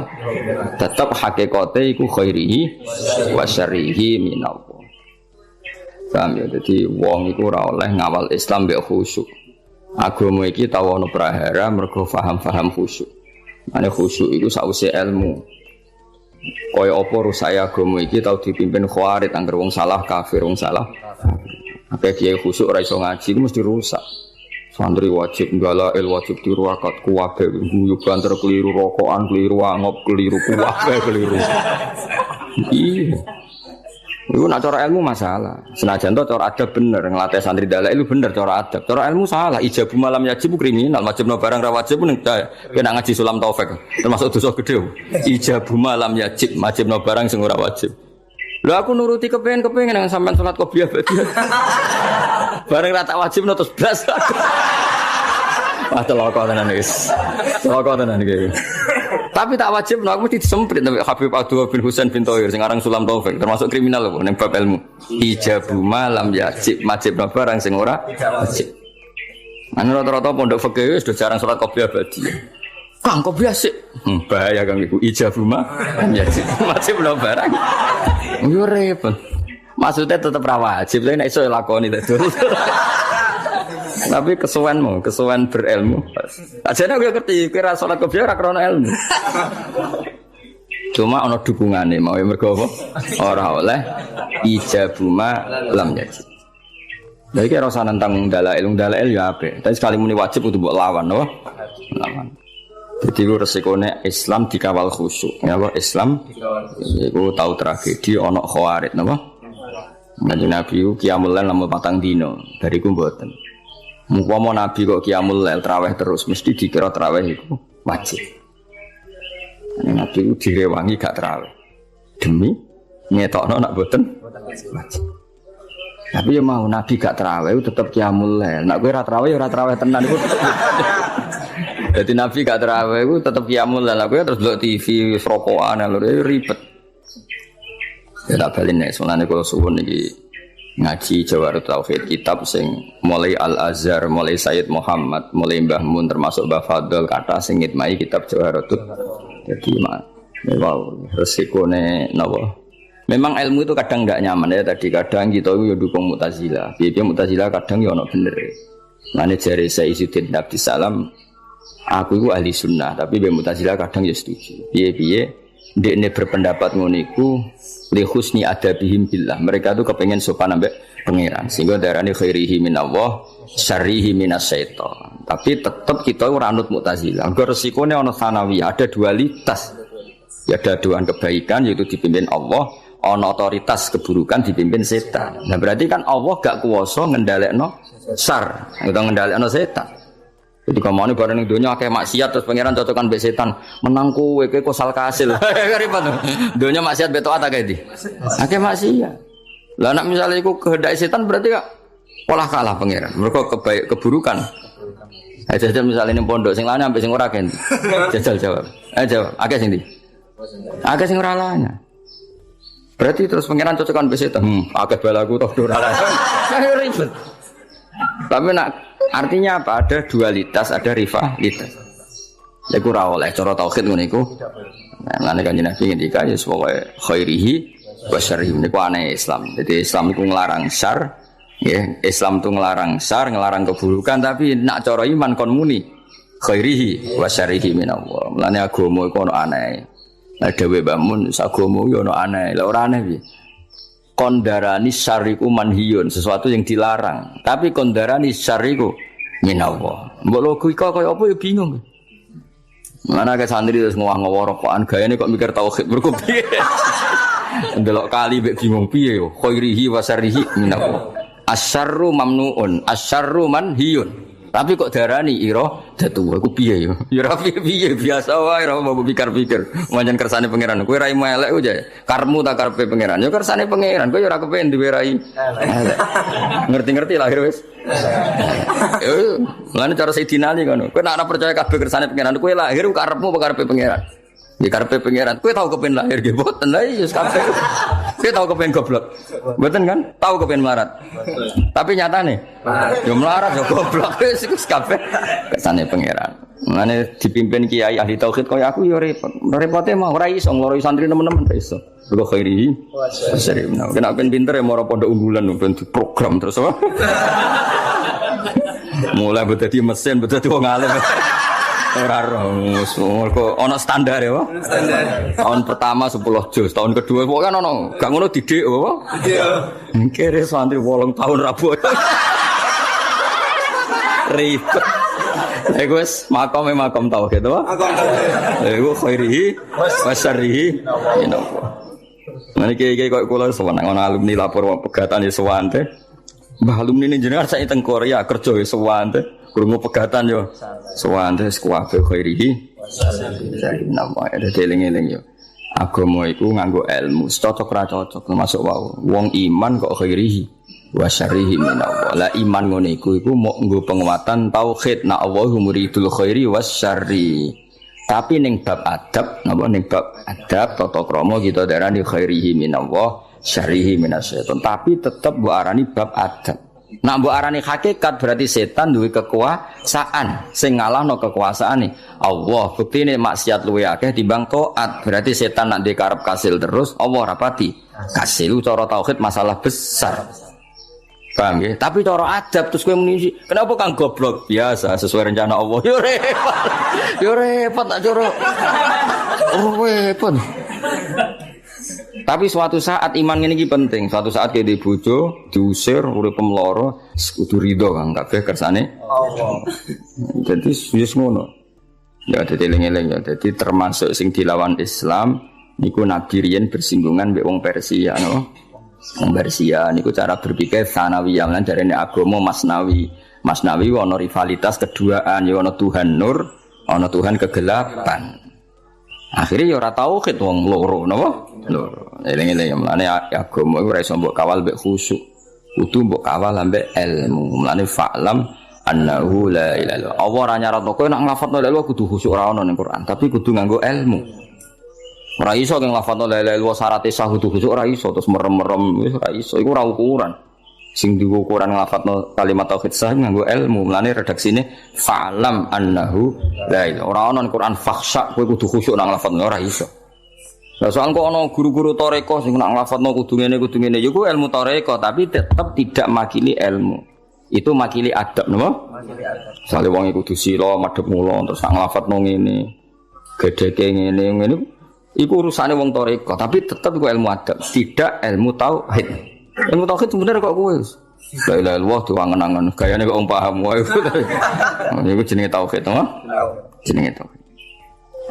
Tetap hakikate iku khairihi wa syarrihi minallah. Paham ya? Jadi wong iku ora oleh ngawal Islam mbek khusyuk. Agama iki tau ana prahara mergo paham-paham khusyuk. Ane khusyuk iku sausé ilmu. Kaya apa rusake agama iki tau dipimpin khawarit angger wong salah kafir, wong salah. Apa kiai khusyuk ora iso ngaji itu mesti rusak. Santri wajib galail wajib tiru akad kuwabe guyu banter keliru rokokan keliru angop keliru kuwabe keliru. Iya. Itu nak cara ilmu masalah. Senajan to cara adab bener nglatih santri dalail bener cara adab. Cara ilmu salah. Ijabu malam yajib kriminal, wajibno barang ra wajib ning kena ngaji sulam taufik. Termasuk dosa gede. Ijabu malam yajib, wajibno barang sing ora wajib. Lho aku nuruti kepengen nang sampean salat qobliyah badiah. Bareng ra tak wajibno terus blas. Wah telaka tenan wis. Telaka tenan iki. Tapi tak wajibno aku mesti disemprit sampai Habib Abdullah bin Husain bin Thohir sing aran Sulam Taufik termasuk kriminal lho ning bab ilmu. Ijabu malam yajib wajibno barang sing ora wajib. Anu rata-rata pondok fikih wis do jarang salat qobliyah badiah. Kang kok biasa bahaya kang iku ijabu yajib wajibno barang. Yo repot. Maksudnya tetap wajib, tapi nek iso lakoni dadi. Tapi kesuwen berilmu. Ajane aku ngerti kira salat qobliyah ora krana ilmu. Cuma ana dukungane mau mergo apa? Ora oleh ijabuma lam yajib. Lha iki ora nentang dalail ya apik. Tapi sekali muni wajib kudu mbok lawan, no? Lawan. Jadi itu resikonya Islam dikawal khusyuk. Ya Allah Islam itu tahu tragedi onok khawarit, napa? Nabi itu qiyamul lail namun patang dino dari kumboten. Mumpama Nabi kok qiyamul lail traweh terus mesti dikira traweh itu wajib. Nabi itu direwangi gak traweh demi ngetokno nak boten wajib. Tapi ya mau Nabi gak traweh tetap qiyamul lail. Nak kowe ora traweh tenan iku. Jadi Nabi gak terawih itu tetap qiyamul lail. Aku terus delok TV rokokan lho ribet. Ya tak balen nek sunane kula suwun iki ngaji Jawarut Tauhid kitab sing mulai Al-Azhar, mulai Sayyid Muhammad, mulai Mbah Mun termasuk Mbah Fadl kata sing ngitmai kitab Jawarut. Jadi wow, resikone napa? Memang ilmu itu kadang enggak nyaman ya tadi kadang kita yo dukung Mu'tazilah. Piye Mu'tazilah kadang yo ono bener. Mane jare Sayyidina Abdus Salam aku itu ahli sunnah tapi be Mu'tazilah kadang ya setuju. Piye-piye ndekne berpendapat ngono iku li husni adabihim billah. Mereka tuh kepengen sopan ambek pangeran. Sehingga darane khairihi minallah, syarrihi minasyaiton. Tapi tetap kita ora anut Mu'tazilah. Engko resikone ana sanawi, ada dualitas. Ya ada dua kebaikan yaitu dipimpin Allah, ana otoritas keburukan dipimpin setan. Nah berarti kan Allah gak kuwasa ngendhalekno syar, utawa ngendhalekno setan. Jadi kamane bareng ning donya akeh maksiat terus pangeran cocokan mbek setan, menang kowe kosal kasil. Ribet. Donya maksiat beto ata kae iki. Akeh maksiat. Lah nek misale iku kehendak setan berarti kok olah kalah pangeran. Mergo keburukan. Jajal misale ning pondok sing lane ambek sing ora gen. Jajal jawab. Jawab. Akeh sing ndi? Akeh sing ora lane. Berarti terus pangeran cocokan mbek setan. Akeh balaku toh ora lane. Ribet. Tapi nak artinya apa? Ada dualitas, ada rivalitas. Ya ora oleh cara tauhid ngono iku. Lan Kanjeng Nabi ngendika ya pokoke khairihi wa syarrihi niku aneh Islam. Jadi Islam iku nglarang syar, ya, Islam itu nglarang syar, nglarang keburukan tapi nak cara iman kon muni khairihi wa syarrihi minallah. Mulane agama iku ono aneh. Lah dhewe bangun agama yo ono aneh. Lah ora aneh piye? Kondarani syariku manhiyun, sesuatu yang dilarang. Tapi kondarani syariku minallah. Mbok logika kaya apa ya bingung. Mana ke santri terus ngowah-ngowah rokokan gayane kok mikir tauhid mergo piye. Ndelok kali mek bingung piye yo. Khairihi wa syarrihi minallah. Asyarru mamnuun, asyarru manhiyun. Tapi kok darani ira datu aku piye yo. Ya ora piye biasa wae ora mau pikir-pikir. Manjen kersane pangeran. Kowe raimu elek aja. Karmu tak karepe pangeran. Ya kersane pangeran. Kowe ya ora kepen duwe rai. Ngerti-ngerti lahir wis. Yo, lan cara Sayyidina Ali ngono. Kowe nek ora percaya kabeh kersane pangeran, kowe lahir karepmu apa karepe pangeran? Ya karepe pangeran. Kowe tau kepen lahir nggih mboten lha ya kabeh. Kowe tau kepen goblok. Mboten kan? Tau kepen melarat. Tapi nyatane yo melarat yo goblok wis kabeh kersane pangeran. Mane dipimpin kiai ahli tauhid kaya aku yo repot. Repote mah ora iso ngloroi santri nemen-nemen ora iso. Mergo khairi. Serius. Kena ben pinter ya moro pondok unggulan ben diprogram terus apa. Mulai dadi mesin, dadi wong alim. Ora mergo ana standar ya, Pak. Standar. Tahun pertama 10 juz, tahun kedua kok kan ana gak ngono didik apa? Iya. Kere santri 8 tahun rabu. Ribet. Iku wis makom tauhid to. Makom tauhid. Iku khairihi wa syarrihi. Mane iki kok kula seneng ana alumni lapor pegatan ya sewante. Mbah alumni jenengan sak teng Korea kerja ya sewante. Krungu pegatan yo. Sewante kuwabe khairihi. Nama ada eling-eling yo. Agama iku nganggo ilmu, cocok ra cocok termasuk wau. Wong iman kok khairihi wa syarrihi minallah. La iman ngene iku mok nggo penguatan tauhid na Allahu muridul khairi was syarri. Tapi ning bab adab, napa ning bab adab tata krama kita darani khairihi minallah, syarrihi minasyaiton. Tapi tetep mbok arani bab adab. Nak mbok arani hakikat berarti setan duwe kekuasaan sing ngalahno kekuasaane Allah. Buktine maksiat luwe akeh timbang taat. Berarti setan nak dikarep kasil terus Allah rapati. Kasil cara tauhid masalah besar. Paham ya? Tapi cara adab terus kowe muni kenapa kang goblok? Biasa sesuai rencana Allah. Yo repot. Yo repot tak cara. Repot. Tapi suatu saat iman ini penting. Suatu saat dia dibojo, diusir, urip pemloro, kudu ridho kan kabeh kersane Allah. Jadi wis ngono. Ya dadi eling-eling ya. Dadi termasuk sing dilawan Islam niku Nabi riyen bersinggungan mbek wong Persia no. Wong Persia niku cara berpikir sanawiyah lan jarene agama Masnawi. Masnawi ana rivalitas keduaan, ya ana Tuhan nur, ana Tuhan kegelapan. Akhirnya ya ora tauhid wong loro napa? Loro. Eling-eling mlane agama iku ora iso mbok kawal mbek khusyuk. Kudu mbok kawal ambek ilmu. Mlane fa'lam annahu la ilaha illallah. Allah ora nyaratno kowe nek nglafadzno la ilaha kudu khusyuk ora ono ning Quran, tapi kudu nganggo ilmu. Ora iso kang nglafadzno la ilaha illallah syaraté sah kudu khusyuk ora iso terus merem-merem wis ora iso. Iku ora ukuran. Sing dienggo ukuran nglafadzno kalimat tauhid sah nganggo ilmu. Mulane redaksine fa'lam annahu la ilaha. Ora ono ning Quran fakhsha kowe kudu khusyuk nang nglafadzno ora iso. Lah soal kok ana guru-guru toreko sing nak nglafadzno kudu ngene ya ku ilmu toreko tapi tetap tidak makili ilmu. Itu makili adab napa? Makili adab. Sale wong iku kudu sila madhep mula terus nak nglafadzno ngene. Gedheke ngene iku urusane wong toreko tapi tetap iku ilmu adab, tidak ilmu tauhid. Ilmu tauhid sebenarnya kok kowe. La ilaha illallah diwangen-angen gayane kok wong paham wae. Niku jenenge tauhid to? Jenenge tauhid.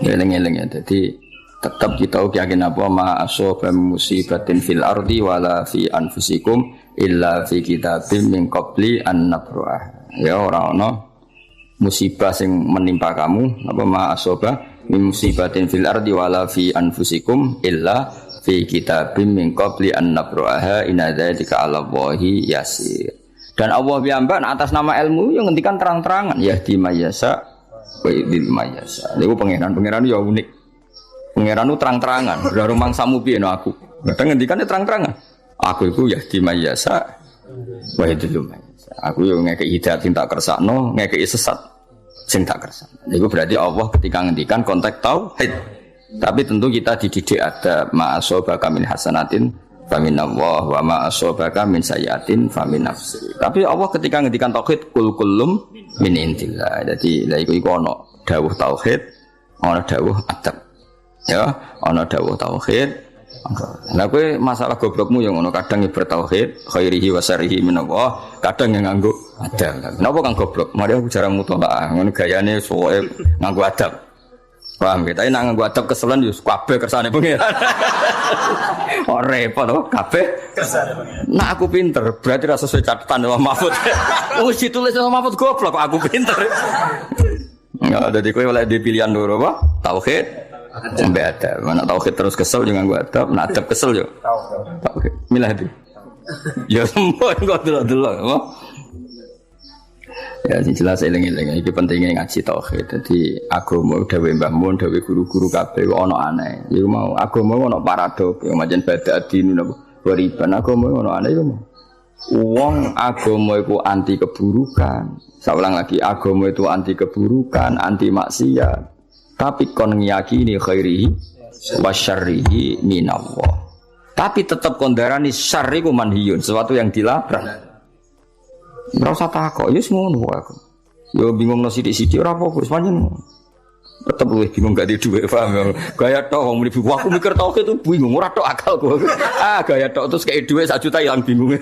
Eling-eling ya dadi tetap kita yakin apa ma asoba musibatin fil ardi wala fi anfusikum illa fi kitabim min qabli an nabra'ah. Ya ora ono musibah sing menimpa kamu apa ma asoba musibatin fil ardi wala fi anfusikum illa fi kitabim min qabli an nabra'ah inna dzalika 'ala Allahi yasir. Dan Allah piyambak atas nama ilmu yang ngendikan terang-terangan yahdi mayyasa wa yudhil mayyasa. Niku pangeran ya unik. Pangeran itu terang-terangan, udah rumang samu piye no aku. Kadang ngendikane terang-terangan. Aku itu ya di mayasa, wa itu mayasa. Aku yo ngekeki hidayat sing tak kersakno, ngekeki sesat sing tak kersakno. Iku berarti Allah ketika ngendikan konteks tauhid. Tapi tentu kita dididik ada ma'asobaka min hasanatin famin Allah wa ma'asobaka min sayyatin famin nafsi. Tapi Allah ketika ngendikan tauhid kul kullum min indillah. Jadi lha iku ono dawuh tauhid, ono dawuh adab. Ya, ana dawuh tauhid. Lah kowe masalah goblokmu yang ngono kadang bertauhid, khairihi wa syarrihi minallah, kadang yang nganggo adab. Kenapa kang goblok? Mari aku jarang mutolaah, ngono gayane soe nganggo adab. Paham kita ini nganggo adab keselan yo kabeh kersane pengiran. Oh repot to, kabeh kersane pengiran. Nah aku pinter, berarti ra sesuai catatan Imam Mahfud. Wis ditulis Imam Mahfud goblok kok aku pinter. Ya, jadi kowe oleh dipilihan loro apa? Tauhid sampai adab. Mana tauhid terus kesel jangan gua adab, nak adab kesel yo. Tauhid. Milah itu. Ya semua kok delok-delok, apa? Ya jelas eling-eling iki pentingnya ngaji tauhid. Dadi agama dawuh Mbah Mun, dawuh guru-guru kabeh ana aneh. Iku mau agama ana paradok, yo majen beda adine napa. Beriban agama ana aneh yo. Wong agama iku anti keburukan. Saya ulang lagi, agama itu anti keburukan, anti maksiat. Tapi kon ngiyakini khairihi wa syarrihi minallah. Tapi tetap kondarani syarri ku manhiyun, sesuatu yang dilarang. Ora usah takok, ya ngono aku. Yo bingung no sithik-sithik ora apa-apa, wis pancen. Tetep luwih bingung gak di dhuwit paham ya. Gaya tok wong muni aku mikir tok itu bingung, ora tok akalku. Gaya tok terus kei dhuwit 1 juta ilang bingung.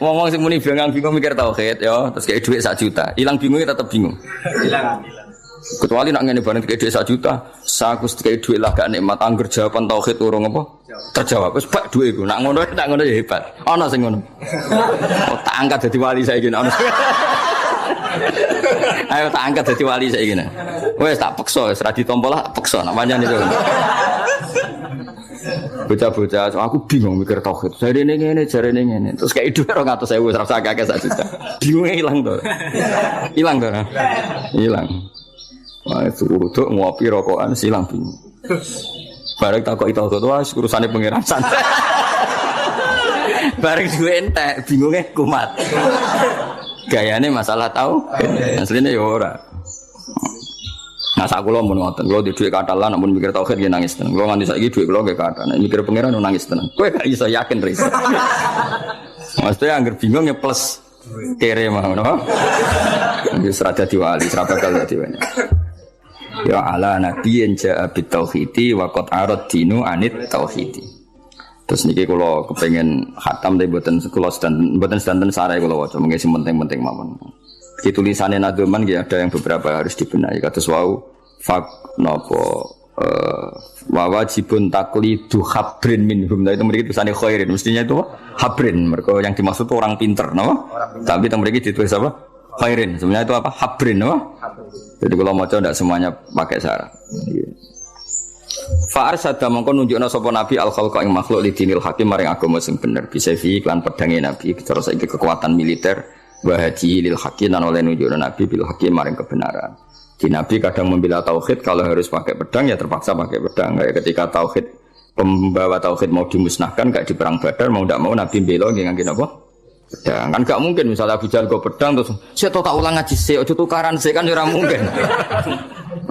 Ngomong sing muni bingung mikir tauhid ya, terus kei dhuwit 1 juta. Ilang bingungnya tetep bingung. Hilang. Kecuali nak ngene bareng kei dhuwit 1 juta, saku kei dhuwit lah gak nikmat angger jawaban tauhid urung apa? Terjawab. Wis bak dhuwit iku. Nak ngono ya hebat. Ana sing ngono. Oh, tak angkat dadi wali saiki ana. Ayo tak angkat dadi wali saiki. Wis tak peksa, wis ra ditampa lah peksa nak pancen itu. Bocah-bocah, aku bingung mikir tauhid. Jarene ngene, jarene ngene. Terus kayak dhuwit 200.000 wis rasa akeh 1 juta. Bingunge ilang to. Ilang to. Ilang. Wah, suruh duk ngopi rokokan silang bingung. Bareng takoki tauhid wis urusane pangeran santai. Bareng duwe entek, bingunge kumat. Gayane masalah tahu, aslinya ya ora. Nah sak kula mun ngoten, kula di dhuwit kathah lan mun mikir tauhid nggih nangis tenan. Kula nganti saiki dhuwit kula nggih kathah. Nek mikir pangeran nangis tenan. Kowe gak iso yakin ris. Mesti angger bingung ya plus kere mah ngono. Wis ra dadi wali, ra bakal dadi wali. Ya ala nabiyyin ja'a bit tauhidi wa qad arad dinu anit tauhidi. Terus niki kula kepengin khatam tapi mboten sedanten sarai kula waca mengki sing penting-penting mawon. Iki tulisane Nadoman nggih ada yang beberapa harus dibenahi kados wau fak napa wa wajibun taqlidu habrin minhum. Itu mriki tulisane khairin mestinya itu habrin mergo yang dimaksud itu orang pinter napa? Tapi teng mriki ditulis apa? Khairin. Sebenarnya itu apa? Habrin napa? Jadi kalau maca ndak semuanya pakai syarat. Fa'arsada mongko nunjukna sapa nabi al-khalqa ing makhluk lidinil hakim maring agama sing bener bisa fi iklan pedange nabi cara saiki kekuatan militer wa hadi lil hakim lan oleh nunjukna nabi bil hakim maring kebenaran. Di nabi kadang membela tauhid kalau harus pakai pedang ya terpaksa pakai pedang. Kayak ketika tauhid pembawa tauhid mau dimusnahkan kayak di perang Badar mau ndak mau nabi bela nggih ngangge napa? Pedang. Kan gak mungkin misalnya Abu Jahal go pedang terus sik tak ulang ngaji sik aja tukaran sik kan ora mungkin.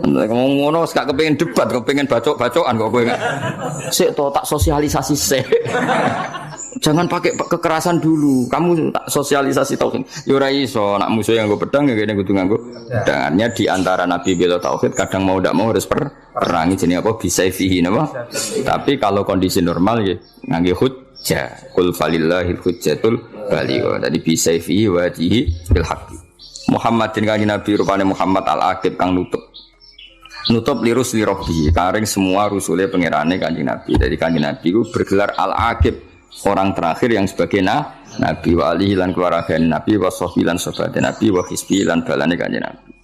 Ngomong ngono gak kepengin debat, kepengin bacok-bacokan kok kowe. Sik to tak sosialisasi sik. Jangan pakai kekerasan dulu. Kamu tak sosialisasi tauhid. Ya ora iso, nak musuh yang nggo pedang ya kene kudu nganggo pedangannya di antara nabi bela tauhid kadang mau ndak mau harus perangi jenenge apa bisaifihi napa. Tapi kalau kondisi normal ya ngangge hujjah. Qul falillahil hujjatul baligh. Jadi bisaifihi wa jihi bil haqqi. Muhammadin kanjeng Nabi rupane Muhammad al-Aqib kang nutup lirus li rabbi karing semua rusule pangerane kanjeng Nabi. Jadi kanjeng Nabi itu bergelar al-Aqib, orang terakhir yang sebagai nabi wa alihi lan keluarga nabi wa sahbilan sahabat nabi wa hisbi lan balane kanjeng Nabi.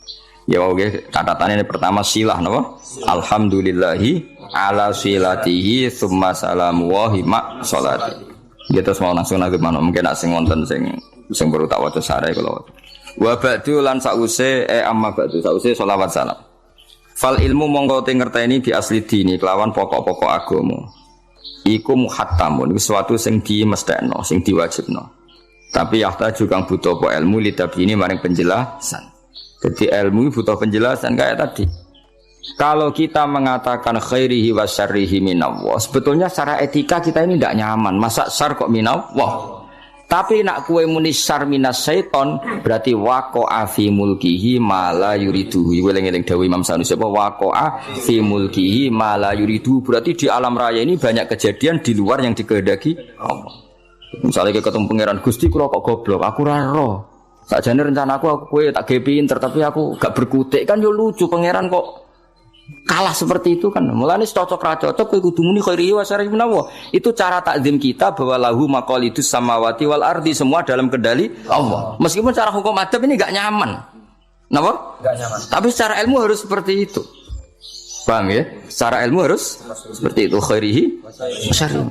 Ya oke, catatannya pertama silah napa? Alhamdulillahi ala silatihi tsumma salamu wa hima sholati. Ya terus mau langsung nang mana mungkin nak sing wonten sing baru tak waca sare kula. Wa ba'du lan sause amma ba'du sause selawat salam. Fal ilmu mongko te ngerteni bi asli dini kelawan pokok-pokok agama. Iku muhattamun sesuatu sing dimestekno, sing diwajibno. Tapi yahta juga butuh apa ilmu litabini maring penjelasan. Jadi ilmu butuh penjelasan kayak tadi. Kalau kita mengatakan khairihi wa syarrihi minallah, sebetulnya secara etika kita ini tidak nyaman. Masa syar kok minallah? Tapi nak kue muni syar minas syaiton berarti waqa'a fi mulkihi ma la yuridu. Eling-eling dawuh Imam Sanusi apa waqa'a fi mulkihi ma la yuridu berarti di alam raya ini banyak kejadian di luar yang dikehendaki Allah. Misalnya ketemu pangeran Gusti kula kok goblok, aku ora ero. Sakjane rencana aku kowe tak ge pinter tapi aku gak berkutik kan yo lucu pangeran kok kalah seperti itu kan. Mulane cocok ra cocok kowe kudu muni khairi wa syarri minallah. Itu cara takzim kita bahwa lahu maqalidus samawati wal ardi semua dalam kendali Allah. Meskipun cara hukum adab ini enggak nyaman. Napa? Enggak nyaman. Tapi secara ilmu harus seperti itu. Paham ya? Secara ilmu harus seperti itu khairihi wa syarri.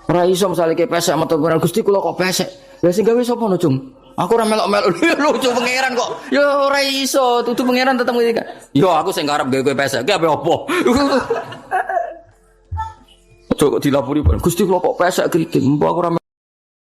Ora iso misale ke pesek metu Gusti kula kok pesek. Lah sing gawe sapa no, Cung? Aku ora melok-melok lucu pangeran kok. Ya ora iso, tutu pangeran tetep ngene. Yo aku sing karep gawe pesek, ki ape opo? Cuk dilapuri, Gusti kula kok pesek kritik, mbok aku ora